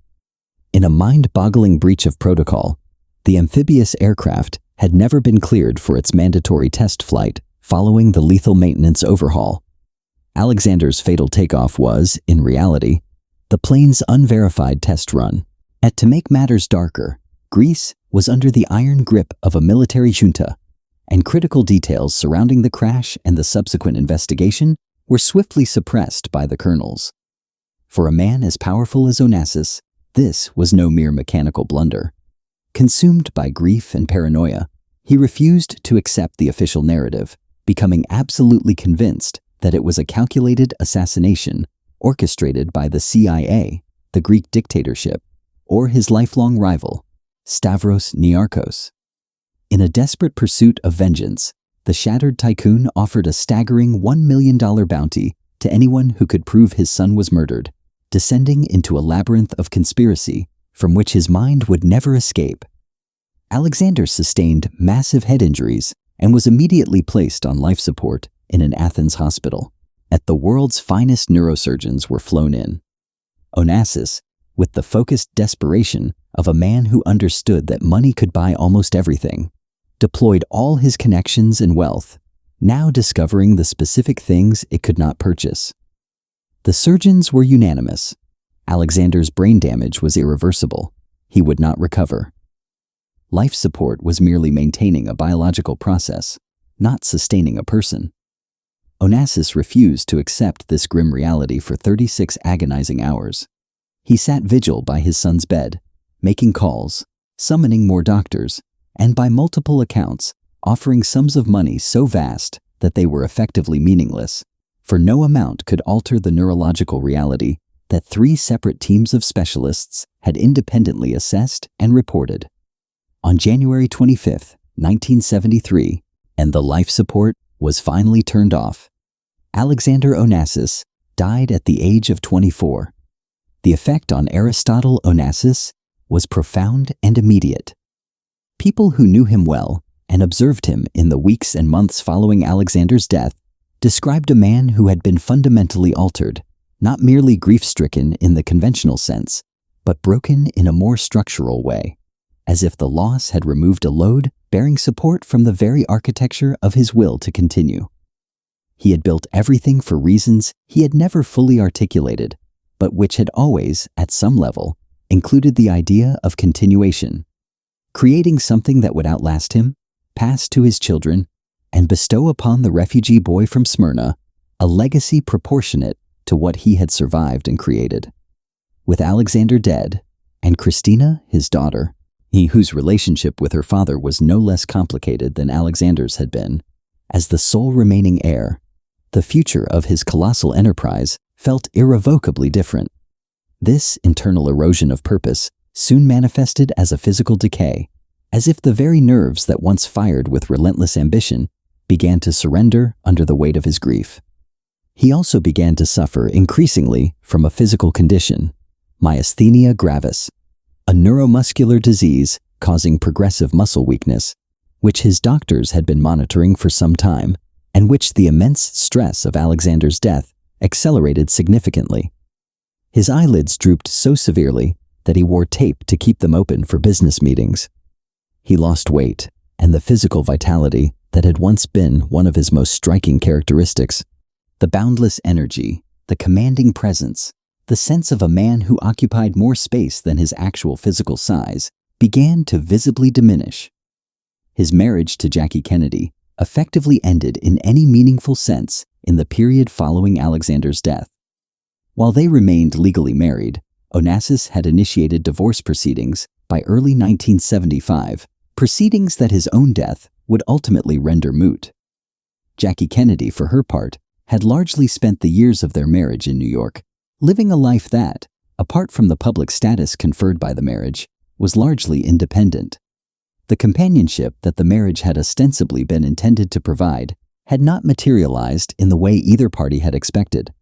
In a mind-boggling breach of protocol, the amphibious aircraft had never been cleared for its mandatory test flight following the lethal maintenance overhaul. Alexander's fatal takeoff was, in reality, the plane's unverified test run. And to make matters darker, Greece was under the iron grip of a military junta, and critical details surrounding the crash and the subsequent investigation were swiftly suppressed by the colonels. For a man as powerful as Onassis, this was no mere mechanical blunder. Consumed by grief and paranoia, he refused to accept the official narrative, becoming absolutely convinced that it was a calculated assassination orchestrated by the CIA, the Greek dictatorship, or his lifelong rival, Stavros Niarchos. In a desperate pursuit of vengeance, the shattered tycoon offered a staggering $1 million bounty to anyone who could prove his son was murdered, descending into a labyrinth of conspiracy from which his mind would never escape. Alexander sustained massive head injuries and was immediately placed on life support in an Athens hospital. The world's finest neurosurgeons were flown in. Onassis, with the focused desperation of a man who understood that money could buy almost everything, deployed all his connections and wealth, now discovering the specific things it could not purchase. The surgeons were unanimous. Alexander's brain damage was irreversible. He would not recover. Life support was merely maintaining a biological process, not sustaining a person. Onassis refused to accept this grim reality for 36 agonizing hours. He sat vigil by his son's bed, making calls, summoning more doctors, and by multiple accounts, offering sums of money so vast that they were effectively meaningless, for no amount could alter the neurological reality that 3 separate teams of specialists had independently assessed and reported. On January 25, 1973, and the life support was finally turned off, Alexander Onassis died at the age of 24. The effect on Aristotle Onassis was profound and immediate. People who knew him well and observed him in the weeks and months following Alexander's death described a man who had been fundamentally altered, not merely grief-stricken in the conventional sense, but broken in a more structural way, as if the loss had removed a load bearing support from the very architecture of his will to continue. He had built everything for reasons he had never fully articulated, but which had always, at some level, included the idea of continuation, creating something that would outlast him, pass to his children, and bestow upon the refugee boy from Smyrna a legacy proportionate to what he had survived and created. With Alexander dead, and Christina, his daughter, he whose relationship with her father was no less complicated than Alexander's had been, as the sole remaining heir, the future of his colossal enterprise felt irrevocably different. This internal erosion of purpose soon manifested as a physical decay, as if the very nerves that once fired with relentless ambition began to surrender under the weight of his grief. He also began to suffer increasingly from a physical condition, myasthenia gravis, a neuromuscular disease causing progressive muscle weakness, which his doctors had been monitoring for some time, and which the immense stress of Alexander's death accelerated significantly. His eyelids drooped so severely that he wore tape to keep them open for business meetings. He lost weight, and the physical vitality that had once been one of his most striking characteristics, the boundless energy, the commanding presence, the sense of a man who occupied more space than his actual physical size, began to visibly diminish. His marriage to Jackie Kennedy effectively ended in any meaningful sense in the period following Alexander's death. While they remained legally married, Onassis had initiated divorce proceedings by early 1975, proceedings that his own death would ultimately render moot. Jackie Kennedy, for her part, had largely spent the years of their marriage in New York, living a life that, apart from the public status conferred by the marriage, was largely independent. The companionship that the marriage had ostensibly been intended to provide had not materialized in the way either party had expected.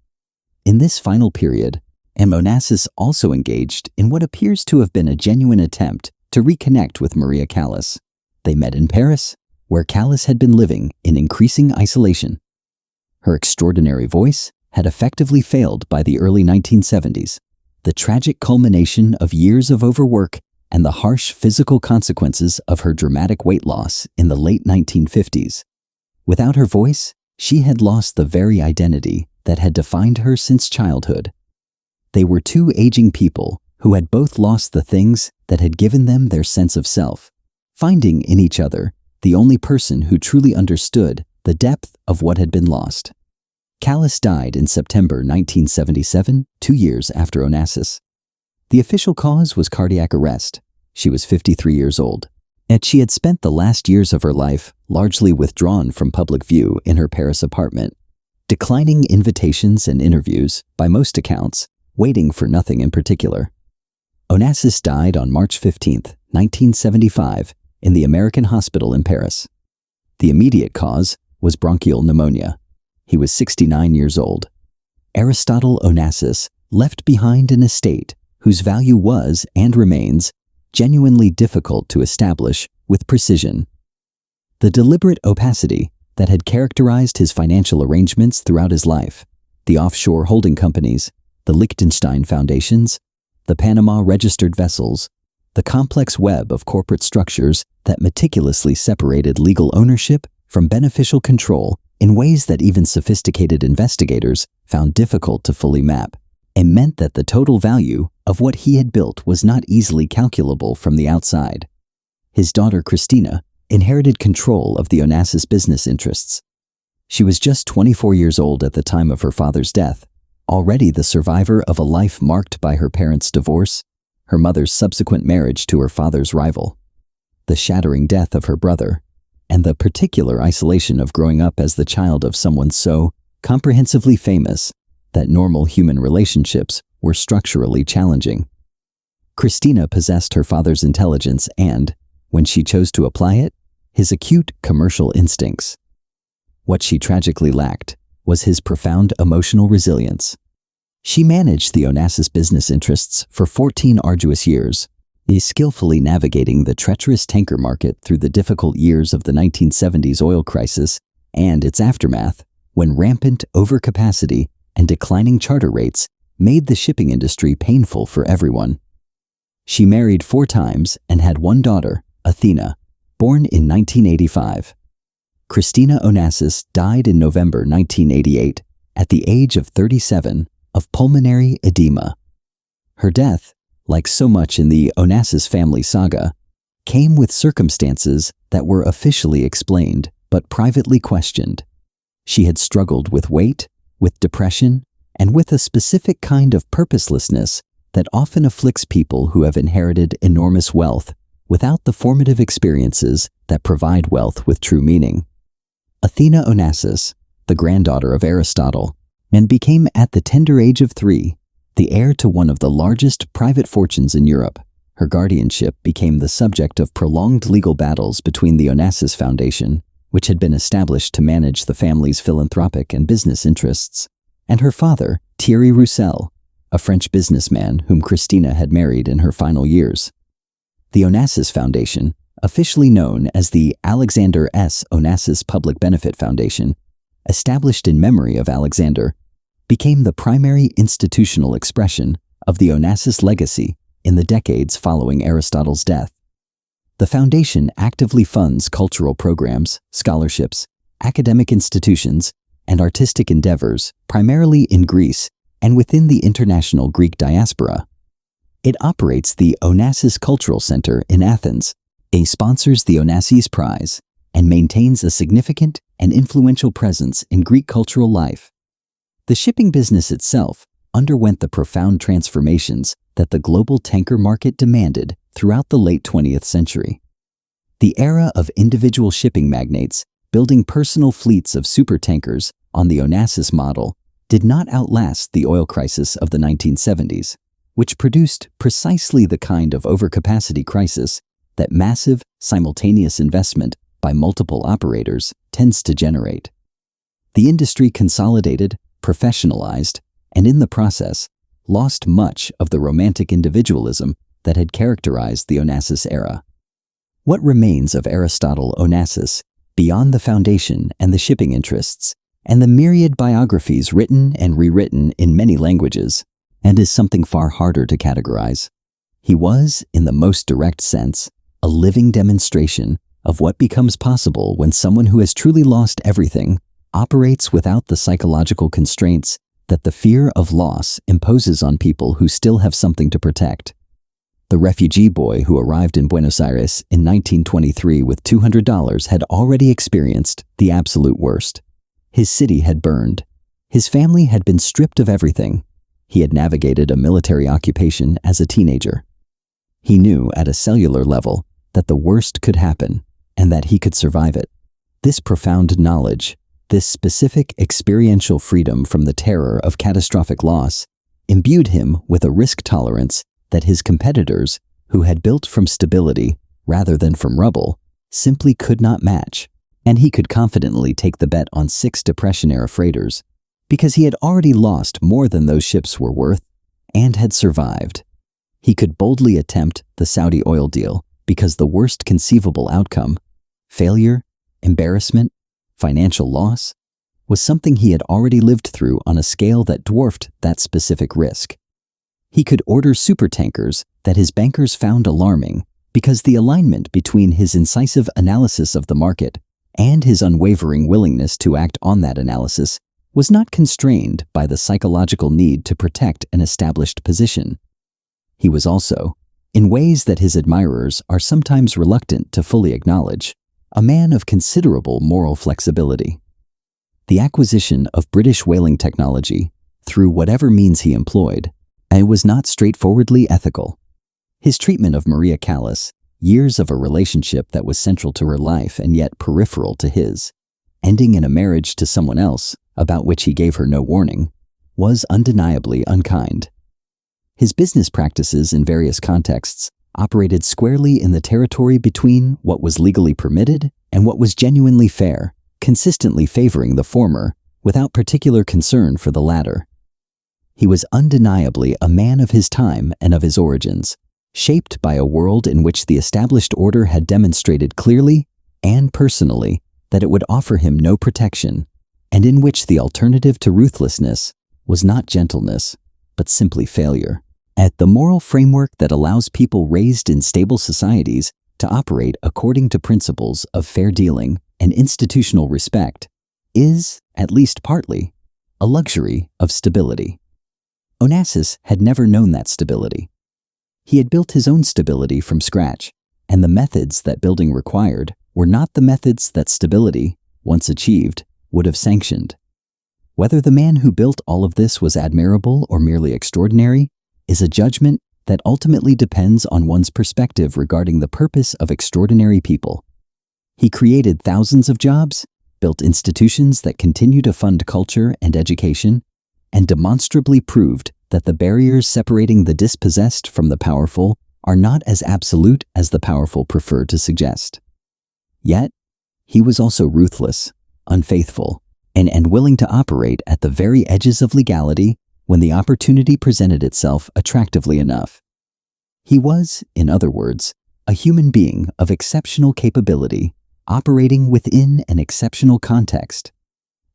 In this final period, Onassis also engaged in what appears to have been a genuine attempt to reconnect with Maria Callas. They met in Paris, where Callas had been living in increasing isolation. Her extraordinary voice had effectively failed by the early 1970s, the tragic culmination of years of overwork and the harsh physical consequences of her dramatic weight loss in the late 1950s. Without her voice, she had lost the very identity that had defined her since childhood. They were two aging people who had both lost the things that had given them their sense of self, finding in each other the only person who truly understood the depth of what had been lost. Callas died in September 1977, 2 years after Onassis. The official cause was cardiac arrest. She was 53 years old, yet she had spent the last years of her life largely withdrawn from public view in her Paris apartment, declining invitations and interviews, by most accounts, waiting for nothing in particular. Onassis died on March 15, 1975, in the American hospital in Paris. The immediate cause was bronchial pneumonia. He was 69 years old. Aristotle Onassis left behind an estate whose value was, and remains, genuinely difficult to establish with precision. The deliberate opacity that had characterized his financial arrangements throughout his life, the offshore holding companies, the Liechtenstein foundations, the Panama registered vessels, the complex web of corporate structures that meticulously separated legal ownership from beneficial control in ways that even sophisticated investigators found difficult to fully map, and meant that the total value of what he had built was not easily calculable from the outside. His daughter Christina inherited control of the Onassis business interests. She was just 24 years old at the time of her father's death, already the survivor of a life marked by her parents' divorce, her mother's subsequent marriage to her father's rival. the shattering death of her brother, and the particular isolation of growing up as the child of someone so comprehensively famous that normal human relationships were structurally challenging. Christina possessed her father's intelligence and, when she chose to apply it, his acute commercial instincts. What she tragically lacked was his profound emotional resilience. She managed the Onassis business interests for 14 arduous years, skillfully navigating the treacherous tanker market through the difficult years of the 1970s oil crisis and its aftermath, when rampant overcapacity and declining charter rates made the shipping industry painful for everyone. She married 4 times and had one daughter, Athena, born in 1985. Christina Onassis died in November 1988 at the age of 37 of pulmonary edema. Her death, like so much in the Onassis family saga, came with circumstances that were officially explained but privately questioned. She had struggled with weight, with depression, and with a specific kind of purposelessness that often afflicts people who have inherited enormous wealth without the formative experiences that provide wealth with true meaning. Athena Onassis, the granddaughter of Aristotle, and became at the tender age of 3 the heir to one of the largest private fortunes in Europe. Her guardianship became the subject of prolonged legal battles between the Onassis Foundation, which had been established to manage the family's philanthropic and business interests, and her father, Thierry Roussel, a French businessman whom Christina had married in her final years. The Onassis Foundation, officially known as the Alexander S. Onassis Public Benefit Foundation, established in memory of Alexander, became the primary institutional expression of the Onassis legacy in the decades following Aristotle's death. The foundation actively funds cultural programs, scholarships, academic institutions, and artistic endeavors primarily in Greece and within the international Greek diaspora. It operates the Onassis Cultural Center in Athens, sponsors the Onassis Prize, and maintains a significant and influential presence in Greek cultural life. The shipping business itself underwent the profound transformations that the global tanker market demanded throughout the late 20th century. The era of individual shipping magnates building personal fleets of supertankers on the Onassis model did not outlast the oil crisis of the 1970s, which produced precisely the kind of overcapacity crisis that massive, simultaneous investment by multiple operators tends to generate. The industry consolidated, professionalized, and in the process, lost much of the romantic individualism that had characterized the Onassis era. What remains of Aristotle Onassis beyond the foundation and the shipping interests, and the myriad biographies written and rewritten in many languages, and is something far harder to categorize? He was, in the most direct sense, a living demonstration of what becomes possible when someone who has truly lost everything operates without the psychological constraints that the fear of loss imposes on people who still have something to protect. The refugee boy who arrived in Buenos Aires in 1923 with $200 had already experienced the absolute worst. His city had burned. His family had been stripped of everything. He had navigated a military occupation as a teenager. He knew at a cellular level that the worst could happen and that he could survive it. This profound knowledge, this specific experiential freedom from the terror of catastrophic loss, imbued him with a risk tolerance that his competitors, who had built from stability rather than from rubble, simply could not match, and he could confidently take the bet on 6 Depression-era freighters because he had already lost more than those ships were worth and had survived. He could boldly attempt the Saudi oil deal because the worst conceivable outcome, failure, embarrassment, financial loss, was something he had already lived through on a scale that dwarfed that specific risk. He could order supertankers that his bankers found alarming because the alignment between his incisive analysis of the market and his unwavering willingness to act on that analysis was not constrained by the psychological need to protect an established position. He was also, in ways that his admirers are sometimes reluctant to fully acknowledge, a man of considerable moral flexibility. The acquisition of British whaling technology, through whatever means he employed, was not straightforwardly ethical. His treatment of Maria Callas, years of a relationship that was central to her life and yet peripheral to his, ending in a marriage to someone else about which he gave her no warning, was undeniably unkind. His business practices in various contexts operated squarely in the territory between what was legally permitted and what was genuinely fair, consistently favoring the former without particular concern for the latter. He was undeniably a man of his time and of his origins, shaped by a world in which the established order had demonstrated clearly and personally that it would offer him no protection, and in which the alternative to ruthlessness was not gentleness, but simply failure. At the moral framework that allows people raised in stable societies to operate according to principles of fair dealing and institutional respect is, at least partly, a luxury of stability. Onassis had never known that stability. He had built his own stability from scratch, and the methods that building required were not the methods that stability, once achieved, would have sanctioned. Whether the man who built all of this was admirable or merely extraordinary is a judgment that ultimately depends on one's perspective regarding the purpose of extraordinary people. He created thousands of jobs, built institutions that continue to fund culture and education, and demonstrably proved that the barriers separating the dispossessed from the powerful are not as absolute as the powerful prefer to suggest. Yet, he was also ruthless, unfaithful, and willing to operate at the very edges of legality when the opportunity presented itself attractively enough. He was, in other words, a human being of exceptional capability, operating within an exceptional context,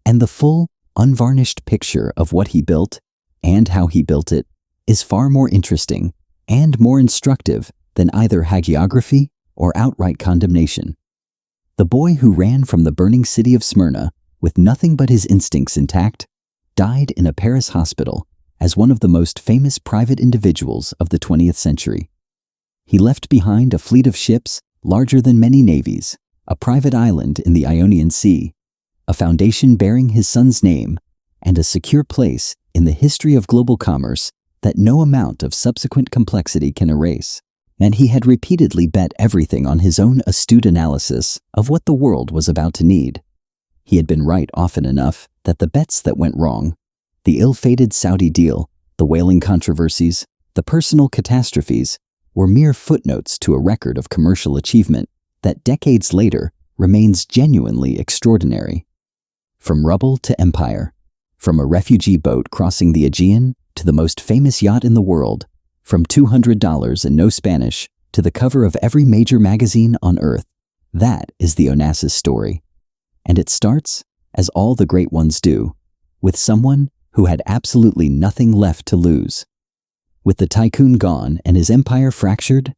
and the full, unvarnished picture of what he built and how he built it is far more interesting and more instructive than either hagiography or outright condemnation. The boy who ran from the burning city of Smyrna with nothing but his instincts intact died in a Paris hospital as one of the most famous private individuals of the 20th century. He left behind a fleet of ships larger than many navies, a private island in the Ionian Sea, a foundation bearing his son's name, and a secure place in the history of global commerce that no amount of subsequent complexity can erase. And he had repeatedly bet everything on his own astute analysis of what the world was about to need. He had been right often enough that the bets that went wrong, the ill-fated Saudi deal, the whaling controversies, the personal catastrophes, were mere footnotes to a record of commercial achievement that decades later remains genuinely extraordinary. From rubble to empire, from a refugee boat crossing the Aegean to the most famous yacht in the world, from $200 and no Spanish to the cover of every major magazine on earth, that is the Onassis story. And it starts, as all the great ones do, with someone who had absolutely nothing left to lose. With the tycoon gone and his empire fractured,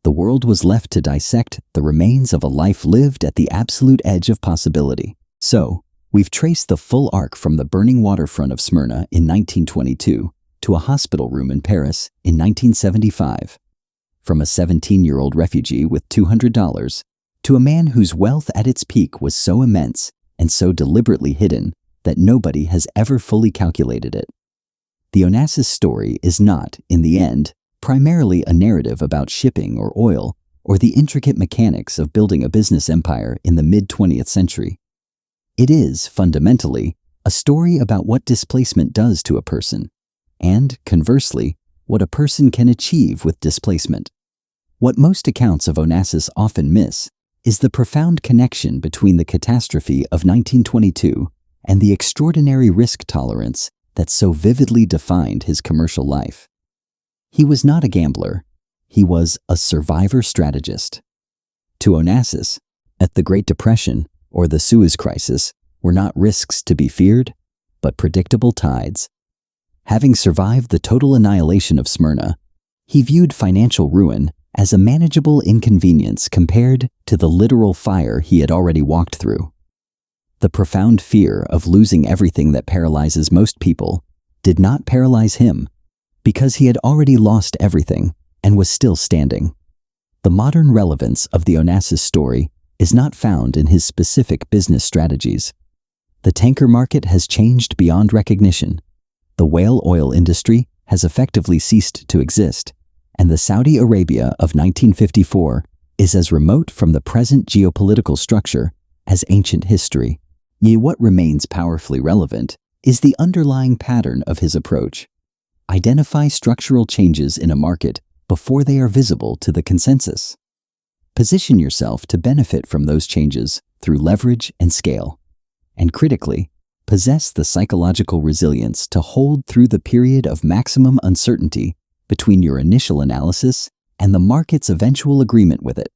the world was left to dissect the remains of a life lived at the absolute edge of possibility. So, we've traced the full arc from the burning waterfront of Smyrna in 1922 to a hospital room in Paris in 1975, from a 17-year-old refugee with $200 to a man whose wealth at its peak was so immense and so deliberately hidden that nobody has ever fully calculated it. The Onassis story is not, in the end, primarily a narrative about shipping or oil or the intricate mechanics of building a business empire in the mid-20th century. It is, fundamentally, a story about what displacement does to a person, and, conversely, what a person can achieve with displacement. What most accounts of Onassis often miss is the profound connection between the catastrophe of 1922 and the extraordinary risk tolerance that so vividly defined his commercial life. He was not a gambler. He was a survivor strategist. To Onassis, at the Great Depression or the Suez Crisis were not risks to be feared, but predictable tides. Having survived the total annihilation of Smyrna, he viewed financial ruin as a manageable inconvenience compared to the literal fire he had already walked through. The profound fear of losing everything that paralyzes most people did not paralyze him, because he had already lost everything and was still standing. The modern relevance of the Onassis story is not found in his specific business strategies. The tanker market has changed beyond recognition. The whale oil industry has effectively ceased to exist, and the Saudi Arabia of 1954 is as remote from the present geopolitical structure as ancient history. Yet what remains powerfully relevant is the underlying pattern of his approach. Identify structural changes in a market before they are visible to the consensus. Position yourself to benefit from those changes through leverage and scale. And critically, possess the psychological resilience to hold through the period of maximum uncertainty between your initial analysis and the market's eventual agreement with it.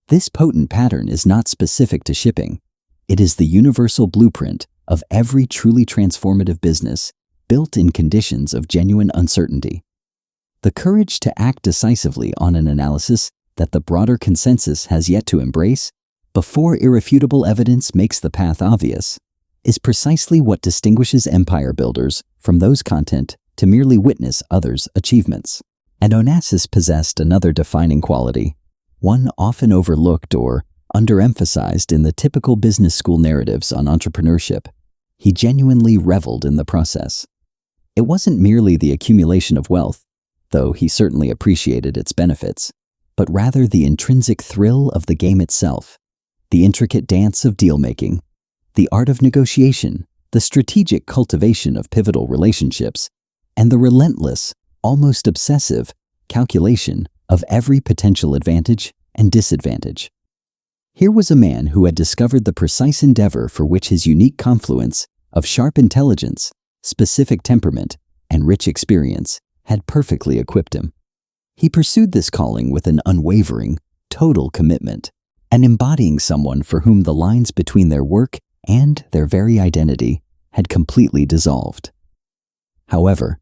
This potent pattern is not specific to shipping. It is the universal blueprint of every truly transformative business built in conditions of genuine uncertainty. The courage to act decisively on an analysis that the broader consensus has yet to embrace, before irrefutable evidence makes the path obvious, is precisely what distinguishes empire builders from those content to merely witness others' achievements. And Onassis possessed another defining quality, one often overlooked or underemphasized in the typical business school narratives on entrepreneurship. He genuinely reveled in the process. It wasn't merely the accumulation of wealth, though he certainly appreciated its benefits, but rather the intrinsic thrill of the game itself, the intricate dance of deal-making, the art of negotiation, the strategic cultivation of pivotal relationships, and the relentless, almost obsessive, calculation of every potential advantage and disadvantage. Here was a man who had discovered the precise endeavor for which his unique confluence of sharp intelligence, specific temperament, and rich experience had perfectly equipped him. He pursued this calling with an unwavering, total commitment, and embodying someone for whom the lines between their work and their very identity had completely dissolved. However,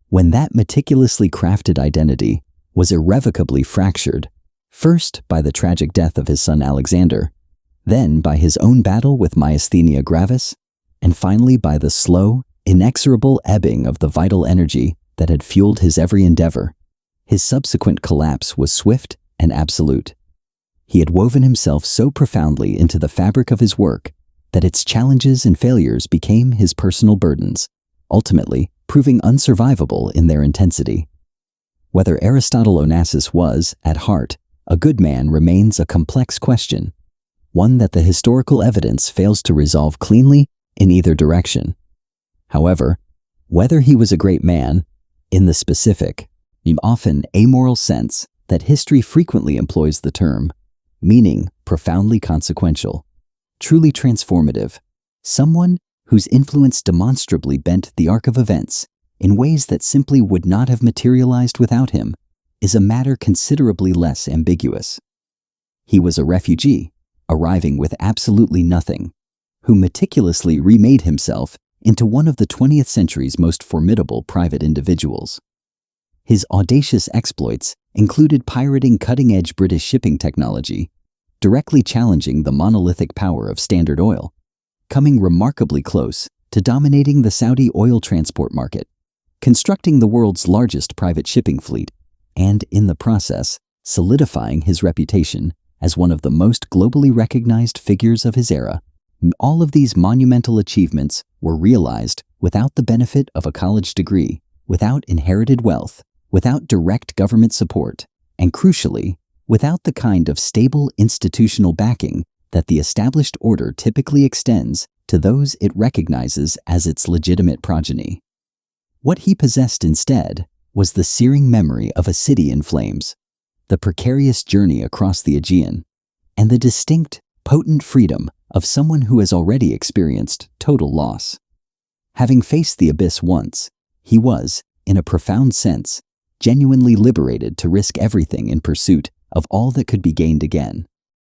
when that meticulously crafted identity was irrevocably fractured, first by the tragic death of his son Alexander, then by his own battle with myasthenia gravis, and finally by the slow, inexorable ebbing of the vital energy that had fueled his every endeavor, his subsequent collapse was swift and absolute. He had woven himself so profoundly into the fabric of his work that its challenges and failures became his personal burdens, ultimately proving unsurvivable in their intensity. Whether Aristotle Onassis was, at heart, a good man remains a complex question, one that the historical evidence fails to resolve cleanly in either direction. However, whether he was a great man, in the specific, often amoral sense that history frequently employs the term, meaning profoundly consequential, truly transformative, someone whose influence demonstrably bent the arc of events in ways that simply would not have materialized without him, is a matter considerably less ambiguous. He was a refugee, arriving with absolutely nothing, who meticulously remade himself into one of the 20th century's most formidable private individuals. His audacious exploits included pirating cutting-edge British shipping technology, directly challenging the monolithic power of Standard Oil, coming remarkably close to dominating the Saudi oil transport market, constructing the world's largest private shipping fleet, and in the process, solidifying his reputation as one of the most globally recognized figures of his era. All of these monumental achievements were realized without the benefit of a college degree, without inherited wealth, without direct government support, and crucially, without the kind of stable institutional backing that the established order typically extends to those it recognizes as its legitimate progeny. What he possessed instead was the searing memory of a city in flames, the precarious journey across the Aegean, and the distinct, potent freedom of someone who has already experienced total loss. Having faced the abyss once, he was, in a profound sense, genuinely liberated to risk everything in pursuit of all that could be gained again.